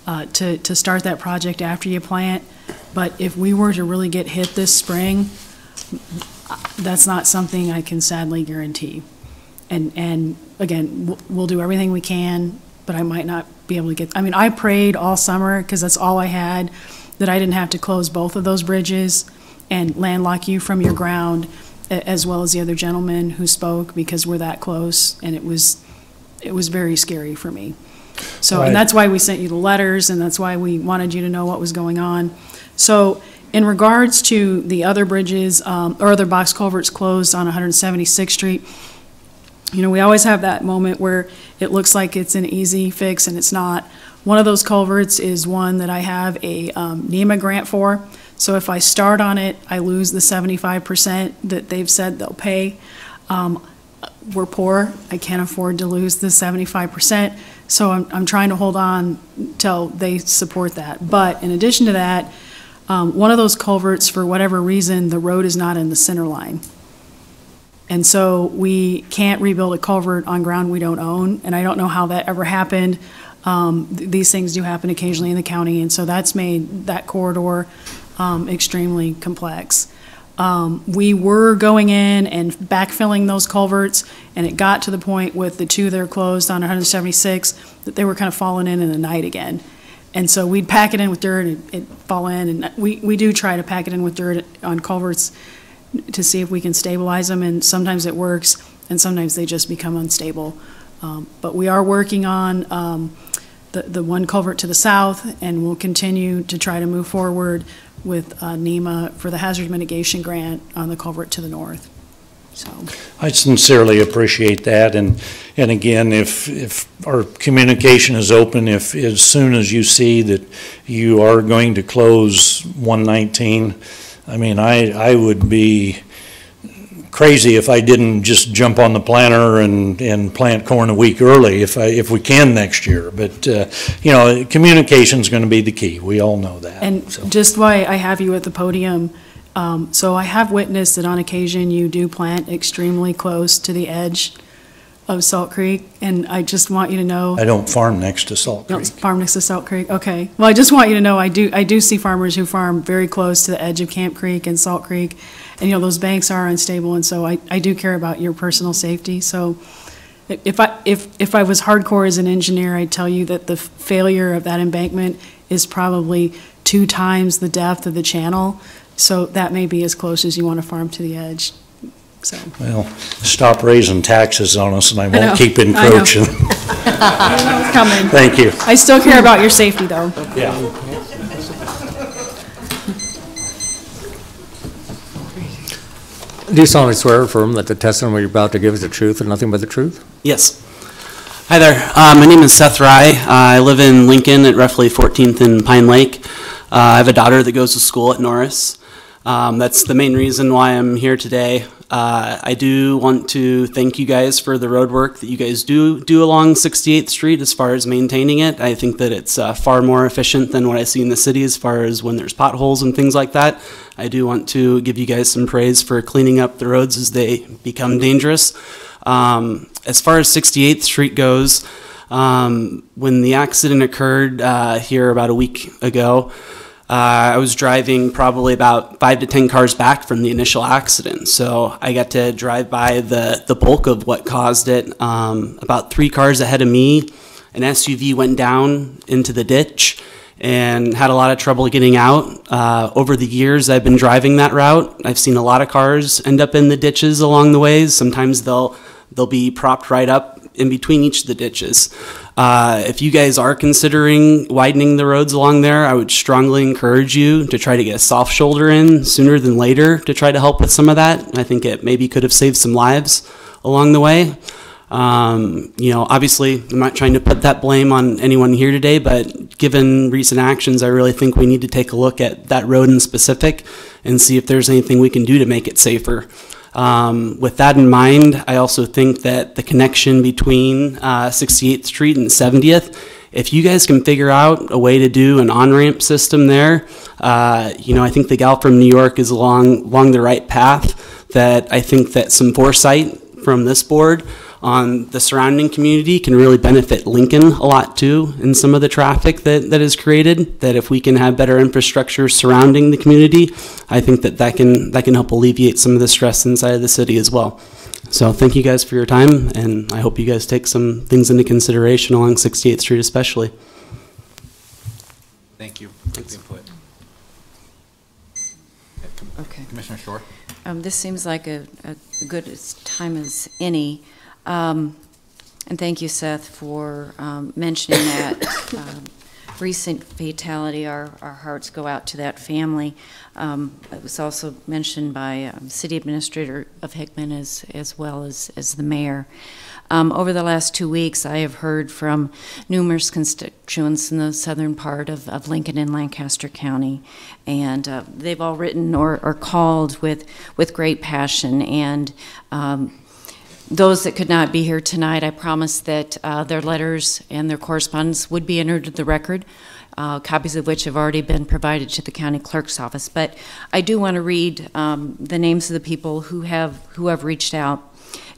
Speaker 4: to start that project after you plant. But if we were to really get hit this spring, that's not something I can sadly guarantee. And again, we'll do everything we can, but I might not be able to get, I prayed all summer because that's all I had, that I didn't have to close both of those bridges and landlock you from your ground, as well as the other gentleman who spoke, because we're that close, and it was very scary for me. So,
Speaker 6: Right.
Speaker 4: and that's why we sent you the letters, and that's why we wanted you to know what was going on. So, in regards to the other bridges, or other box culverts closed on 176th Street, you know, we always have that moment where it looks like it's an easy fix, and it's not. One of those culverts is one that I have a NEMA grant for. So if I start on it, I lose the 75% that they've said they'll pay. We're poor. I can't afford to lose the 75%. So I'm trying to hold on till they support that. But in addition to that, one of those culverts, for whatever reason, the road is not in the center line. And so we can't rebuild a culvert on ground we don't own, and I don't know how that ever happened. These things do happen occasionally in the county, and so that's made that corridor extremely complex. We were going in and backfilling those culverts, and it got to the point with the two that are closed on 176 that they were kind of falling in the night again. And so we'd pack it in with dirt and it'd fall in, and we do try to pack it in with dirt on culverts to see if we can stabilize them, and sometimes it works, and sometimes they just become unstable. But we are working on the one culvert to the south, and we'll continue to try to move forward with NEMA for the hazard mitigation grant on the culvert to the north. So
Speaker 6: I sincerely appreciate that, and again, if our communication is open, if as soon as you see that you are going to close 119, I mean, I would be crazy if I didn't just jump on the planter and plant corn a week early if we can next year. But you know, communication's going to be the key. We all know that.
Speaker 4: And
Speaker 6: so.
Speaker 4: Just why I have you at the podium, so I have witnessed that on occasion you do plant extremely close to the edge of Salt Creek, and I just want you to know.
Speaker 6: I don't farm next to Salt Creek.
Speaker 4: Don't farm next to Salt Creek, okay. Well, I just want you to know I do see farmers who farm very close to the edge of Camp Creek and Salt Creek, and you know, those banks are unstable, and so I do care about your personal safety. So if I was hardcore as an engineer, I'd tell you that the failure of that embankment is probably 2 times the depth of the channel, so that may be as close as you want to farm to the edge. So.
Speaker 6: Well, stop raising taxes on us, and I won't keep encroaching.
Speaker 4: I know it's coming.
Speaker 6: Thank you.
Speaker 4: I still care about your safety, though.
Speaker 6: Yeah.
Speaker 3: Do you solemnly swear or affirm that the testimony you're about to give is the truth and nothing but the truth?
Speaker 7: Yes. Hi there. My name is Seth Rye. I live in Lincoln at roughly 14th and Pine Lake. I have a daughter that goes to school at Norris. That's the main reason why I'm here today. I do want to thank you guys for the road work that you guys do along 68th Street as far as maintaining it. I think that it's far more efficient than what I see in the city as far as when there's potholes and things like that. I do want to give you guys some praise for cleaning up the roads as they become dangerous. As far as 68th Street goes, when the accident occurred here about a week ago, I was driving probably about 5 to 10 cars back from the initial accident, so I got to drive by the bulk of what caused it. About 3 cars ahead of me, an SUV went down into the ditch and had a lot of trouble getting out. Over the years I've been driving that route, I've seen a lot of cars end up in the ditches along the ways. Sometimes they'll be propped right up in between each of the ditches. If you guys are considering widening the roads along there, I would strongly encourage you to try to get a soft shoulder in sooner than later to try to help with some of that. I think it maybe could have saved some lives along the way. You know, obviously, I'm not trying to put that blame on anyone here today, but given recent actions, I really think we need to take a look at that road in specific and see if there's anything we can do to make it safer. With that in mind, I also think that the connection between 68th Street and 70th, if you guys can figure out a way to do an on-ramp system there, you know, I think the gal from New York is along the right path. That I think that some foresight from this board on the surrounding community can really benefit Lincoln a lot too in some of the traffic that is created. That if we can have better infrastructure surrounding the community, I think that can help alleviate some of the stress inside of the city as well. So thank you guys for your time, and I hope you guys take some things into consideration along 68th Street especially.
Speaker 1: Thank you. Good input.
Speaker 8: Okay.
Speaker 1: Commissioner Shore?
Speaker 8: This seems like a good time as any. And thank you, Seth, for mentioning that recent fatality. Our hearts go out to that family. It was also mentioned by City Administrator of Hickman as well as the mayor. Over the last 2 weeks, I have heard from numerous constituents in the southern part of Lincoln and Lancaster County, and they've all written or called with great passion. And those that could not be here tonight, I promised that their letters and their correspondence would be entered into the record, copies of which have already been provided to the county clerk's office. But I do want to read the names of the people who have reached out.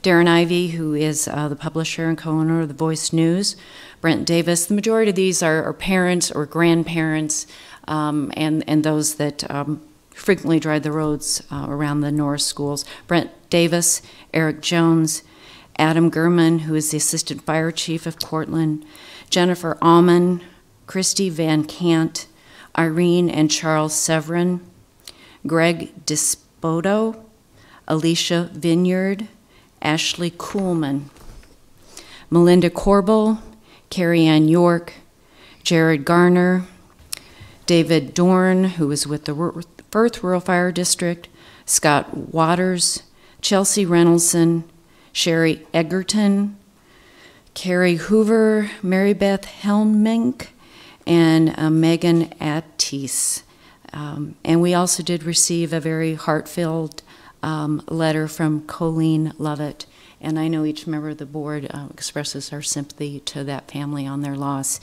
Speaker 8: Darren Ivey, who is the publisher and co-owner of the Voice News. Brent Davis. The majority of these are parents or grandparents and those that frequently drive the roads around the Norris schools. Brent Davis, Eric Jones, Adam Gurman, who is the Assistant Fire Chief of Cortland, Jennifer Allman, Christy Van Cant, Irene and Charles Severin, Greg Dispoto, Alicia Vineyard, Ashley Kuhlman, Melinda Corbel, Carrie Ann York, Jared Garner, David Dorn, who is with the Firth Rural Fire District, Scott Waters, Chelsea Reynoldson, Sherry Egerton, Carrie Hoover, Mary Beth Helmink, and Megan Attis. And we also did receive a very heartfelt letter from Colleen Lovett, and I know each member of the board expresses our sympathy to that family on their loss.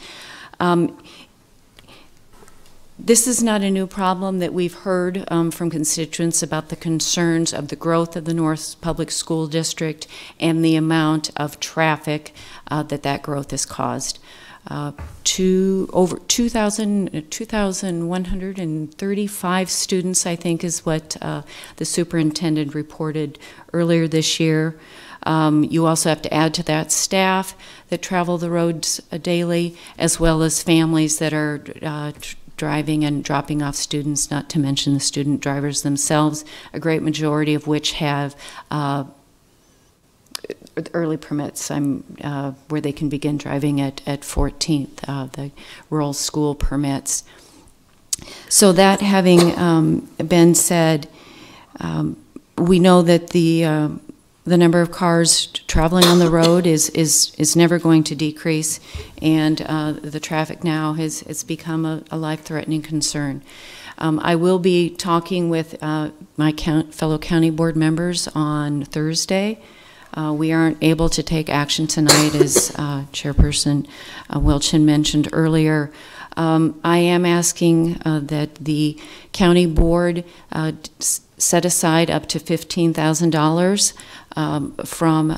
Speaker 8: This is not a new problem that we've heard from constituents about the concerns of the growth of the North Public School District and the amount of traffic that growth has caused. Over 2,135 students, I think, is what the superintendent reported earlier this year. You also have to add to that staff that travel the roads daily, as well as families that are driving and dropping off students, not to mention the student drivers themselves, a great majority of which have early permits where they can begin driving at 14th, the rural school permits. So that having been said, we know that the number of cars traveling on the road is never going to decrease, and the traffic now has become a life-threatening concern. I will be talking with my fellow county board members on Thursday. We aren't able to take action tonight, as Chairperson Wilchin mentioned earlier. I am asking that the county board set aside up to $15,000 from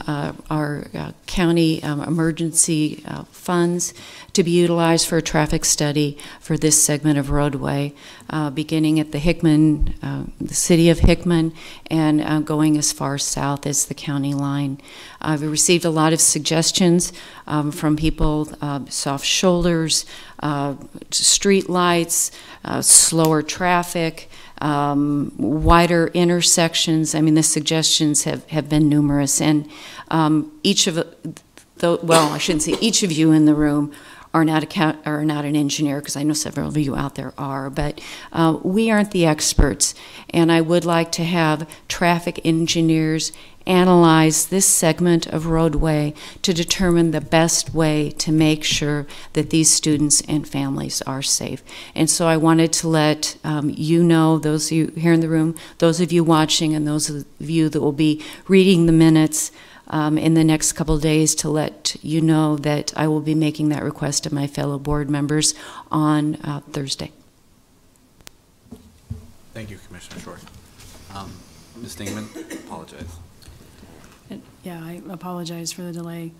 Speaker 8: our county emergency funds to be utilized for a traffic study for this segment of roadway, beginning at the Hickman, the city of Hickman, and going as far south as the county line. I've received a lot of suggestions from people, soft shoulders, street lights, slower traffic, wider intersections. I mean, the suggestions have been numerous, and each of well, I shouldn't say each of you in the room are not an engineer, because I know several of you out there are, but we aren't the experts, and I would like to have traffic engineers analyze this segment of roadway to determine the best way to make sure that these students and families are safe. And so I wanted to let you know, those of you here in the room, those of you watching, and those of you that will be reading the minutes in the next couple of days, to let you know that I will be making that request to my fellow board members on Thursday.
Speaker 1: Thank you, Commissioner Short. Ms. Dingman, apologize.
Speaker 4: Yeah, I apologize for the delay.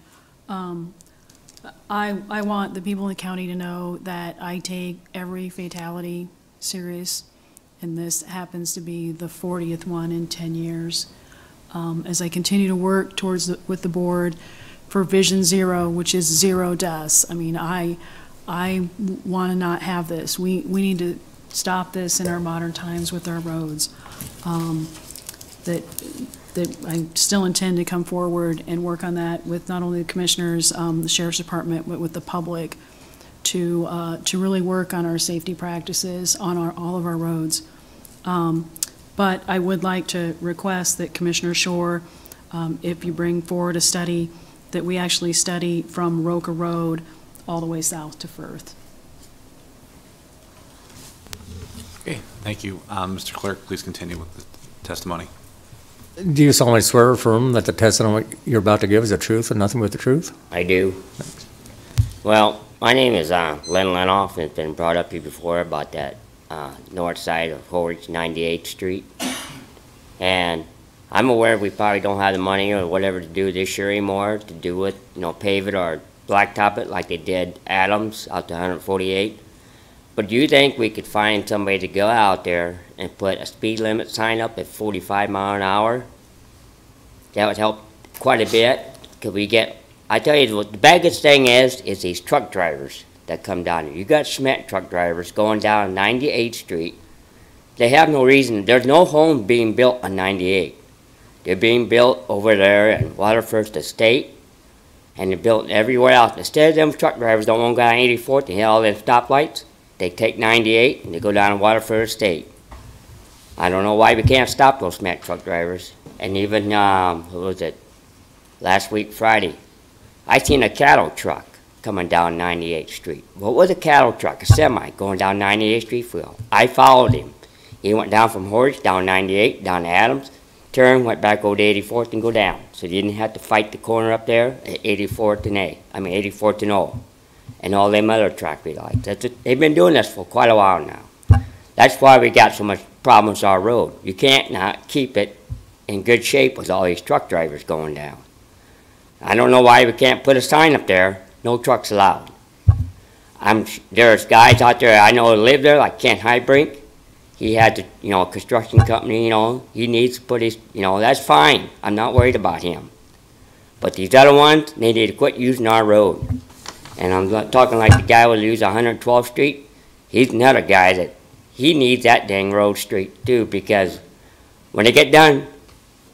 Speaker 4: I want the people in the county to know that I take every fatality serious, and this happens to be the 40th one in 10 years. As I continue to work with the board for Vision Zero, which is 0 deaths. I mean, I want to not have this. We need to stop this in our modern times with our roads. That I still intend to come forward and work on that with not only the commissioners, the sheriff's department, but with the public to really work on our safety practices on all of our roads. But I would like to request that Commissioner Shore, if you bring forward a study, that we actually study from Roca Road all the way south to Firth.
Speaker 1: Okay, thank you. Mr. Clerk, please continue with the testimony.
Speaker 3: Do you solemnly swear or affirm that the testimony you're about to give is the truth and nothing but the truth?
Speaker 10: I do. Well, my name is Len Lenoff, and it's been brought up here before about that north side of Horwich 98th Street. And I'm aware we probably don't have the money or whatever to do this year anymore to do it, pave it or blacktop it like they did Adams out to 148. But do you think we could find somebody to go out there and put a speed limit sign up at 45 miles an hour? That would help quite a bit. Could we get, I tell you, what the biggest thing is these truck drivers that come down here. You got cement truck drivers going down 98th Street. They have no reason. There's no home being built on 98. They're being built over there in Waterford Estate, and they're built everywhere else. Instead of them truck drivers don't want to go down 84th and hit all them stoplights, they take 98 and they go down to Waterford Estate. I don't know why we can't stop those cement truck drivers. And even, what was it, last week, Friday, I seen a cattle truck coming down 98th Street. What was a cattle truck? A semi going down 98th Street for? I followed him. He went down from Horwich, down 98, down to Adams, turned, went back over to 84th and go down. So you didn't have to fight the corner up there at 84th and 84th and O. And all them other traffic lights. They've been doing this for quite a while now. That's why we got so much problems on our road. You can't not keep it in good shape with all these truck drivers going down. I don't know why we can't put a sign up there, no trucks allowed. There's guys out there I know that live there, like Kent Highbrink. He had the, construction company, he needs to put his, that's fine. I'm not worried about him. But these other ones, they need to quit using our road. And I'm not talking like the guy who lives 112th Street. He's another guy that he needs that dang road street too, because when they get done,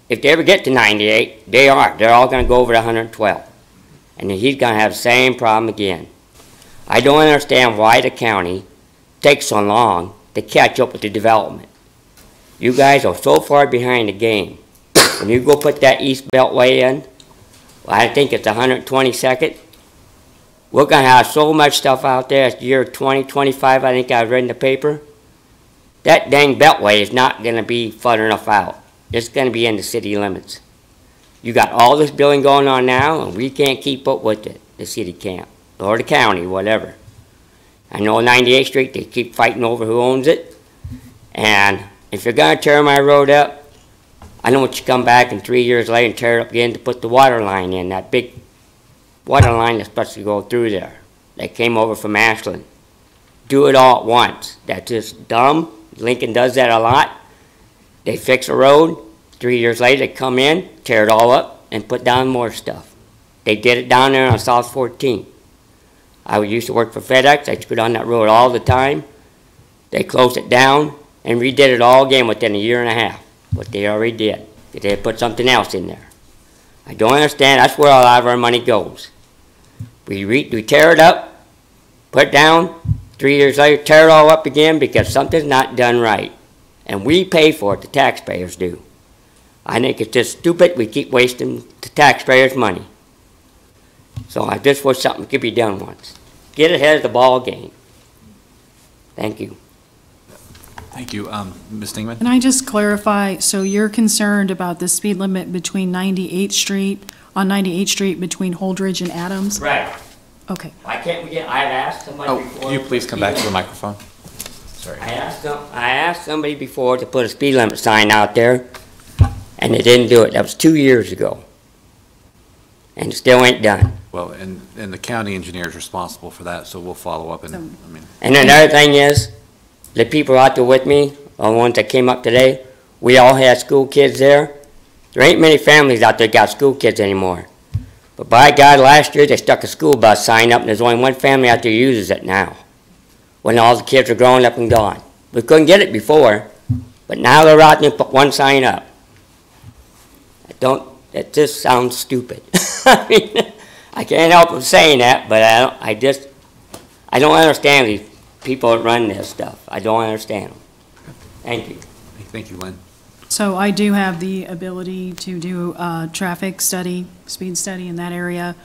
Speaker 10: if they ever get to 98, they're all going to go over to 112. And he's going to have the same problem again. I don't understand why the county takes so long to catch up with the development. You guys are so far behind the game. When you go put that East Beltway in, well, I think it's 122nd. We're going to have so much stuff out there. It's year 2025, I think I read in the paper. That dang Beltway is not going to be far enough out. It's going to be in the city limits. You got all this building going on now, and we can't keep up with it. The city can't, or the county, whatever. I know 98th Street, they keep fighting over who owns it. And if you're going to tear my road up, I don't want you to come back and 3 years later and tear it up again to put the water line in, that big water line that's supposed to go through there. They came over from Ashland. Do it all at once. That's just dumb. Lincoln does that a lot. They fix a road. 3 years later, they come in, tear it all up, and put down more stuff. They did it down there on South 14. I used to work for FedEx. I used to go down that road all the time. They closed it down and redid it all again within a year and a half. What they already did. They put something else in there. I don't understand. That's where a lot of our money goes. We tear it up, put it down, 3 years later, tear it all up again because something's not done right. And we pay for it, the taxpayers do. I think it's just stupid we keep wasting the taxpayers' money. So I just wish something could be done once. Get ahead of the ball game. Thank you.
Speaker 1: Thank you. Ms. Dingman?
Speaker 4: Can I just clarify, so you're concerned about the speed limit between 98th Street, on 98th Street between Holdridge and Adams?
Speaker 10: Right.
Speaker 4: Okay.
Speaker 10: Why can't we I've asked somebody before.
Speaker 1: Can you please come back to the microphone? Sorry.
Speaker 10: I asked somebody before to put a speed limit sign out there, and they didn't do it. That was 2 years ago. And it still ain't done.
Speaker 1: Well, and the county engineer is responsible for that, so we'll follow up. And
Speaker 10: And another thing is, the people out there with me, the ones that came up today, we all had school kids there. There ain't many families out there got school kids anymore. But by God, last year they stuck a school bus sign up, and there's only one family out there uses it now, when all the kids are growing up and gone. We couldn't get it before, but now they're out there put one sign up. It just sounds stupid. I mean, I can't help saying that, but I don't understand these people that run this stuff. I don't understand them. Thank you.
Speaker 1: Thank you, Lynn.
Speaker 4: So I do have the ability to do a traffic study, speed study in that area.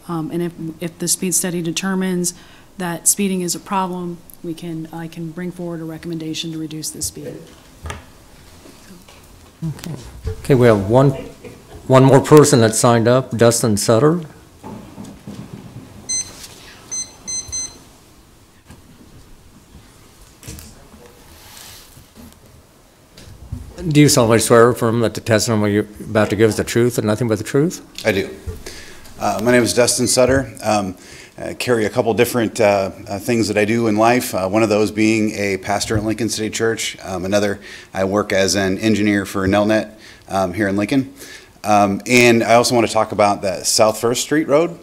Speaker 4: And if the speed study determines that speeding is a problem, I can bring forward a recommendation to reduce the speed.
Speaker 3: Okay, we have one more person that signed up, Dustin Sutter. Do you solemnly swear or affirm that the testimony you're about to give is the truth and nothing but the truth?
Speaker 9: I do. My name is Dustin Sutter. I carry a couple different things that I do in life, one of those being a pastor at Lincoln City Church. Another, I work as an engineer for Nelnet here in Lincoln. And I also want to talk about the South First Street Road.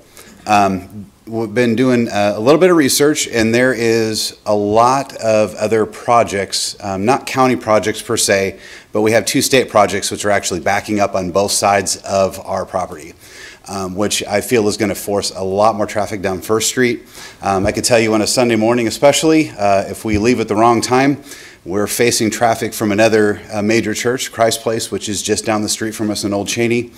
Speaker 9: We've been doing a little bit of research, and there is a lot of other projects, not county projects per se, but we have two state projects which are actually backing up on both sides of our property, which I feel is going to force a lot more traffic down First Street. I can tell you on a Sunday morning especially, if we leave at the wrong time, we're facing traffic from another major church, Christ Place, which is just down the street from us in Old Cheney.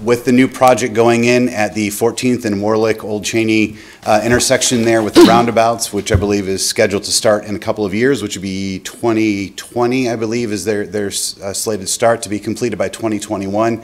Speaker 9: With the new project going in at the 14th and Warlick Old Cheney intersection there with the roundabouts, which I believe is scheduled to start in a couple of years, which would be 2020, I believe, is their slated start, to be completed by 2021.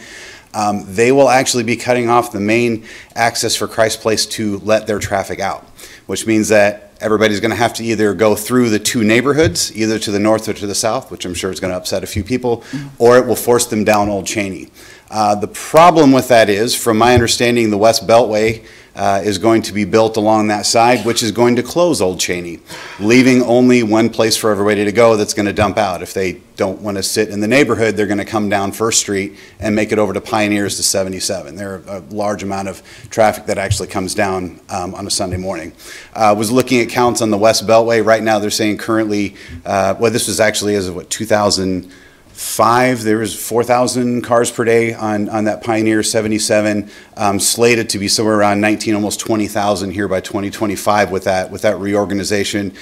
Speaker 9: They will actually be cutting off the main access for Christ Place to let their traffic out, which means that everybody's going to have to either go through the two neighborhoods, either to the north or to the south, which I'm sure is going to upset a few people, or it will force them down Old Cheney. The problem with that is, from my understanding, the West Beltway is going to be built along that side, which is going to close Old Cheney, leaving only one place for everybody to go that's going to dump out. If they don't want to sit in the neighborhood, they're going to come down First Street and make it over to Pioneers to 77. There are a large amount of traffic that actually comes down on a Sunday morning. I was looking at counts on the West Beltway. Right now they're saying currently, well, this was actually as of what, 2005, there was 4,000 cars per day on that Pioneer 77, slated to be somewhere around 19, almost 20,000 here by 2025 with that reorganization.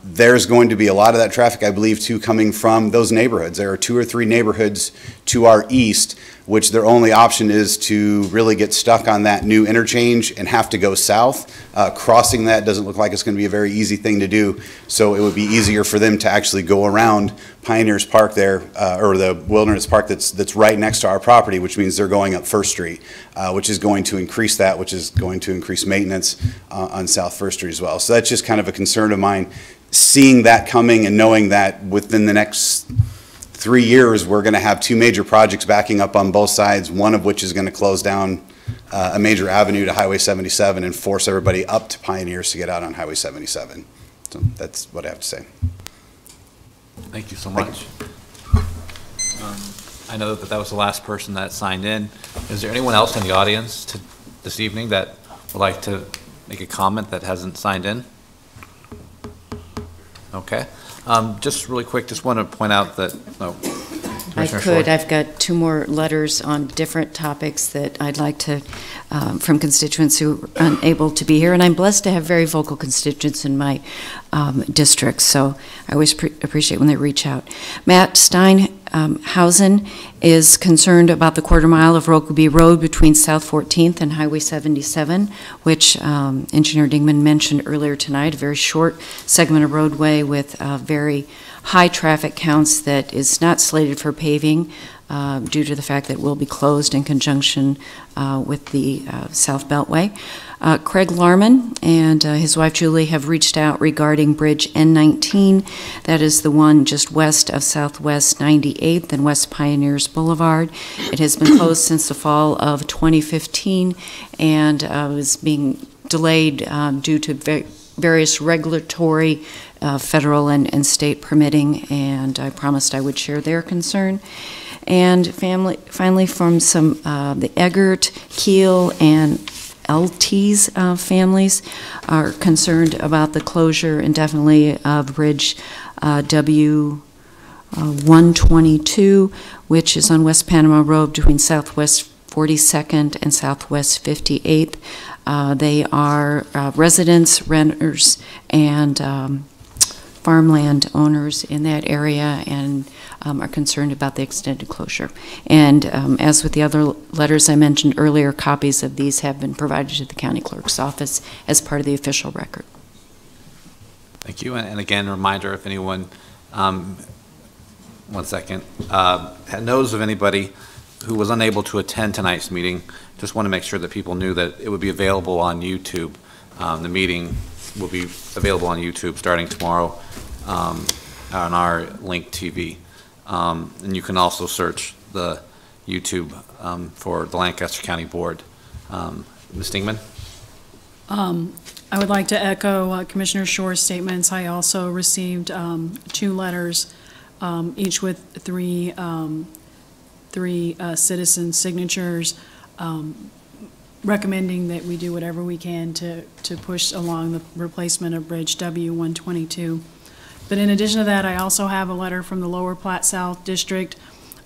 Speaker 9: There's going to be a lot of that traffic, I believe, too, coming from those neighborhoods. There are 2 or 3 neighborhoods to our east, which their only option is to really get stuck on that new interchange and have to go south. Crossing that doesn't look like it's going to be a very easy thing to do, so it would be easier for them to actually go around Pioneers Park there, or the Wilderness Park that's right next to our property, which means they're going up First Street, which is going to increase that, which is going to increase maintenance on South First Street as well. So that's just kind of a concern of mine, seeing that coming and knowing that within the next 3 years, we're going to have 2 major projects backing up on both sides, one of which is going to close down a major avenue to Highway 77 and force everybody up to Pioneers to get out on Highway 77. So that's what I have to say.
Speaker 1: Thank you so much. I know that was the last person that signed in. Is there anyone else in the audience this evening that would like to make a comment that hasn't signed in? Okay. Just really quick, just want to point out that,
Speaker 8: I could. I've got 2 more letters on different topics that I'd like to, from constituents who are unable to be here. And I'm blessed to have very vocal constituents in my district, so I always appreciate when they reach out. Matt Steinhausen is concerned about the quarter-mile of Rokeby Road between South 14th and Highway 77, which Engineer Dingman mentioned earlier tonight, a very short segment of roadway with very high traffic counts that is not slated for paving due to the fact that it will be closed in conjunction with the South Beltway. Craig Larman and his wife Julie have reached out regarding Bridge N19. That is the one just west of Southwest 98th and West Pioneers Boulevard. It has been closed since the fall of 2015 and was being delayed due to various regulatory federal and state permitting, and I promised I would share their concern. And finally from the Eggert, Keel, and LT's families are concerned about the closure indefinitely of Bridge W122, which is on West Panama Road between Southwest 42nd and Southwest 58th. They are residents, renters, and farmland owners in that area, and are concerned about the extended closure. And as with the other letters I mentioned earlier, copies of these have been provided to the county clerk's office as part of the official record.
Speaker 1: Thank you. And again, a reminder, if anyone, one second, knows of anybody who was unable to attend tonight's meeting, just want to make sure that people knew that it would be available on YouTube. The meeting will be available on YouTube starting tomorrow on our Link TV. And you can also search the YouTube for the Lancaster County Board. Ms. Stingman?
Speaker 4: I would like to echo Commissioner Shore's statements. I also received 2 letters, each with three citizen signatures, recommending that we do whatever we can to push along the replacement of Bridge W122. But in addition to that, I also have a letter from the Lower Platte South District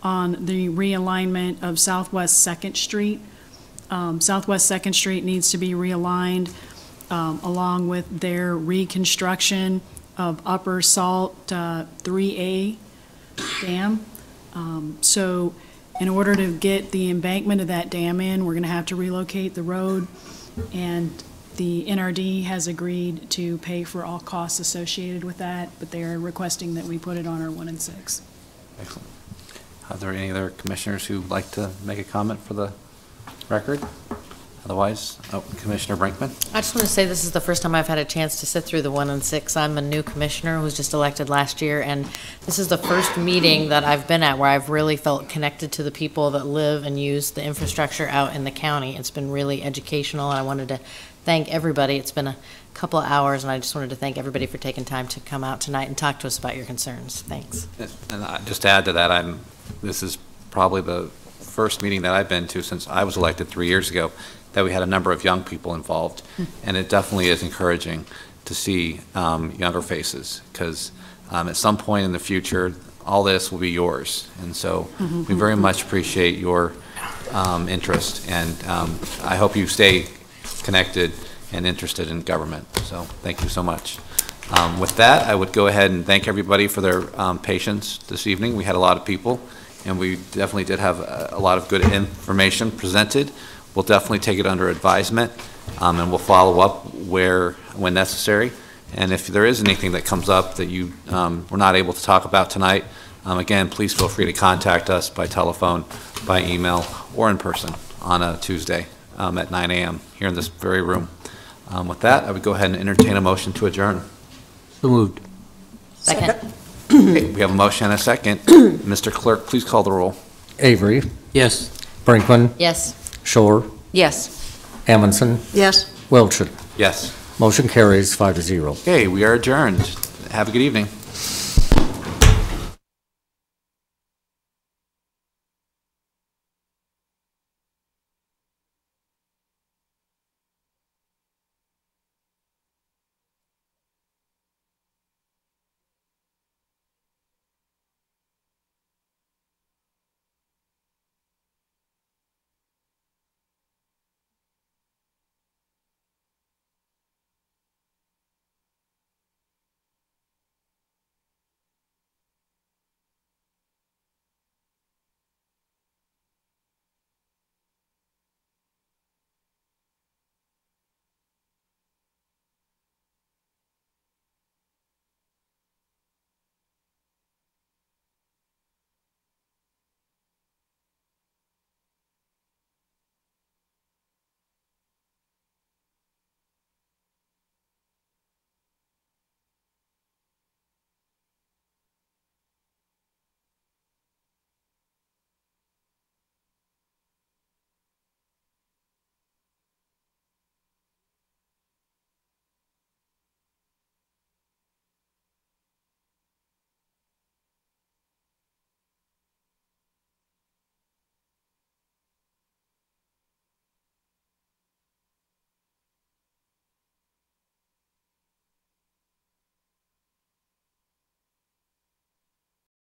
Speaker 4: on the realignment of Southwest 2nd Street. Southwest 2nd Street needs to be realigned along with their reconstruction of Upper Salt 3A dam. So in order to get the embankment of that dam in, we're going to have to relocate the road, and the NRD has agreed to pay for all costs associated with that, but they are requesting that we put it on our 1 and 6.
Speaker 1: Excellent. Are there any other commissioners who'd like to make a comment for the record? Otherwise, Commissioner Brinkman?
Speaker 11: I just want to say this is the first time I've had a chance to sit through the 1 and 6. I'm a new commissioner who was just elected last year, and this is the first meeting that I've been at where I've really felt connected to the people that live and use the infrastructure out in the county. It's been really educational, and I wanted to thank everybody. It's been a couple of hours, and I just wanted to thank everybody for taking time to come out tonight and talk to us about your concerns. Thanks.
Speaker 1: And just to add to that, this is probably the first meeting that I've been to since I was elected 3 years ago that we had a number of young people involved. And it definitely is encouraging to see younger faces, because at some point in the future, all this will be yours. And so we very much appreciate your interest, and I hope you stay connected and interested in government. So thank you so much. With that, I would go ahead and thank everybody for their patience this evening. We had a lot of people, and we definitely did have a lot of good information presented. We'll definitely take it under advisement, and we'll follow up when necessary. And if there is anything that comes up that you were not able to talk about tonight, again, please feel free to contact us by telephone, by email, or in person on a Tuesday at 9 a.m. here in this very room. With that, I would go ahead and entertain a motion to adjourn.
Speaker 3: So moved.
Speaker 11: Second.
Speaker 1: Okay, we have a motion and a second. Mr. Clerk, please call the roll.
Speaker 3: Avery.
Speaker 17: Yes.
Speaker 3: Brinkman.
Speaker 11: Yes.
Speaker 3: Shore.
Speaker 11: Yes.
Speaker 3: Amundson.
Speaker 20: Yes.
Speaker 3: Wilchin.
Speaker 1: Yes.
Speaker 3: Motion carries 5-0.
Speaker 1: Okay, we are adjourned. Have a good evening.